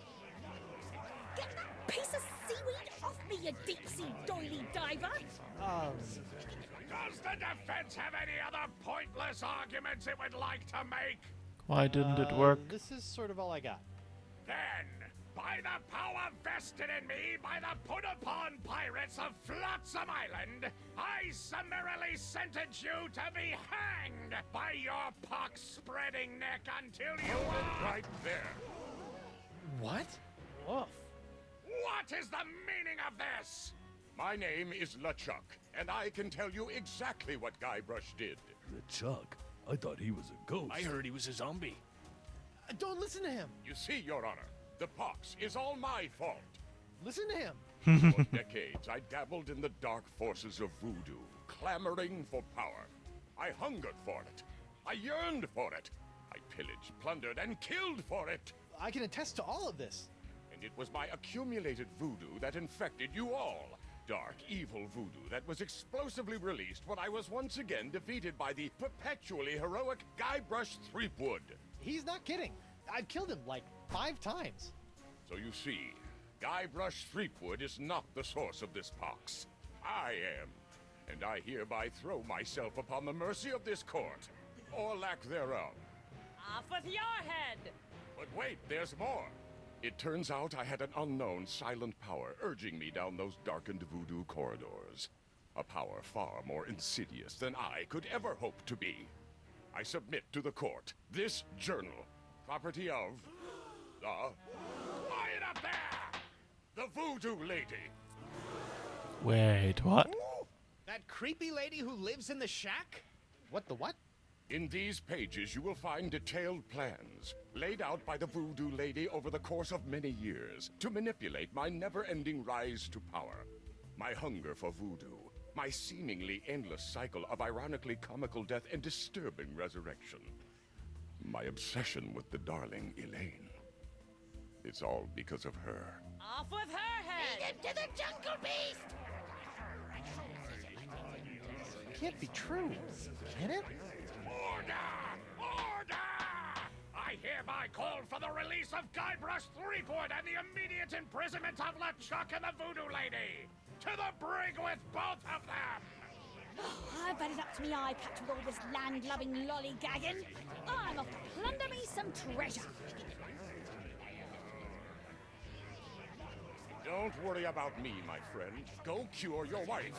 Get that piece of seaweed off me, you deep-sea doily diver! Does the defense have any other pointless arguments it would like to make? Why didn't it work? This is sort of all I got. Then, by the power vested in me by the put-upon pirates of Flotsam Island, I summarily sentence you to be hanged by your pox-spreading neck until you are... Right there. What? Woof. What is the meaning of this? My name is LeChuck, and I can tell you exactly what Guybrush did. LeChuck? I thought he was a ghost. I heard he was a zombie. Don't listen to him! You see, Your Honor, the pox is all my fault. Listen to him! For decades, I dabbled in the dark forces of voodoo, clamoring for power. I hungered for it. I yearned for it. I pillaged, plundered, and killed for it. I can attest to all of this. And it was my accumulated voodoo that infected you all. Dark, evil voodoo that was explosively released when I was once again defeated by the perpetually heroic Guybrush Threepwood. He's not kidding. I've killed him like 5 times. So you see, Guybrush Threepwood is not the source of this pox. I am. And I hereby throw myself upon the mercy of this court, or lack thereof. Off with your head! But wait, there's more. It turns out I had an unknown silent power urging me down those darkened voodoo corridors. A power far more insidious than I could ever hope to be. I submit to the court this journal, property of the... Quiet up there! The Voodoo Lady. Wait, what? That creepy lady who lives in the shack? What the what? In these pages, you will find detailed plans laid out by the Voodoo Lady over the course of many years to manipulate my never-ending rise to power. My hunger for voodoo, my seemingly endless cycle of ironically comical death and disturbing resurrection. My obsession with the darling Elaine. It's all because of her. Off with her head! Lead him to the jungle beast! It can't be true. Can it? Order! Order! I hereby call for the release of Guybrush Threepwood and the immediate imprisonment of LeChuck and the Voodoo Lady! To the brig with both of them! I've had it up to me eye patch with all this land-loving lollygagging. I'm off to plunder me some treasure. Don't worry about me, my friend. Go cure your wife.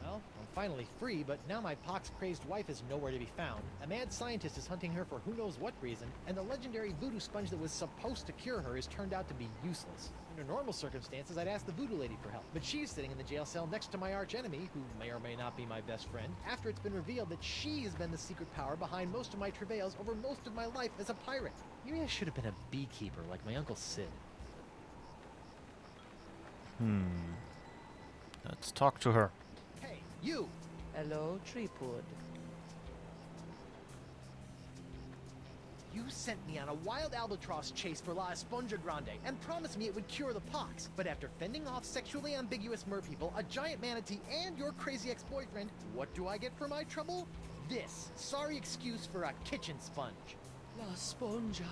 Well, I'm finally free, but now my pox-crazed wife is nowhere to be found. A mad scientist is hunting her for who knows what reason, and the legendary voodoo sponge that was supposed to cure her has turned out to be useless. Under normal circumstances, I'd ask the voodoo lady for help, but she's sitting in the jail cell next to my archenemy, who may or may not be my best friend, after it's been revealed that she has been the secret power behind most of my travails over most of my life as a pirate. Maybe I should have been a beekeeper like my Uncle Sid. Let's talk to her. Hey, you! Hello, Threepwood. You sent me on a wild albatross chase for La Esponja Grande and promised me it would cure the pox. But after fending off sexually ambiguous merpeople, a giant manatee, and your crazy ex-boyfriend, what do I get for my trouble? This sorry excuse for a kitchen sponge. La Sponja.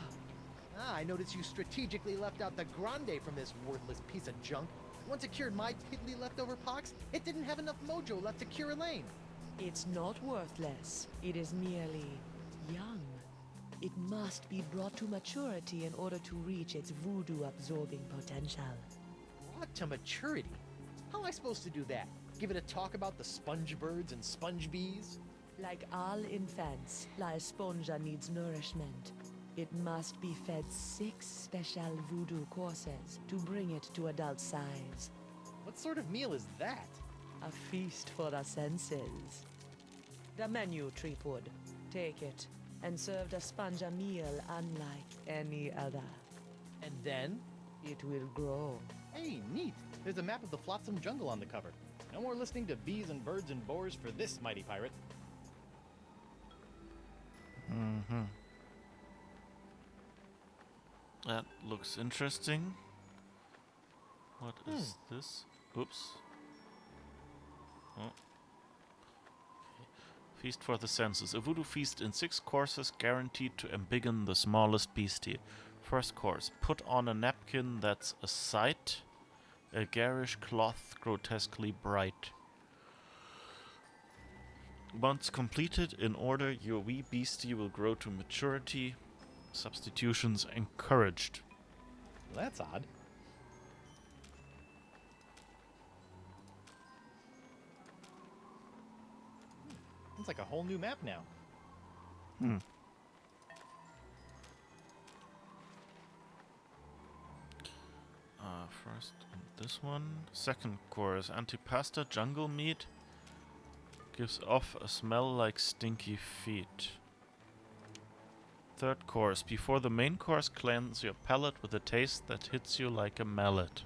I noticed you strategically left out the Grande from this worthless piece of junk. Once it cured my piddly leftover pox, it didn't have enough mojo left to cure Elaine. It's not worthless. It is merely young. It must be brought to maturity in order to reach its voodoo-absorbing potential. Brought to maturity? How am I supposed to do that? Give it a talk about the sponge birds and sponge bees? Like all infants, La Esponja needs nourishment. It must be fed 6 special voodoo courses to bring it to adult size. What sort of meal is that? A feast for the senses. The menu, Threepwood. Take it, and serve the sponge a meal unlike any other. And then? It will grow. Hey, neat. There's a map of the Flotsam Jungle on the cover. No more listening to bees and birds and boars for this mighty pirate. Mm-hmm. That looks interesting. What is this? Oops. Oh. Okay. Feast for the senses. A voodoo feast in 6 courses guaranteed to embiggen the smallest beastie. First course. Put on a napkin that's a sight. A garish cloth grotesquely bright. Once completed, in order, your wee beastie will grow to maturity. Substitutions encouraged. Well, that's odd. It's like a whole new map now. First on this one. Second course. Antipasta jungle meat. Gives off a smell like stinky feet. Third course. Before the main course, cleanse your palate with a taste that hits you like a mallet.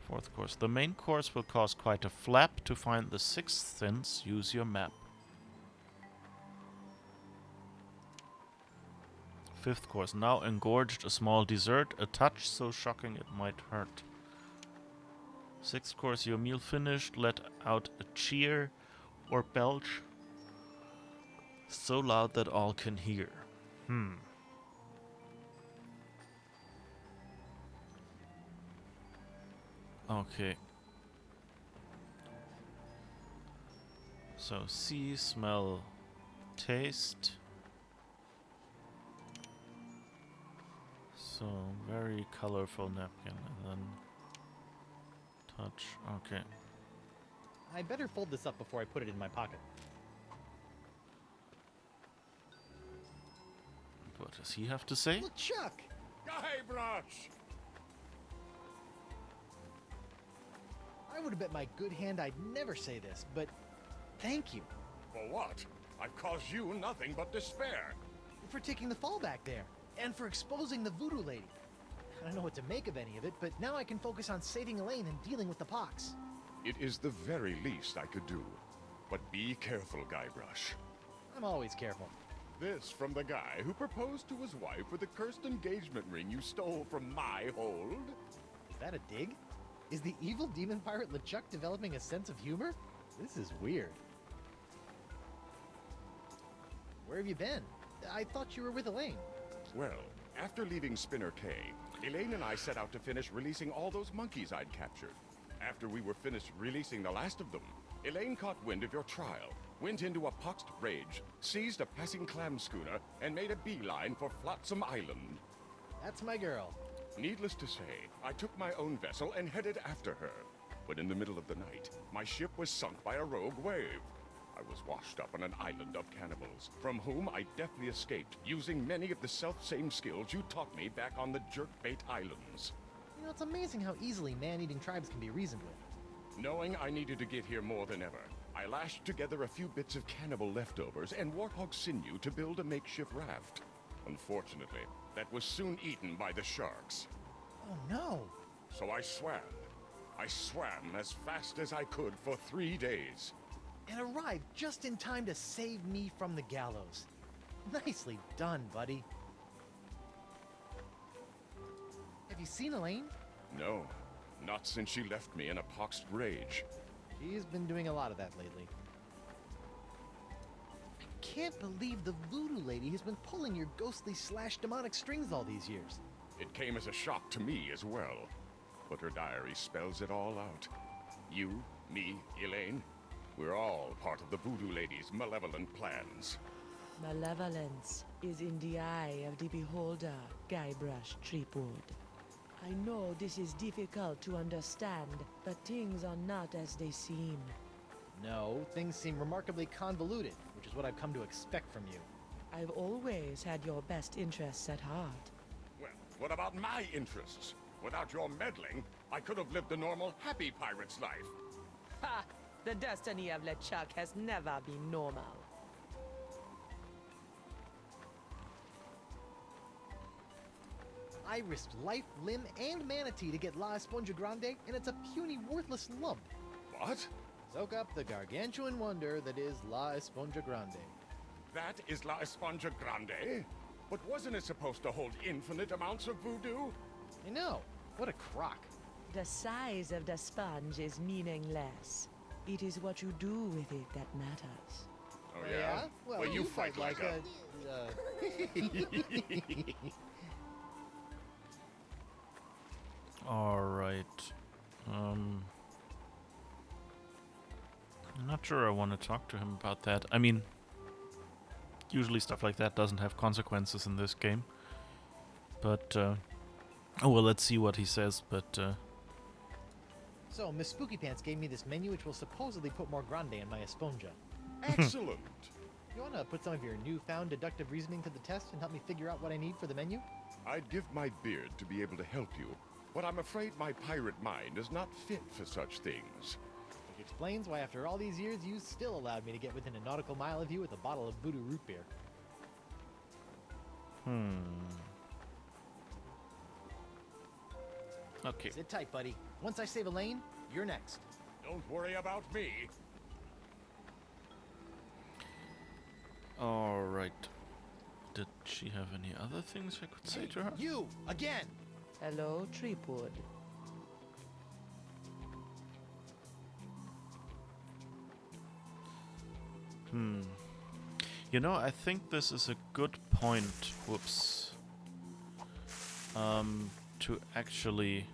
Fourth course. The main course will cause quite a flap. To find the 6th sense, use your map. Fifth course. Now engorged, a small dessert. A touch so shocking it might hurt. Sixth course. Your meal finished. Let out a cheer or belch so loud that all can hear. Okay. So see, smell, taste. So very colorful napkin, and then touch. Okay. I better fold this up before I put it in my pocket. What does he have to say? Look, Chuck! Guybrush! I would have bet my good hand I'd never say this, but thank you For what? I've caused you nothing but despair. for taking the fall back there, and for exposing the voodoo lady. I don't know what to make of any of it, but now I can focus on saving Elaine and dealing with the pox. It is the very least I could do. But be careful, Guybrush. I'm always careful. This from the guy who proposed to his wife with the cursed engagement ring you stole from my hold? Is that a dig? Is the evil demon pirate LeChuck developing a sense of humor? This is weird. Where have you been? I thought you were with Elaine. Well, after leaving Spinner Cay, Elaine and I set out to finish releasing all those monkeys I'd captured. After we were finished releasing the last of them, Elaine caught wind of your trial, went into a poxed rage, seized a passing clam schooner, and made a beeline for Flotsam Island. That's my girl. Needless to say, I took my own vessel and headed after her. But in the middle of the night, my ship was sunk by a rogue wave. I was washed up on an island of cannibals, from whom I deftly escaped, using many of the self-same skills you taught me back on the Jerkbait Islands. You know, it's amazing how easily man-eating tribes can be reasoned with. Knowing I needed to get here more than ever, I lashed together a few bits of cannibal leftovers and warthog sinew to build a makeshift raft. Unfortunately, that was soon eaten by the sharks. Oh no! So I swam. I swam as fast as I could for 3 days. And arrived just in time to save me from the gallows. Nicely done, buddy. Have you seen Elaine? No, not since she left me in a poxed rage. She's been doing a lot of that lately. I can't believe the voodoo lady has been pulling your ghostly / demonic strings all these years. It came as a shock to me as well. But her diary spells it all out. You, me, Elaine, we're all part of the voodoo lady's malevolent plans. Malevolence is in the eye of the beholder, Guybrush Threepwood. I know this is difficult to understand, but things are not as they seem. No, things seem remarkably convoluted, which is what I've come to expect from you. I've always had your best interests at heart. Well, what about my interests? Without your meddling, I could have lived a normal, happy pirate's life. Ha! The destiny of LeChuck has never been normal. I risked life, limb, and manatee to get La Esponja Grande, and it's a puny, worthless lump. What? Soak up the gargantuan wonder that is La Esponja Grande. That is La Esponja Grande? But wasn't it supposed to hold infinite amounts of voodoo? I know. What a crock. The size of the sponge is meaningless. It is what you do with it that matters. Oh, yeah? Well, you fight like a... Alright. I'm not sure I want to talk to him about that. I mean, usually stuff like that doesn't have consequences in this game. But, oh well, let's see what he says, but, So, Miss Spooky Pants gave me this menu which will supposedly put more grande in my esponja. Excellent. You want to put some of your newfound deductive reasoning to the test and help me figure out what I need for the menu? I'd give my beard to be able to help you, but I'm afraid my pirate mind is not fit for such things. Which explains why after all these years you still allowed me to get within a nautical mile of you with a bottle of voodoo root beer. Okay. Sit tight, buddy. Once I save Elaine, you're next. Don't worry about me. Alright. Did she have any other things I could say to her? You! Again! Hello, Threepwood. You know, I think this is a good point, whoops, to actually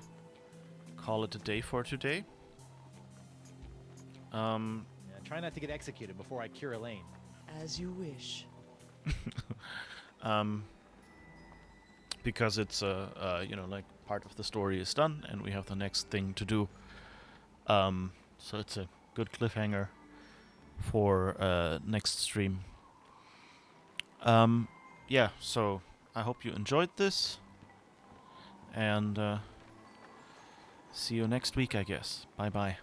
call it a day for today. Yeah, try not to get executed before I cure Elaine. As you wish. Because it's you know, like part of the story is done and we have the next thing to do. So it's a good cliffhanger for next stream. Yeah, so I hope you enjoyed this, and see you next week, I guess. Bye bye.